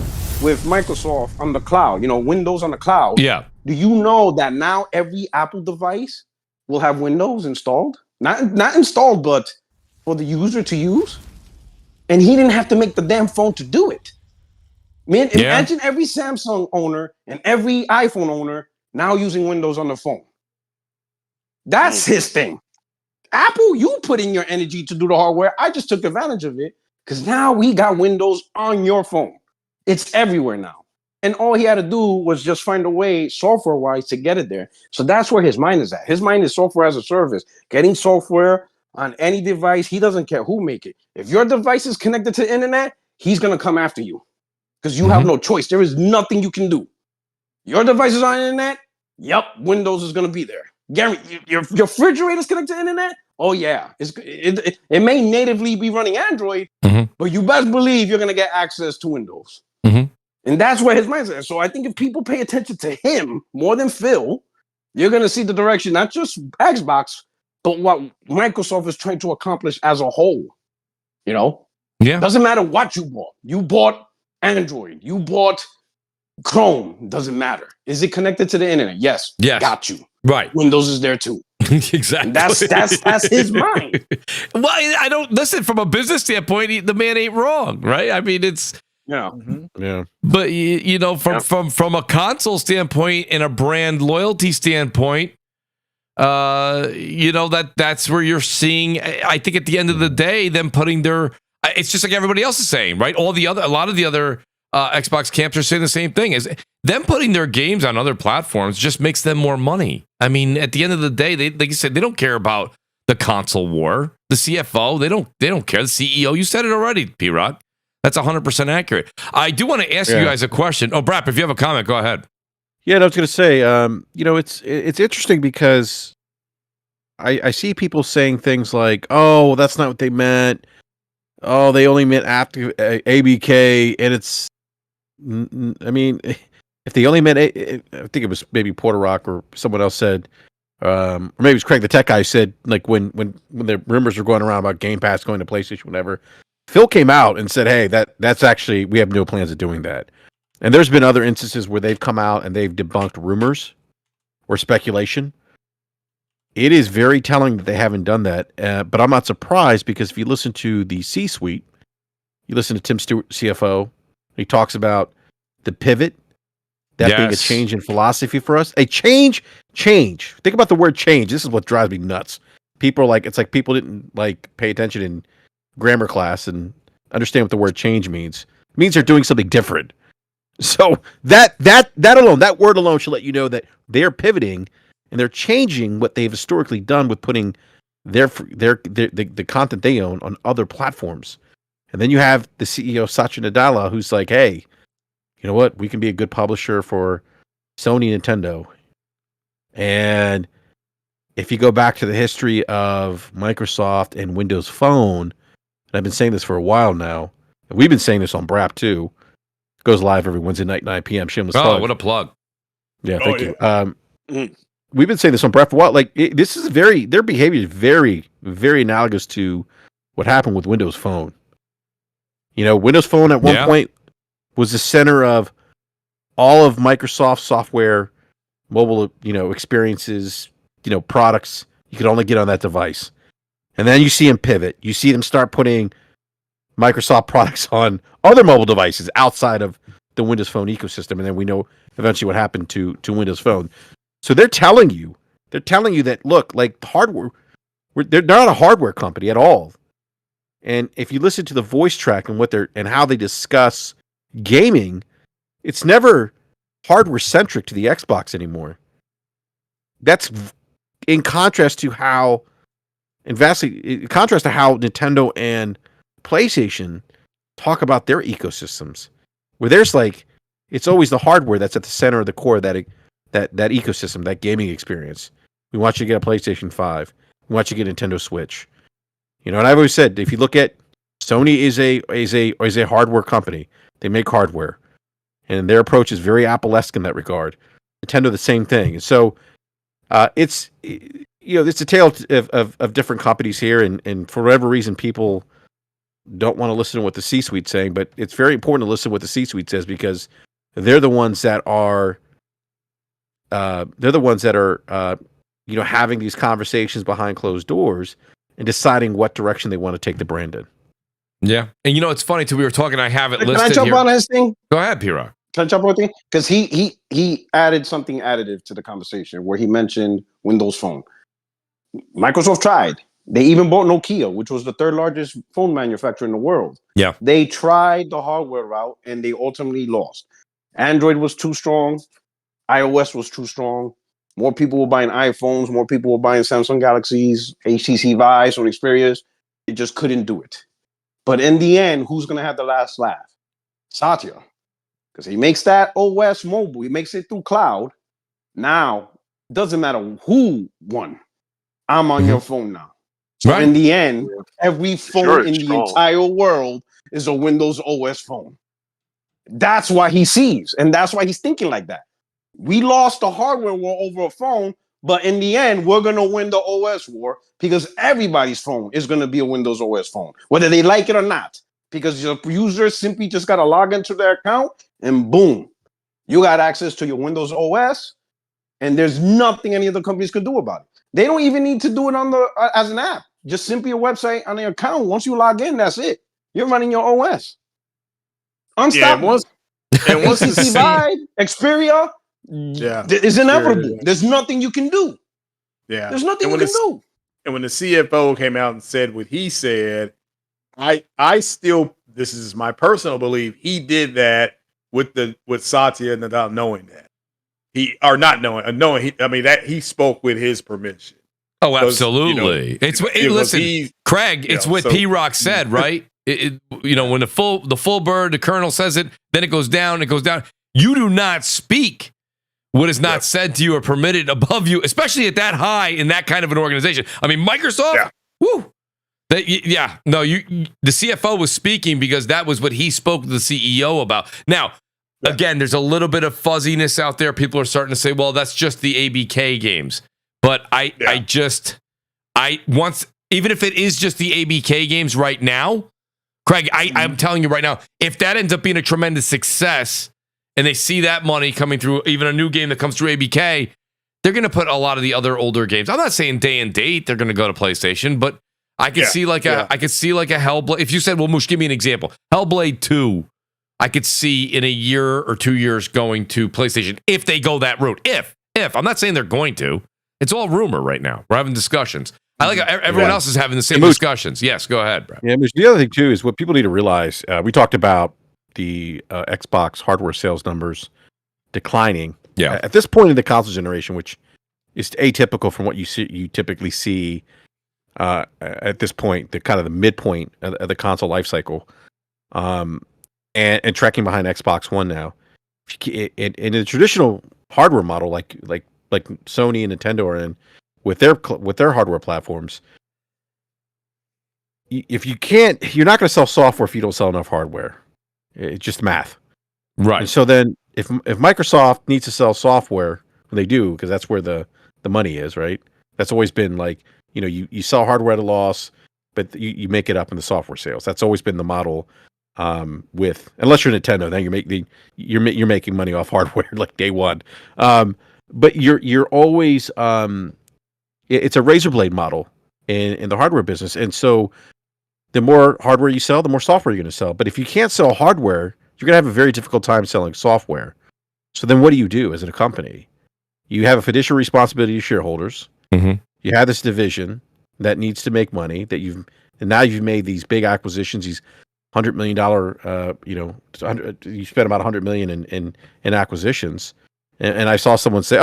with Microsoft on the cloud, Windows on the cloud. Yeah. Do you know that now every Apple device will have Windows installed? Not installed, but for the user to use. And he didn't have to make the damn phone to do it. Man, imagine every Samsung owner and every iPhone owner now using Windows on the phone. That's his thing. Apple, you put in your energy to do the hardware. I just took advantage of it because now we got Windows on your phone. It's everywhere now. And all he had to do was just find a way, software-wise, to get it there. So that's where his mind is at. His mind is software as a service, getting software on any device. He doesn't care who make it. If your device is connected to the internet, he's going to come after you because you have no choice. There is nothing you can do. Your device is on the internet. Yep, Windows is going to be there. Guarantee your refrigerator is connected to the internet. Oh yeah, it may natively be running Android, but you best believe you're going to get access to Windows. And that's where his mindset is. So I think if people pay attention to him more than Phil, you're going to see the direction, not just Xbox, but what Microsoft is trying to accomplish as a whole. You know? Yeah. Doesn't matter what you bought. You bought Android. You bought Chrome. Doesn't matter. Is it connected to the internet? Yes. Got you. Right. Windows is there too. Exactly. And that's his mind. Well, I don't listen from a business standpoint. The man ain't wrong, right? I mean, it's yeah. But you know, from a console standpoint and a brand loyalty standpoint, you know that's where you're seeing. I think at the end of the day, them putting their. It's just like everybody else is saying, right? A lot of the other Xbox camps are saying the same thing. Is them putting their games on other platforms just makes them more money. I mean, at the end of the day, they like you said, they don't care about the console war. The CFO, they don't care. The CEO, you said it already, P-Rod. That's 100% accurate. I do want to ask you guys a question. Oh, Brap, if you have a comment, go ahead. Yeah, I was going to say, you know, it's interesting because I see people saying things like, "Oh, well, that's not what they meant. Oh, they only meant after ABK," and it's, I mean, if they only meant, I think it was maybe Porter Rock or someone else said, or maybe it was Craig the tech guy said, like when the rumors were going around about Game Pass going to PlayStation, whatever. Phil came out and said, "Hey, that's actually, we have no plans of doing that." And there's been other instances where they've come out and they've debunked rumors or speculation. It is very telling that they haven't done that. But I'm not surprised because if you listen to the C-suite, you listen to Tim Stewart, CFO, he talks about the pivot, that being a change in philosophy for us. A change. Think about the word change. This is what drives me nuts. People are like, it's like people didn't like pay attention in grammar class and understand what the word change means. It means they're doing something different. So that alone, that word alone should let you know that they're pivoting and they're changing what they've historically done with putting the content they own on other platforms. And then you have the CEO Satya Nadella who's like, "Hey, you know what? We can be a good publisher for Sony, Nintendo." And if you go back to the history of Microsoft and Windows Phone, and I've been saying this for a while now, and we've been saying this on Brap too. Goes live every Wednesday night, 9 p.m. Shameless plug. Oh, what a plug. Yeah, thank you. We've been saying this on Brap for a while. Like, this is their behavior is very, very analogous to what happened with Windows Phone. You know, Windows Phone at one point was the center of all of Microsoft software, mobile, you know, experiences, you know, products you could only get on that device. And then you see them pivot. You see them start putting Microsoft products on other mobile devices outside of the Windows Phone ecosystem, and then we know eventually what happened to Windows Phone. So they're telling you that, look, like hardware, they're not a hardware company at all. And if you listen to the voice track and how they discuss gaming, it's never hardware centric to the Xbox anymore. That's in contrast to how Nintendo and PlayStation talk about their ecosystems, where there's like, it's always the hardware that's at the center of the core of that ecosystem, that gaming experience. We want you to get a PlayStation 5. We want you to get a Nintendo Switch. You know, and I've always said, if you look at Sony is a hardware company. They make hardware, and their approach is very Apple-esque in that regard. Nintendo, the same thing. And so it's a tale of different companies here, and for whatever reason, people don't want to listen to what the C-suite's saying, but it's very important to listen to what the C-suite says because they're the ones that are having these conversations behind closed doors and deciding what direction they want to take the brand in. Yeah, and you know it's funny too. We were talking. I have it listed. Can I jump on his thing? Go ahead, P-Rock. Can I jump on thing? Because he added something additive to the conversation where he mentioned Windows Phone. Microsoft tried. They even bought Nokia, which was the third largest phone manufacturer in the world. Yeah. They tried the hardware route and they ultimately lost. Android was too strong. iOS was too strong. More people were buying iPhones. More people were buying Samsung Galaxies, HTC Vives, or Xperias. It just couldn't do it. But in the end, who's going to have the last laugh? Satya. Because he makes that OS mobile. He makes it through cloud. Now, doesn't matter who won. I'm on your phone now. So in the end, every phone in the entire world is a Windows OS phone. That's why he sees, and that's why he's thinking like that. We lost the hardware war over a phone, but in the end, we're going to win the OS war because everybody's phone is going to be a Windows OS phone, whether they like it or not. Because your user simply just got to log into their account, and boom, you got access to your Windows OS, and there's nothing any other companies can do about it. They don't even need to do it on the as an app. Just simply a website on their account. Once you log in, that's it. You're running your OS. Unstoppable. And once HTC Vive, Xperia, is inevitable. There's nothing you can do. Yeah. There's nothing you can do. And when the CFO came out and said what he said, I still, this is my personal belief, he did that with Satya and without knowing that. That he spoke with his permission. Oh, absolutely. Listen, Craig, it's what P-Rock said, right? When the full bird, the colonel says it, then it goes down. You do not speak what is not said to you or permitted above you, especially at that high in that kind of an organization. I mean, Microsoft, the CFO was speaking because that was what he spoke to the CEO about. Now, again, there's a little bit of fuzziness out there. People are starting to say, well, that's just the ABK games. But even if it is just the ABK games right now, Craig, I'm telling you right now, if that ends up being a tremendous success and they see that money coming through, even a new game that comes through ABK, they're going to put a lot of the other older games. I'm not saying day and date they're going to go to PlayStation, but I could see like a Hellblade. If you said, well, Mooch, give me an example. Hellblade 2, I could see in a year or 2 years going to PlayStation if they go that route. If I'm not saying they're going to. It's all rumor right now. We're having discussions. I like everyone else is having the same discussions. Yes, go ahead, bro. Yeah, the other thing too is what people need to realize. We talked about the Xbox hardware sales numbers declining. Yeah. At this point in the console generation, which is atypical from what you typically see at this point, the kind of the midpoint of the console life cycle, and tracking behind Xbox One now. In the traditional hardware model, like Sony and Nintendo are in with their hardware platforms, if you're not going to sell software if you don't sell enough hardware. It's just math, right? And so then, if Microsoft needs to sell software, they do because that's where the money is, right? That's always been like you sell hardware at a loss, but you make it up in the software sales. That's always been the model. With unless you're Nintendo, then you're making money off hardware like day one. But you're always it's a razor blade model in the hardware business, and so the more hardware you sell, the more software you're going to sell. But if you can't sell hardware, you're going to have a very difficult time selling software. So then, what do you do as a company? You have a fiduciary responsibility to shareholders. Mm-hmm. You have this division that needs to make money. And now you've made these big acquisitions. These $100 million, you spent about $100 million in acquisitions. And I saw someone say,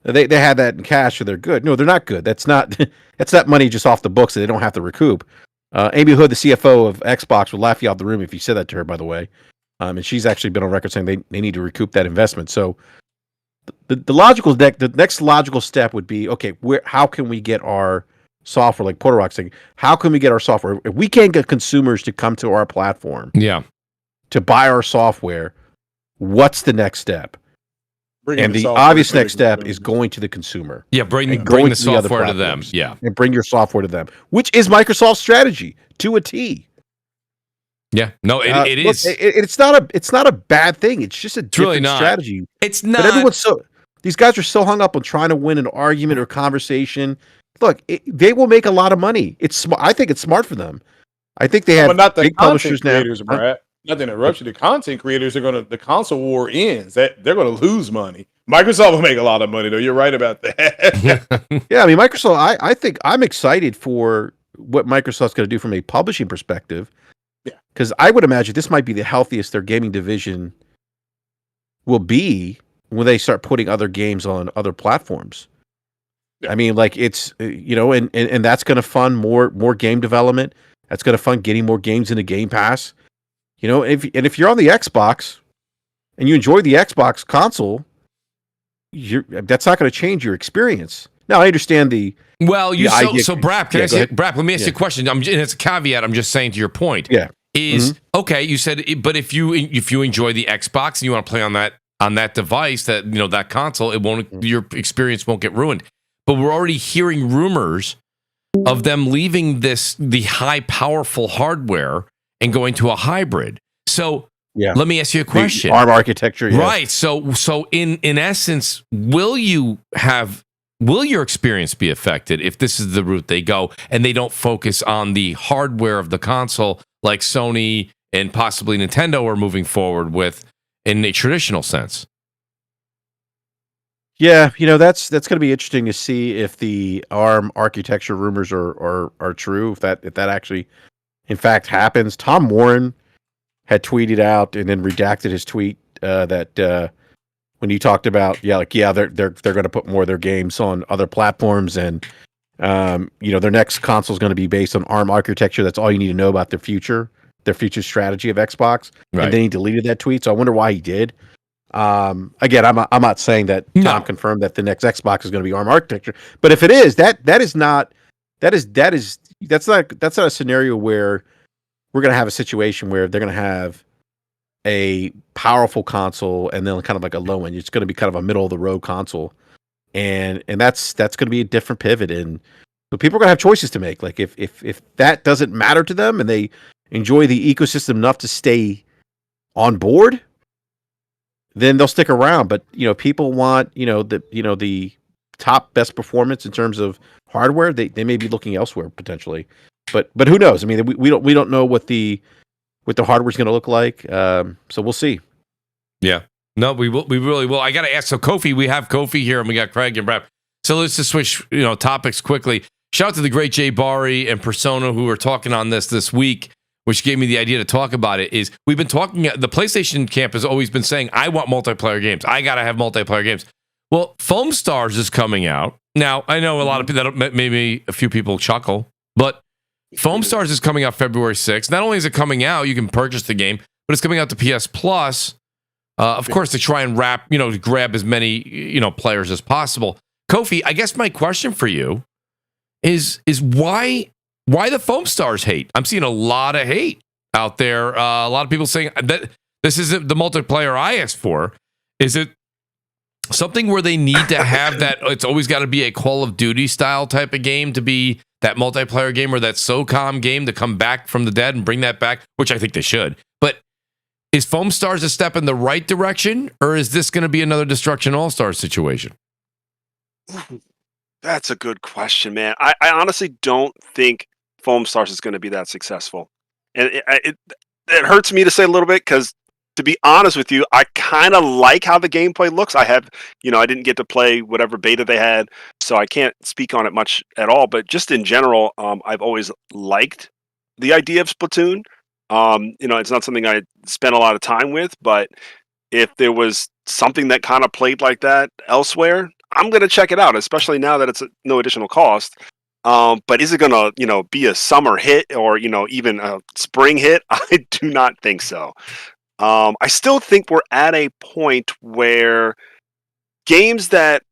they had that in cash, so they're good. No, they're not good. That's not money just off the books that they don't have to recoup. Amy Hood, the CFO of Xbox, would laugh you out the room if you said that to her, by the way. And she's actually been on record saying they need to recoup that investment. So the next logical step would be, okay, how can we get our software, like Porter Rock saying, how can we get our software? If we can't get consumers to come to our platform to buy our software, what's the next step? And the obvious next step is going to the consumer. Yeah, bring the software to them. Yeah. And bring your software to them, which is Microsoft's strategy to a T. Yeah. No, it is. It's not a bad thing. It's just a different strategy. It's not. But these guys are so hung up on trying to win an argument or conversation. Look, they will make a lot of money. I think it's smart for them. I think they have big publishers now. Brad. Not to interrupt you. The content creators the console war ends. They're going to lose money. Microsoft will make a lot of money, though. You're right about that. Yeah, I mean, Microsoft. I think I'm excited for what Microsoft's going to do from a publishing perspective. Yeah, because I would imagine this might be the healthiest their gaming division will be when they start putting other games on other platforms. Yeah. I mean, like it's and that's going to fund more game development. That's going to fund getting more games into Game Pass. If you're on the Xbox and you enjoy the Xbox console, that's not going to change your experience. Now, I understand the Well, the idea. so Brap, can I say, Brap, let me ask you a question. And it's a caveat. I'm just saying to your point. Yeah. Okay, you said, but if you enjoy the Xbox and you want to play on that device, that console, your experience won't get ruined. But we're already hearing rumors of them leaving the high powerful hardware and going to a hybrid. So let me ask you a question. The ARM architecture, yes. Right. So in essence, will your experience be affected if this is the route they go and they don't focus on the hardware of the console like Sony and possibly Nintendo are moving forward with in a traditional sense? Yeah, that's going to be interesting to see if the ARM architecture rumors are true, if that actually in fact happens. Tom Warren had tweeted out and then redacted his tweet that when he talked about they're going to put more of their games on other platforms and their next console is going to be based on ARM architecture. That's all you need to know about their future strategy of Xbox. Right. And then he deleted that tweet, so I wonder why he did. Again, I'm not saying that Tom confirmed that the next Xbox is going to be ARM architecture, but if it is, that's not a scenario where we're going to have a situation where they're going to have a powerful console and then kind of like a low end. It's going to be kind of a middle of the road console, and that's going to be a different pivot. And so people are going to have choices to make. Like if that doesn't matter to them and they enjoy the ecosystem enough to stay on board, then they'll stick around. But people want the top best performance in terms of hardware. They may be looking elsewhere potentially, but who knows? I mean, we don't know what the hardware's going to look like. So we'll see. Yeah. No, we really will. I got to ask. So Kofi, we have Kofi here, and we got Craig and Brad. So let's just switch topics quickly. Shout out to the great Jay Bari and Persona who are talking on this week, which gave me the idea to talk about it. Is we've been talking, the PlayStation camp has always been saying, I want multiplayer games. I got to have multiplayer games. Well, Foamstars is coming out. Now, I know a lot of people, maybe a few people chuckle, but Foamstars is coming out February 6th. Not only is it coming out, you can purchase the game, but it's coming out to PS Plus, of course, to try and to grab as many, players as possible. Kofi, I guess my question for you is why the Foamstars hate? I'm seeing a lot of hate out there. A lot of people saying that this isn't the multiplayer I asked for. Is it something where they need to have that? It's always got to be a Call of Duty style type of game to be that multiplayer game or that SOCOM game to come back from the dead and bring that back, which I think they should. But is Foamstars a step in the right direction, or is this going to be another Destruction All-Stars situation? That's a good question, man. I honestly don't think Foamstars is going to be that successful. And it hurts me to say a little bit because, to be honest with you, I kind of like how the gameplay looks. I didn't get to play whatever beta they had, so I can't speak on it much at all. But just in general, I've always liked the idea of Splatoon. It's not something I spent a lot of time with, but if there was something that kind of played like that elsewhere, I'm going to check it out, especially now that it's no additional cost. But is it going to, be a summer hit or, even a spring hit? I do not think so. I still think we're at a point where games that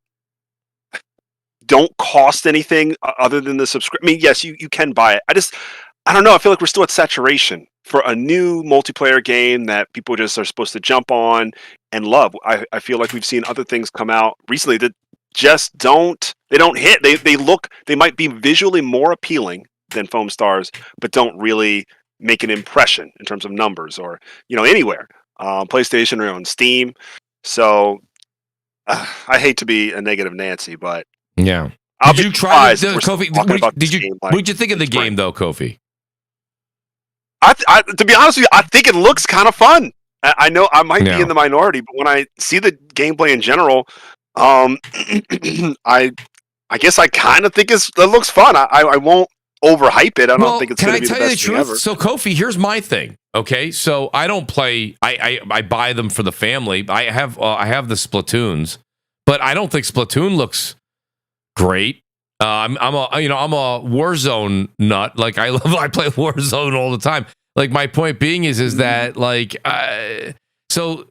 don't cost anything other than the subscription. I mean, yes, you can buy it. I don't know. I feel like we're still at saturation for a new multiplayer game that people just are supposed to jump on and love. I feel like we've seen other things come out recently that just don't hit. They might be visually more appealing than Foamstars, but don't really make an impression in terms of numbers or, anywhere. PlayStation or on Steam. So I hate to be a negative Nancy, but yeah. Did you try Kofi? What'd you think of the game though, Kofi? To be honest with you, I think it looks kind of fun. I know I might be in the minority, but when I see the gameplay in general, I guess I kind of think it looks fun. I won't overhype it. I don't think it's going to be the best thing ever. So Kofi, here's my thing. Okay, so I don't play. I buy them for the family. I have the Splatoons, but I don't think Splatoon looks great. I'm a Warzone nut. Like I play Warzone all the time. Like my point being is that like so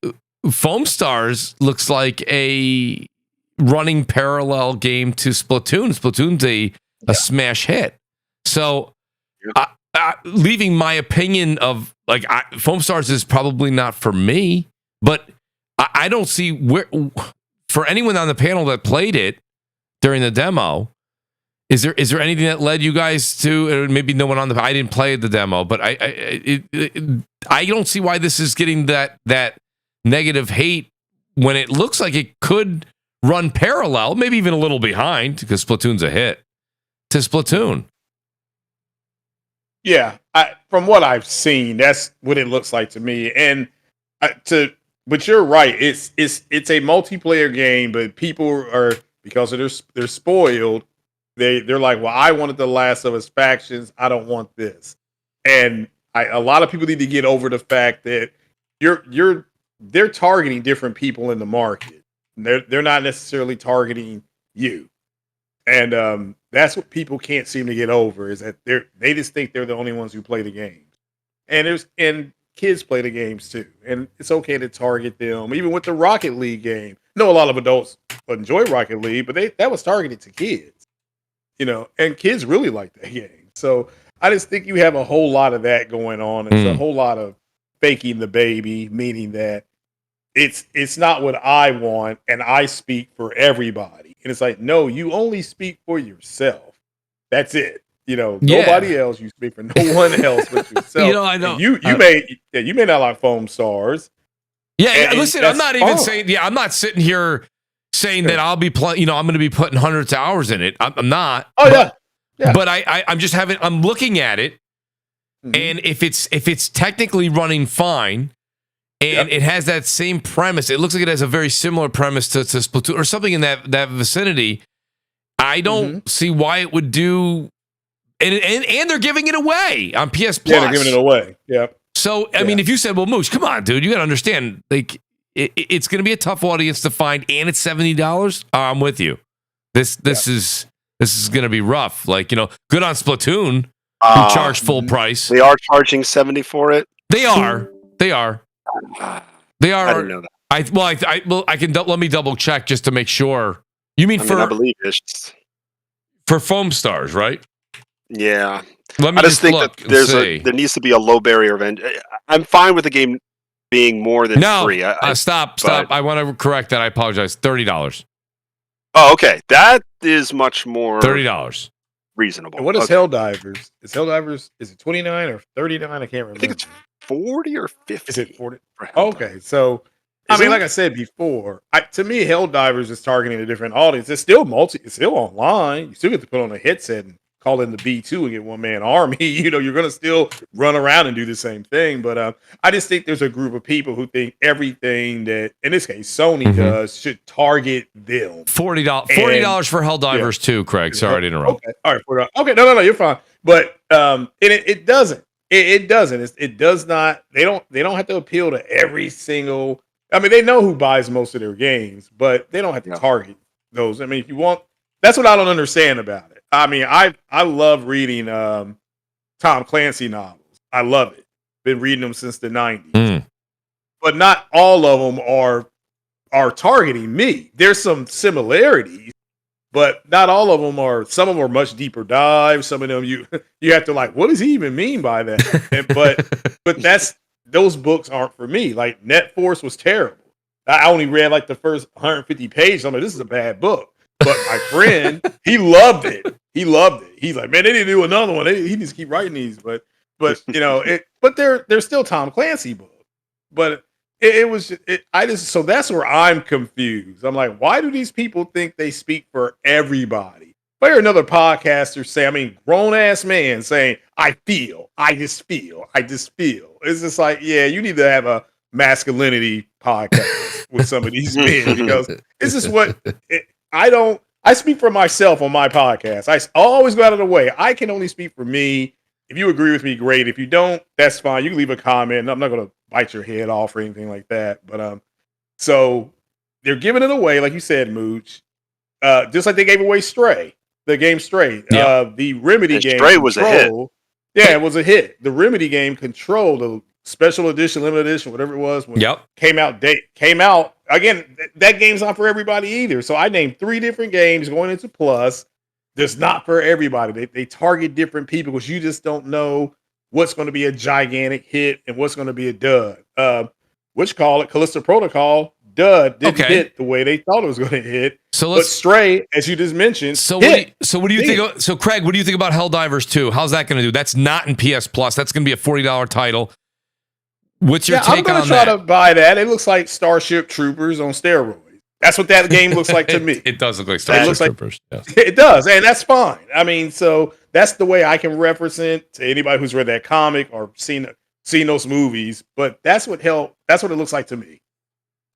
Foamstars looks like a running parallel game to Splatoon. Splatoon's a smash hit. So leaving my opinion of like Foamstars is probably not for me, but I don't see where for anyone on the panel that played it during the demo. Is there anything that led you guys to? Maybe no one on I didn't play the demo, but I don't see why this is getting that negative hate when it looks like it could run parallel, maybe even a little behind because Splatoon's a hit to Splatoon. Yeah, from what I've seen, that's what it looks like to me. And but you're right. It's a multiplayer game, but people are because they're spoiled. They're like, well, I wanted the Last of Us factions. I don't want this. And a lot of people need to get over the fact that they're targeting different people in the market. They're not necessarily targeting you. And that's what people can't seem to get over is that they just think they're the only ones who play the games. And kids play the games too. And it's okay to target them. Even with the Rocket League game. I know a lot of adults enjoy Rocket League, but that was targeted to kids. And kids really like that game. So I just think you have a whole lot of that going on. It's a whole lot of faking the baby, meaning that it's not what I want, and I speak for everybody. And it's like, no, you only speak for yourself. That's it. Nobody else. You speak for no one else but yourself. I know. And you may not like Foamstars. Yeah, listen, I'm not even saying. Yeah, I'm not sitting here saying that I'll be playing. I'm going to be putting hundreds of hours in it. I'm not. Oh yeah. But I'm just I'm looking at it, and if it's technically running fine, and it has that same premise, it looks like it has a very similar premise to Splatoon or something in that vicinity. I don't see why it would do. And they're giving it away on PS Plus. Yeah, they're giving it away. Yeah. So I mean, if you said, "Well, Mooch, come on, dude, you got to understand, like." It's going to be a tough audience to find, and it's $70. I'm with you. This is going to be rough. Like good on Splatoon, who charged full price. They are charging $70 for it. They are. I didn't know that. I can let me double check just to make sure. You mean I believe it's for Foamstars, right? Yeah. Let me I just think look that there needs to be a low barrier of entry. I'm fine with the game being more than free. Stop. I want to correct that. I apologize. $30. Oh, okay. That is much more $30 reasonable. And what is Helldivers? Is it 29 or 39? I can't remember. I think it's 40 or 50. Is it 40? Okay. So like I said before, to me, Helldivers is targeting a different audience. It's still it's still online. You still get to put on a headset and call in the B2 and get one-man army. You're going to still run around and do the same thing. But I just think there's a group of people who think everything that, in this case, Sony does should target them. $40 for Helldivers too, Craig. Sorry to interrupt. Okay. All right. Okay. No, you're fine. But it doesn't. It doesn't. It does not. They don't have to appeal to every single. I mean, they know who buys most of their games, but they don't have to target those. I mean, if you want, that's what I don't understand about it. I mean, I love reading Tom Clancy novels. I love it. Been reading them since the 90s. But not all of them are targeting me. There's some similarities, but not all of them are. Some of them are much deeper dives. Some of them you have to like, what does he even mean by that? but those books aren't for me. Like Net Force was terrible. I only read like the first 150 pages. I'm like, this is a bad book. But my friend, he loved it. He's like, man, they need to do another one. He needs to keep writing these. But but they're still Tom Clancy books. But so that's where I'm confused. I'm like, why do these people think they speak for everybody? I hear another podcaster say, grown ass man saying, I just feel. It's just like, yeah, you need to have a masculinity podcast with some of these men because this is what I speak for myself on my podcast. I always go out of the way. I can only speak for me. if you agree with me, great. If you don't, that's fine. You can leave a comment. I'm not going to bite your head off or anything like that. But so they're giving it away, like you said, Mooch. Just like they gave away Stray, the game Stray. Yep. The Remedy And game Stray was a hit. Yeah, it was a hit. The Remedy game Control, the special edition, limited edition, whatever it was, when came out again. That game's not for everybody either. So I named 3 different games going into Plus. That's not for everybody. They target different people because you just don't know what's going to be a gigantic hit and what's going to be a dud. Which call it Callisto Protocol dud didn't hit the way they thought it was going to hit. But Stray, as you just mentioned, what do you think? So Craig, what do you think about Helldivers 2? How's that going to do? That's not in PS Plus. That's going to be a $40 title. What's your take on that? I'm going to try to buy that. It looks like Starship Troopers on steroids. That's what that game looks like to me. It does look like Starship Troopers. It does, and that's fine. I mean, so that's the way I can reference it to anybody who's read that comic or seen those movies. But that's what it looks like to me.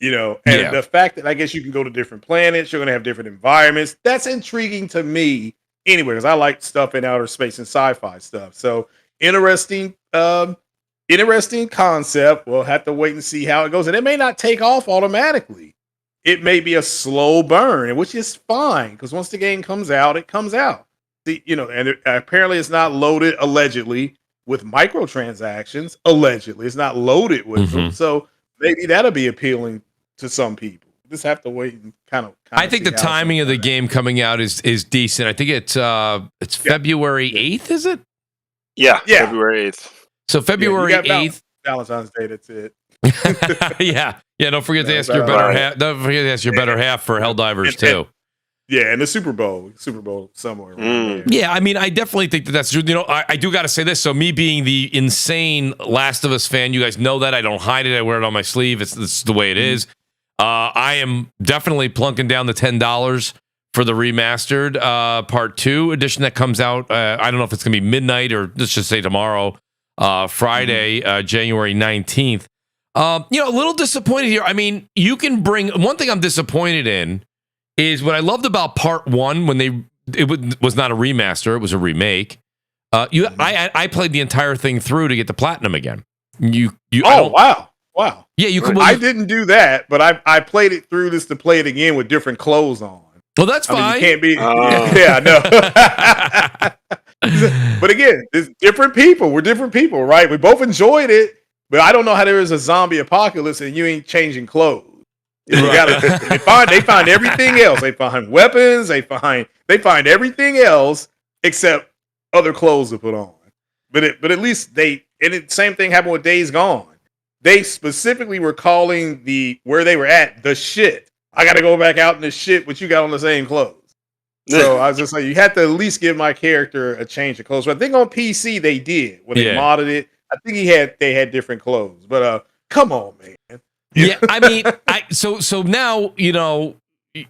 And the fact that I guess you can go to different planets, you're going to have different environments. That's intriguing to me anyway, because I like stuff in outer space and sci-fi stuff. So interesting concept. We'll have to wait and see how it goes, and it may not take off automatically. It may be a slow burn, which is fine because once the game comes out, it comes out. And apparently it's not loaded allegedly with microtransactions. Allegedly, it's not loaded with them, so maybe that'll be appealing to some people. Just have to wait and kind of I think the timing of the game coming out is decent. I think it's February 8th, is it? Yeah, February 8th. So February 8th, Valentine's Day. That's it. yeah. Don't forget to ask your better half. Don't forget to ask your better half for Helldivers too. And the Super Bowl somewhere. Yeah, I mean, I definitely think that's true. I do got to say this. So me being the insane Last of Us fan, you guys know that. I don't hide it. I wear it on my sleeve. It's the way it is. I am definitely plunking down the $10 for the remastered Part 2 edition that comes out. I don't know if it's going to be midnight or let's just say tomorrow, Friday, January 19th. A little disappointed here. I mean, you can bring one thing I'm disappointed in is what I loved about Part 1 when it was not a remaster, it was a remake. I played the entire thing through to get the platinum again. Wow. Yeah, you could. I didn't do that, but I played it through just to play it again with different clothes on. Well, that's fine. I mean, you can't be. Yeah, I know. But again, it's different people. We're different people, right? We both enjoyed it. But I don't know how there is a zombie apocalypse and you ain't changing clothes. They find everything else. They find weapons. They find everything else except other clothes to put on. But at least same thing happened with Days Gone. They specifically were calling where they were at the shit. I got to go back out in the shit, but you got on the same clothes. So I was just like, you had to at least give my character a change of clothes. But I think on PC they did when they modded it. I think they had different clothes, but come on, man. Yeah, I mean, so now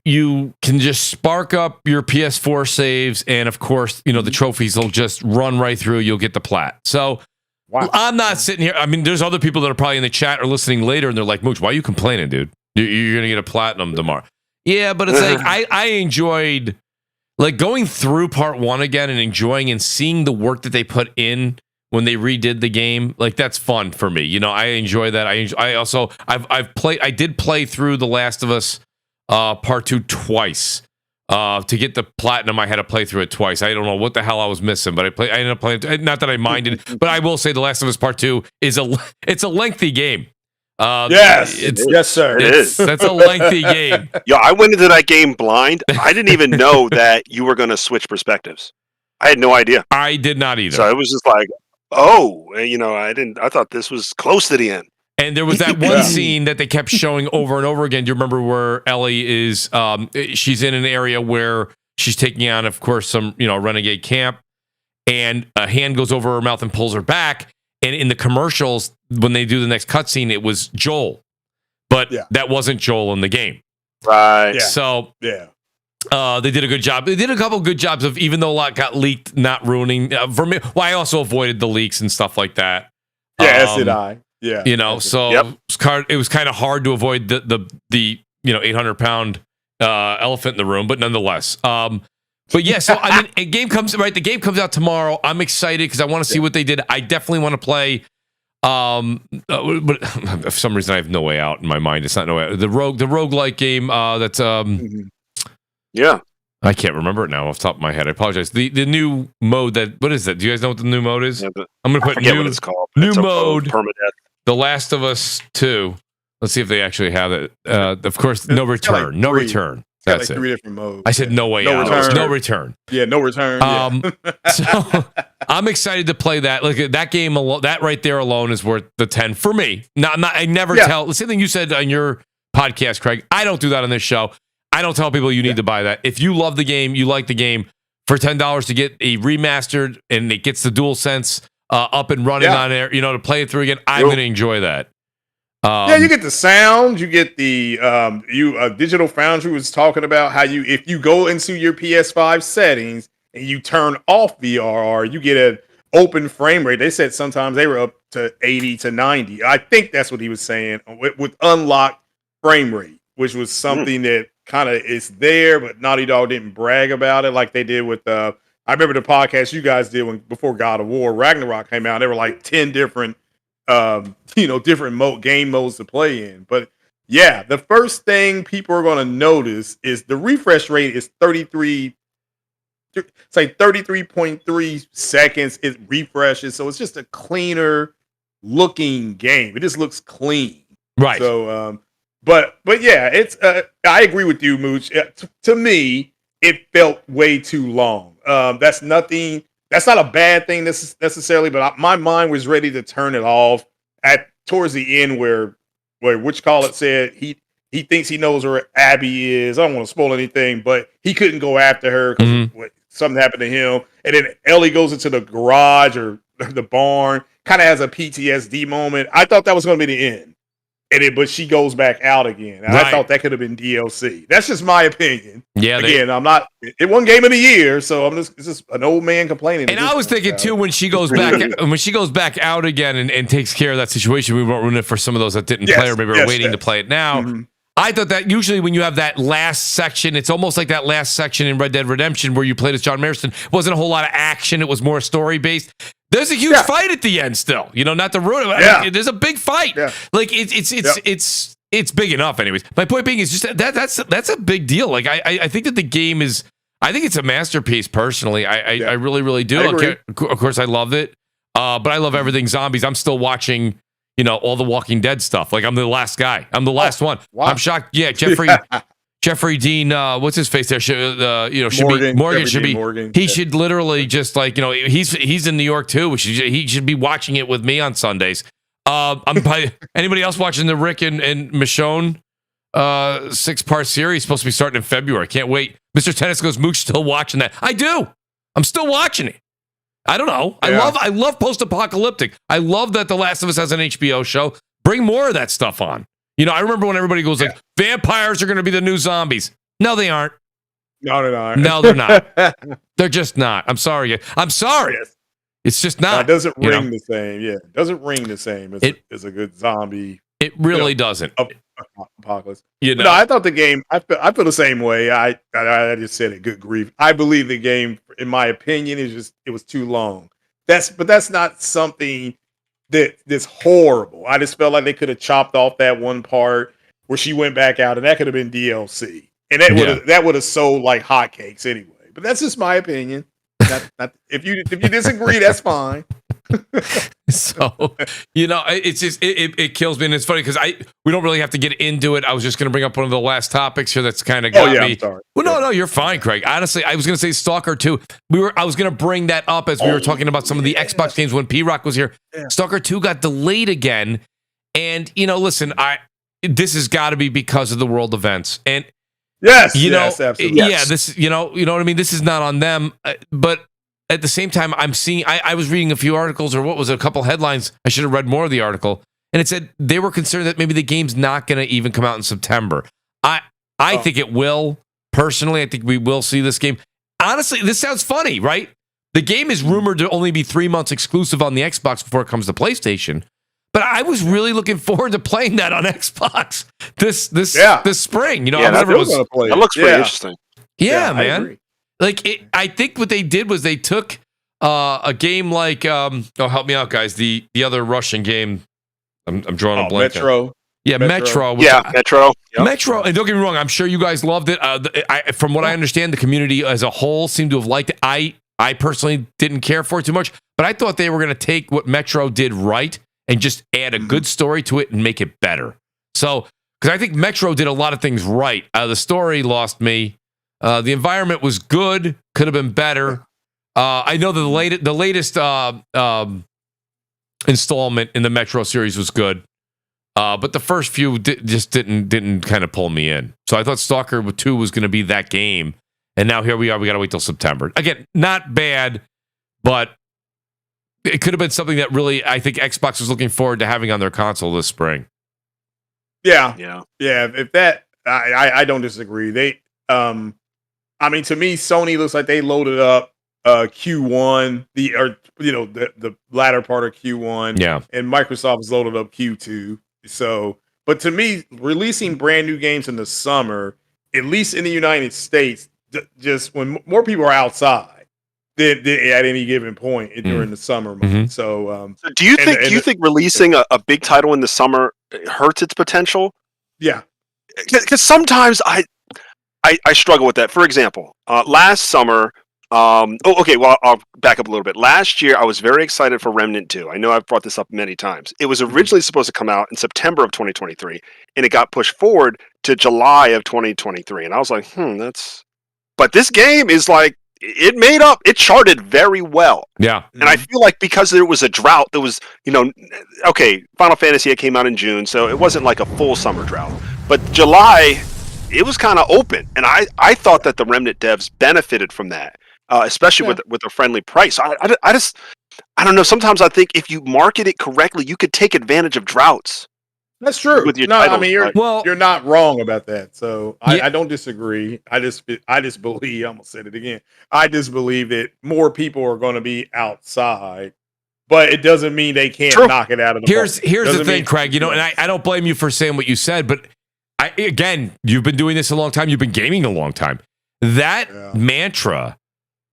you can just spark up your PS4 saves, and of course, the trophies will just run right through. You'll get the plat. So I'm not sitting here. I mean, there's other people that are probably in the chat or listening later, and they're like, "Mooch, why are you complaining, dude? You're gonna get a platinum tomorrow." Yeah, but it's like I enjoyed like going through Part 1 again and enjoying and seeing the work that they put in. When they redid the game, like that's fun for me. I enjoy that. I did play through The Last of Us Part 2 twice. To get the platinum, I had to play through it twice. I don't know what the hell I was missing, but I ended up playing. Not that I minded, but I will say The Last of Us Part 2 is a lengthy game. Yes, sir. It is. That's a lengthy game. Yo, I went into that game blind. I didn't even know that you were going to switch perspectives. I had no idea. I did not either. So it was just like, I thought this was close to the end. And there was that one scene that they kept showing over and over again. Do you remember where Ellie is? She's in an area where she's taking on, of course, some renegade camp, and a hand goes over her mouth and pulls her back. And in the commercials, when they do the next cutscene, it was Joel, but that wasn't Joel in the game. Right. Yeah. So they did a good job. They did a couple good jobs of, even though a lot got leaked, not ruining for me. Well, I also avoided the leaks and stuff like that. Yeah, as did I. Yeah, it was kind of hard to avoid the 800-pound elephant in the room, but nonetheless. But yeah, so I mean, the game comes out tomorrow. I'm excited because I want to see what they did. I definitely want to play. But for some reason I have No Way Out in my mind. It's not No Way Out. The roguelike game that's Yeah. I can't remember it now off the top of my head. I apologize. The new mode what is that? Do you guys know what the new mode is? Yeah, I'm gonna put what it's called. New it's mode. Permadeath. The Last of Us 2. Let's see if they actually have it. Of course, no return. No return. That's it. 3 different modes. I said No Way Out. Return. No return. Yeah, no return. So I'm excited to play that. Look, that game alone, that right there alone is worth the 10 for me. I never tell. The same thing you said on your podcast, Craig. I don't do that on this show. I don't tell people you need to buy that. If you love the game, you like the game, for $10 to get a remastered and it gets the DualSense up and running on there, to play it through again, I'm going to enjoy that. You get the sound, you get the Digital Foundry was talking about how if you go into your PS5 settings and you turn off VRR, you get an open frame rate. They said sometimes they were up to 80 to 90. I think that's what he was saying with unlocked frame rate, which was something that kind of is there, but Naughty Dog didn't brag about it like they did with I remember the podcast you guys did before God of War Ragnarok came out. There were like 10 different different game modes to play in. But yeah, the first thing people are going to notice is the refresh rate is 33.3 seconds. It refreshes, so it's just a cleaner looking game. It just looks clean, right? So, but yeah, it's. I agree with you, Mooch. To me, it felt way too long. That's nothing. That's not a bad thing necessarily, but my mind was ready to turn it off towards the end where Witchcall said he thinks he knows where Abby is. I don't want to spoil anything, but he couldn't go after her because something happened to him. And then Ellie goes into the garage or the barn, kind of has a PTSD moment. I thought that was going to be the end. But she goes back out again. And I thought that could have been DLC. That's just my opinion. Yeah. Again, I'm not. It won Game of the Year, so it's just an old man complaining. And I was thinking too when she goes back out again and takes care of that situation, we won't ruin it for some of those that didn't play or maybe are waiting to play it now. Mm-hmm. I thought that usually when you have that last section, it's almost like that last section in Red Dead Redemption where you played as John Marston. It wasn't a whole lot of action. It was more story based. There's a huge fight at the end still. Not the ruin. There's a big fight. Yeah. Like it's big enough. Anyways, my point being is just that's a big deal. Like I think that the game is. I think it's a masterpiece. Personally, I really really do. Of course, I loved it. But I love everything zombies. I'm still watching. All the Walking Dead stuff. Like I'm the last guy. I'm the last one. Wow. I'm shocked. Yeah, Jeffrey Dean. What's his face there? Should be Morgan. He should literally just he's in New York too. He should be watching it with me on Sundays. Anybody else watching the Rick and Michonne 6-part series? Supposed to be starting in February. Can't wait. Mr. Tennis goes, Mooch still watching that? I do. I'm still watching it. I don't know. Yeah. I love post-apocalyptic. I love that The Last of Us has an HBO show. Bring more of that stuff on. I remember when everybody goes like, vampires are going to be the new zombies. No, they aren't. No, they're not. No, they're not. They're just not. I'm sorry. I'm sorry. Yes. It's just not. It doesn't ring the same. Yeah, it doesn't ring the same as a good zombie. It really doesn't. Apocalypse. No, I thought the game. I feel the same way. I just said it. Good grief. I believe the game, in my opinion, it was too long. That's not something that's horrible. I just felt like they could have chopped off that one part where she went back out, and that could have been DLC, and that would have sold like hotcakes anyway. But that's just my opinion. If you disagree, that's fine. So it's just it kills me, and it's funny because we don't really have to get into it. I was just going to bring up one of the last topics here that's kind of got me. I'm sorry. Well, no, you're fine, Craig. Honestly, I was going to say Stalker 2. I was going to bring that up as we were talking about some of the Xbox games when P-Rock was here. Yeah. Stalker 2 got delayed again, and listen, this has got to be because of the world events, and yes, absolutely. Yeah, this you know what I mean. This is not on them, but. At the same time, I'm seeing. I was reading a few articles, or what was it, a couple headlines. I should have read more of the article, and it said they were concerned that maybe the game's not going to even come out in September. I think it will. Personally, I think we will see this game. Honestly, this sounds funny, right? The game is rumored to only be 3 months exclusive on the Xbox before it comes to PlayStation. But I was really looking forward to playing that on Xbox this spring. that looks pretty interesting. Yeah, man. I think what they did was they took a game like help me out, guys. The other Russian game. I'm drawing a blank. Metro. Yeah, Metro. Metro. Yep. Metro. And don't get me wrong, I'm sure you guys loved it. From what I understand, the community as a whole seemed to have liked it. I personally didn't care for it too much, but I thought they were going to take what Metro did right and just add a good story to it and make it better. So, because I think Metro did a lot of things right. The story lost me. The environment was good, could have been better. I know the latest installment in the Metro series was good, but the first few just didn't kind of pull me in. So I thought Stalker 2 was going to be that game, and now here we are. We got to wait till September. Again, not bad, but it could have been something that really I think Xbox was looking forward to having on their console this spring. Yeah. If that, I don't disagree. They, I mean, to me, Sony looks like they loaded up Q1, the latter part of Q1. Yeah. And Microsoft has loaded up Q2. So, but to me, releasing brand new games in the summer, at least in the United States, just when more people are outside than at any given point during the summer months. So, do you think releasing a big title in the summer hurts its potential? Yeah. Because sometimes I struggle with that. For example, last summer, I'll back up a little bit. Last year, I was very excited for Remnant 2. I know I've brought this up many times. It was originally supposed to come out in September of 2023, and it got pushed forward to July of 2023. And I was like, But this game is like, it charted very well. Yeah. And I feel like because there was a drought, there was, Final Fantasy came out in June, so it wasn't like a full summer drought. But July, it was kind of open. And I thought that the Remnant devs benefited from that. Especially with a friendly price. I don't know. Sometimes I think if you market it correctly, you could take advantage of droughts. That's true. With your titles, I mean, you're not wrong about that. So I don't disagree. I just believe. I almost said it again. I just believe that more people are going to be outside, but it doesn't mean they can't knock it out of the park. Here's the thing, Craig. And I don't blame you for saying what you said, but again, you've been doing this a long time. You've been gaming a long time. That mantra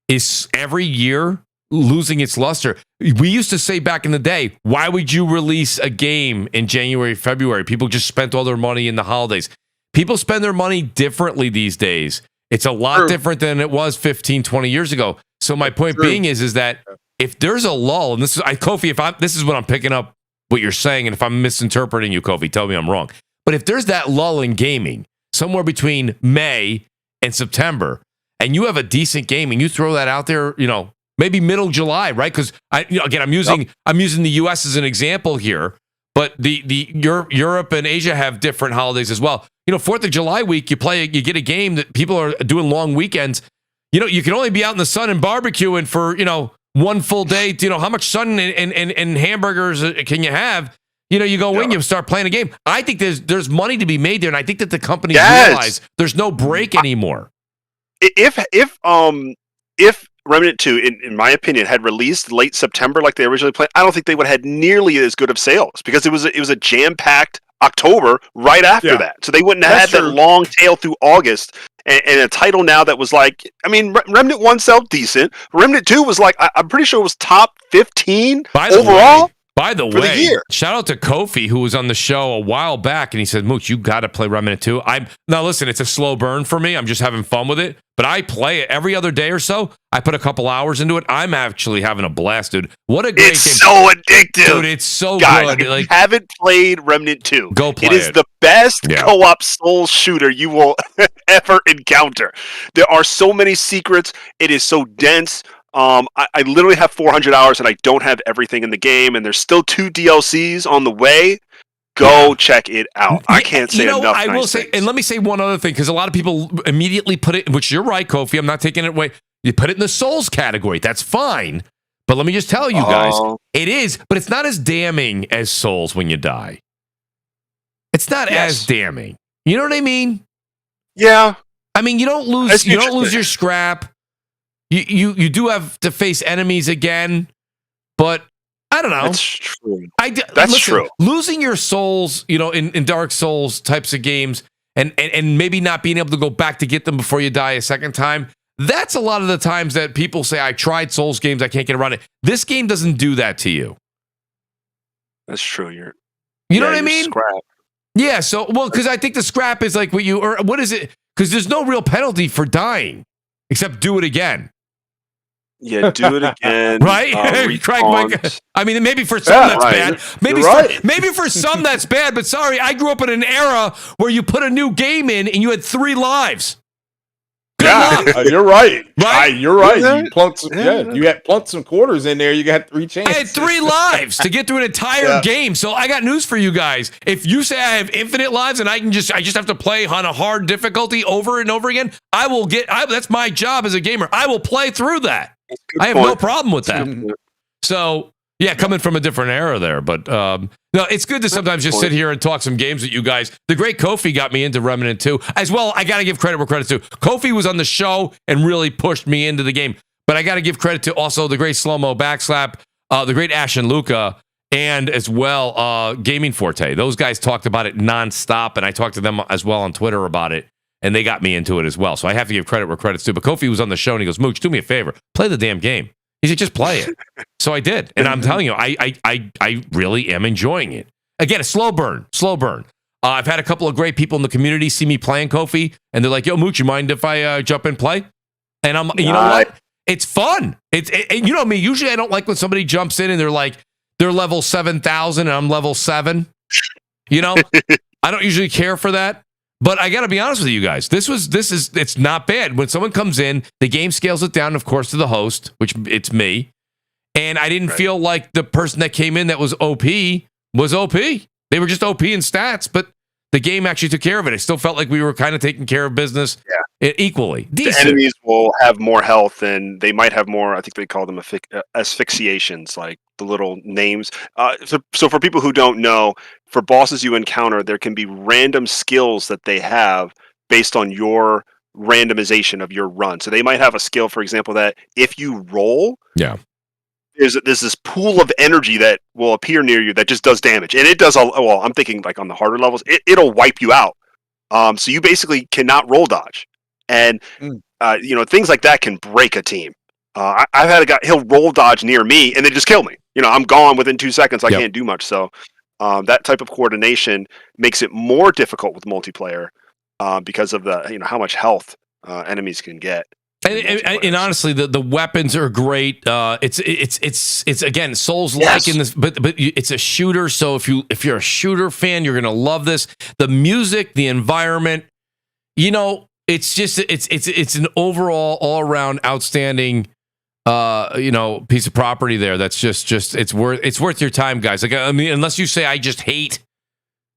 is every year losing its luster. We used to say back in the day, why would you release a game in January, February? People just spent all their money in the holidays. People spend their money differently these days. It's a lot different than it was 15, 20 years ago. So my point being is that if there's a lull, and this is Kofi, this is what I'm picking up what you're saying, and if I'm misinterpreting you, Kofi, tell me I'm wrong. But if there's that lull in gaming somewhere between May and September, and you have a decent game, and you throw that out there, maybe middle July, right? Because I'm using the U.S. as an example here, but Europe and Asia have different holidays as well. 4th of July week, you get a game that people are doing long weekends. You can only be out in the sun and barbecuing for one full day. How much sun and hamburgers can you have? You go in, you start playing a game. I think there's money to be made there, and I think that the companies realize there's no break anymore. If Remnant 2, in my opinion, had released late September like they originally planned, I don't think they would have had nearly as good of sales because it was a jam-packed October right after that. So they wouldn't have had that long tail through August and a title now that was like, I mean, Remnant 1 sold decent. Remnant 2 was like, I'm pretty sure it was top 15 overall. By the way, shout out to Kofi, who was on the show a while back, and he said, Mooch, you got to play Remnant 2. Now, listen, it's a slow burn for me. I'm just having fun with it, but I play it every other day or so. I put a couple hours into it. I'm actually having a blast, dude. What a great game. It's so addictive. Dude, it's so good. If you haven't played Remnant 2, go play it. It is the best co-op soul shooter you will ever encounter. There are so many secrets. It is so dense. I literally have 400 hours and I don't have everything in the game, and there's still 2 DLCs on the way. Go check it out. I can't say enough. I will say, and let me say one other thing, because a lot of people immediately put it, which you're right, Kofi, I'm not taking it away. You put it in the Souls category. That's fine. But let me just tell you guys, it is, but it's not as damning as Souls when you die. It's not as damning. You know what I mean? Yeah. I mean, you don't lose your scrap. You do have to face enemies again, but I don't know. That's true. That's true. Losing your souls, in Dark Souls types of games, and maybe not being able to go back to get them before you die a second time, That's a lot of the times that people say, I tried Souls games, I can't get around it. This game doesn't do that to you. That's true. You know what I mean? Scrap. Yeah, so, because I think the scrap is like what is it? Because there's no real penalty for dying, except do it again. Yeah, do it again. Right? I mean, maybe for some that's bad. Maybe for some that's bad, but sorry, I grew up in an era where you put a new game in and you had 3 lives. You're right. Right? You're right. You plunked you had plunked some quarters in there. You got 3 chances. I had 3 lives to get through an entire game. So I got news for you guys. If you say I have infinite lives and I just have to play on a hard difficulty over and over again, that's my job as a gamer. I will play through that. I have no problem with that. So, yeah, coming from a different era there. But, no, it's good to sometimes just sit here and talk some games with you guys. The great Kofi got me into Remnant 2. As well, I got to give credit where credit's due. Kofi was on the show and really pushed me into the game. But I got to give credit to also the great Slow-Mo Backslap, the great Ash and Luca, and as well, Gaming Forte. Those guys talked about it nonstop, and I talked to them as well on Twitter about it. And they got me into it as well. So I have to give credit where credit's due. But Kofi was on the show and he goes, Mooch, do me a favor. Play the damn game. He said, just play it. So I did. And I'm telling you, I really am enjoying it. Again, a slow burn. I've had a couple of great people in the community see me playing Kofi. And they're like, yo, Mooch, you mind if I jump in and play? And I'm, you know what? It's fun. You know me, usually I don't like when somebody jumps in and they're level 7,000 and I'm level 7. You know, I don't usually care for that. But I got to be honest with you guys. It's not bad. When someone comes in, the game scales it down, of course, to the host, which it's me. And I didn't feel like the person that came in that was OP was OP. They were just OP in stats, but the game actually took care of it. I still felt like we were kind of taking care of business equally. Decent. The enemies will have more health and they might have more, I think they call them asphyxiations, like the little names. So for people who don't know, for bosses you encounter, there can be random skills that they have based on your randomization of your run. So they might have a skill, for example, that if you roll, there's this pool of energy that will appear near you that just does damage. And it does, I'm thinking like on the harder levels, it'll wipe you out. So you basically cannot roll dodge. And, things like that can break a team. I've had a guy, he'll roll dodge near me and then just kill me. I'm gone within 2 seconds. I can't do much. So that type of coordination makes it more difficult with multiplayer because of the how much health enemies can get. And honestly, the weapons are great. It's again Souls-like in this, but it's a shooter. So if you're a shooter fan, you're gonna love this. The music, the environment, it's just it's an overall all around outstanding piece of property there. That's just it's worth your time, guys. Like I mean, unless you say I just hate.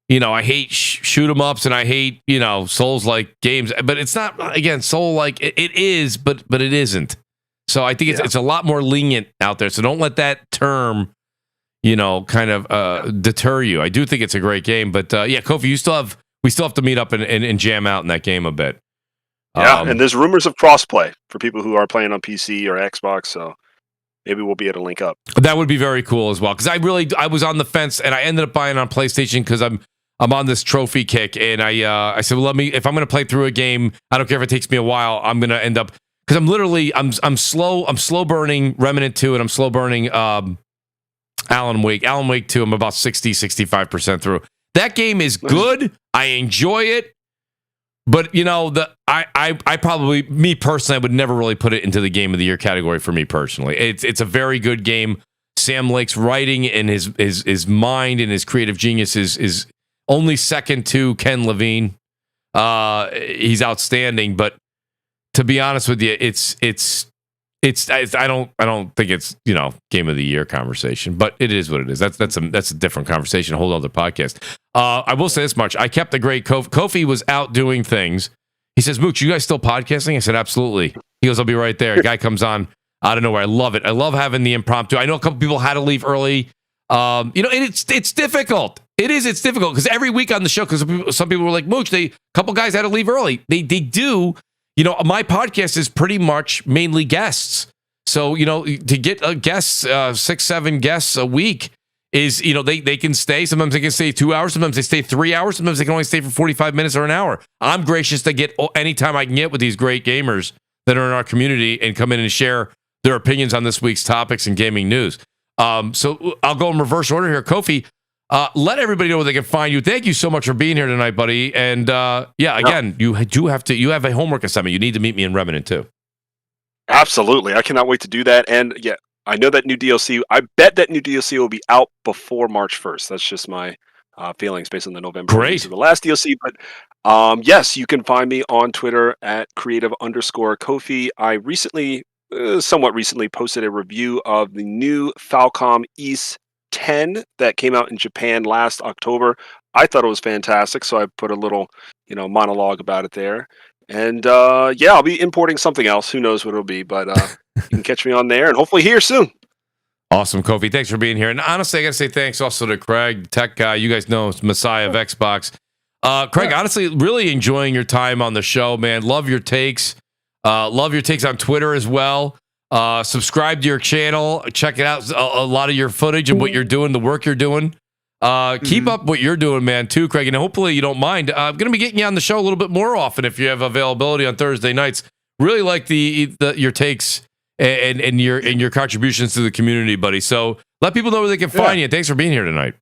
I hate shoot 'em ups and I hate, Souls-like games, but it's not, again, Soul-like. It is, but it isn't. So I think it's a lot more lenient out there. So don't let that term, kind of deter you. I do think it's a great game, but Kofi, we still have to meet up and jam out in that game a bit. Yeah, and there's rumors of crossplay for people who are playing on PC or Xbox, so maybe we'll be able to link up. That would be very cool as well, because I was on the fence and I ended up buying on PlayStation because I'm on this trophy kick, and I said, well, if I'm going to play through a game, I don't care if it takes me a while, I'm going to end up, because I'm slow burning Remnant 2, and I'm slow burning Alan Wake 2. I'm about 65% through. That game is good. I enjoy it, but I probably, me personally, I would never really put it into the game of the year category for me personally. It's a very good game. Sam Lake's writing and his mind and his creative genius is only second to Ken Levine. He's outstanding, but to be honest with you, I don't think it's game of the year conversation, but it is what it is. That's a different conversation, a whole other podcast. I will say this much: I kept the great Kofi was out doing things. He says, "Mooch, you guys still podcasting?" I said, "Absolutely." He goes, "I'll be right there." A guy comes on out of nowhere. I love it. I love having the impromptu. I know a couple people had to leave early. And it's difficult. It's difficult because every week on the show, because some people were like, Mooch, a couple guys had to leave early. They do. My podcast is pretty much mainly guests. So, to get guests, 6-7 guests a week is, they can stay. Sometimes they can stay 2 hours. Sometimes they stay 3 hours. Sometimes they can only stay for 45 minutes or an hour. I'm gracious to get any time I can get with these great gamers that are in our community and come in and share their opinions on this week's topics and gaming news. So I'll go in reverse order here. Kofi, let everybody know where they can find you. Thank you so much for being here tonight, buddy. And again, you have a homework assignment. You need to meet me in Remnant too. Absolutely. I cannot wait to do that. And yeah, I know that new DLC. I bet that new DLC will be out before March 1st. That's just my feelings based on the November release of the last DLC. But yes, you can find me on Twitter at creative_Kofi. I recently, somewhat recently, posted a review of the new Falcom East 10 that came out in Japan last October. I thought it was fantastic, so I put a little, monologue about it there. And I'll be importing something else. Who knows what it'll be, but you can catch me on there and hopefully here soon. Awesome, Kofi. Thanks for being here. And honestly, I got to say thanks also to Craig, tech guy. You guys know Messiah of Xbox. Craig, honestly, really enjoying your time on the show, man. Love your takes. Love your takes on Twitter as well. Subscribe to your channel. Check it out. A lot of your footage and what you're doing, the work you're doing. Keep up what you're doing, man, too, Craig. And hopefully you don't mind. I'm going to be getting you on the show a little bit more often if you have availability on Thursday nights. Really like your takes and your contributions to the community, buddy. So let people know where they can find you. Thanks for being here tonight.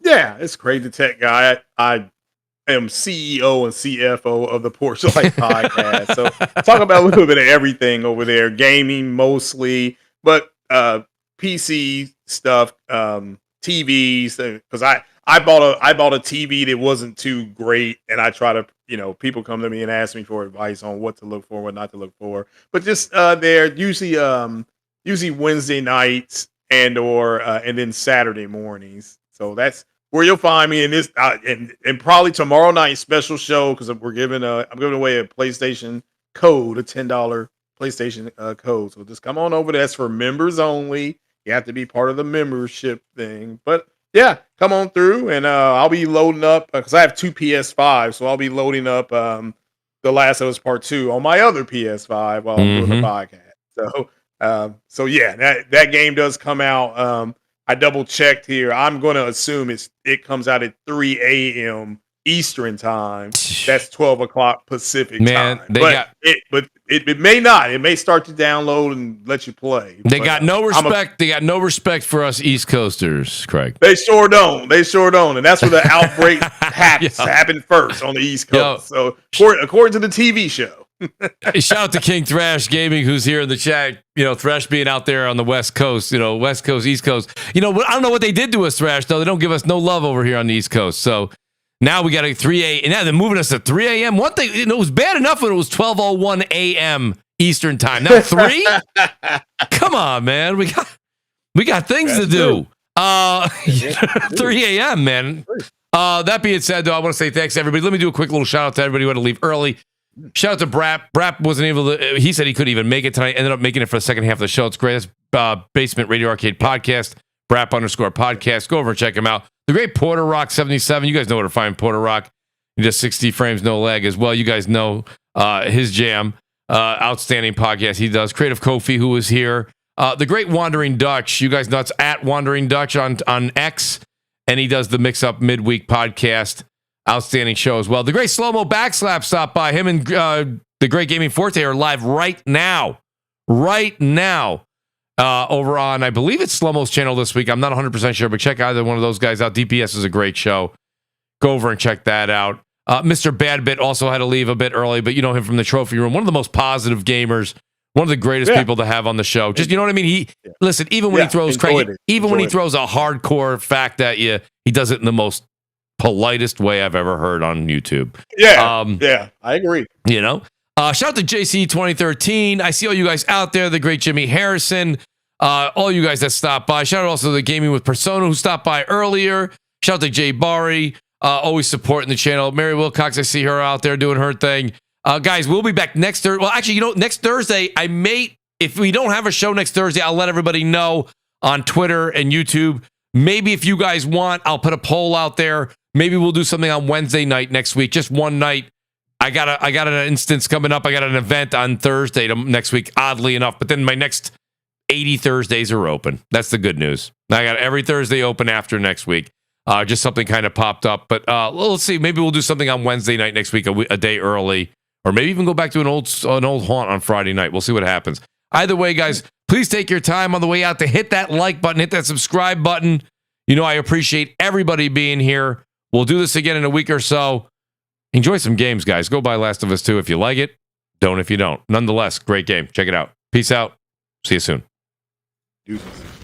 Yeah, it's Craig the Tech Guy. I am CEO and CFO of the Porch Life Podcast. So talk about a little bit of everything over there, gaming mostly, but PC stuff, TVs, because I bought a TV that wasn't too great, and I try to, people come to me and ask me for advice on what to look for, what not to look for. But just they're usually Wednesday nights and then Saturday mornings. So that's where you'll find me in this, and probably tomorrow night special show, because I'm giving away a PlayStation code, a $10 PlayStation code. So just come on over. That's for members only. You have to be part of the membership thing. But yeah, come on through, and I'll be loading up because I have two PS5, so I'll be loading up The Last of Us Part 2 on my other PS5 while I'm doing the podcast. So yeah, that game does come out. I double checked here. I'm going to assume it comes out at 3 a.m. Eastern time. That's 12 o'clock Pacific time. It may not. It may start to download and let you play. They got no respect. They got no respect for us East Coasters, Craig. They sure don't. And that's where the outbreak happened first on the East Coast. So according to the TV show. Shout out to King Thrash Gaming, who's here in the chat. Thrash being out there on the West Coast, West Coast, East Coast. I don't know what they did to us, Thrash, though. They don't give us no love over here on the East Coast. So now we got a 3 a.m. And now they're moving us to 3 a.m. One thing, it was bad enough when it was 12:01 a.m. Eastern time. Now 3? Come on, man. We got things to do. 3 a.m., man. That being said, though, I want to say thanks to everybody. Let me do a quick little shout out to everybody who had to leave early. Shout out to Brap. Brap wasn't able to, he said he couldn't even make it tonight. Ended up making it for the second half of the show. It's great. That's Basement Radio Arcade Podcast, Brap_podcast. Go over and check him out. The great Porter Rock 77. You guys know where to find Porter Rock. He does 60 frames, no lag as well. You guys know his jam. Outstanding podcast he does. Creative Kofi, who was here. The great Wandering Dutch. You guys know it's at Wandering Dutch on X. And he does the Mix Up Midweek podcast. Outstanding show as well. The great Slow Mo Backslap stopped by. Him and the great Gaming Forte are live right now. Over on, I believe it's Slow Mo's channel this week. I'm not 100% sure, but check either one of those guys out. DPS is a great show. Go over and check that out. Mr. Badbit also had to leave a bit early, but you know him from the trophy room. One of the most positive gamers. One of the greatest people to have on the show. Just, you know what I mean? Listen, even when he throws Craig, when he throws a hardcore fact at you, he does it in the most politest way I've ever heard on YouTube. Yeah, I agree. Shout out to JC 2013. I see all you guys out there. The great Jimmy Harrison. All you guys that stopped by. Shout out also to the Gaming with Persona who stopped by earlier. Shout out to Jay Bari. Always supporting the channel. Mary Wilcox, I see her out there doing her thing. Guys, we'll be back next Thursday. Well, actually, next Thursday, if we don't have a show next Thursday, I'll let everybody know on Twitter and YouTube. Maybe if you guys want, I'll put a poll out there. Maybe we'll do something on Wednesday night next week. Just one night. I got an instance coming up. I got an event on Thursday next week, oddly enough. But then my next 80 Thursdays are open. That's the good news. I got every Thursday open after next week. Just something kind of popped up. But let's see. Maybe we'll do something on Wednesday night next week, a day early, or maybe even go back to an old haunt on Friday night. We'll see what happens. Either way, guys, please take your time on the way out to hit that like button, hit that subscribe button. You know, I appreciate everybody being here. We'll do this again in a week or so. Enjoy some games, guys. Go buy Last of Us 2 if you like it. Don't if you don't. Nonetheless, great game. Check it out. Peace out. See you soon. Deuces.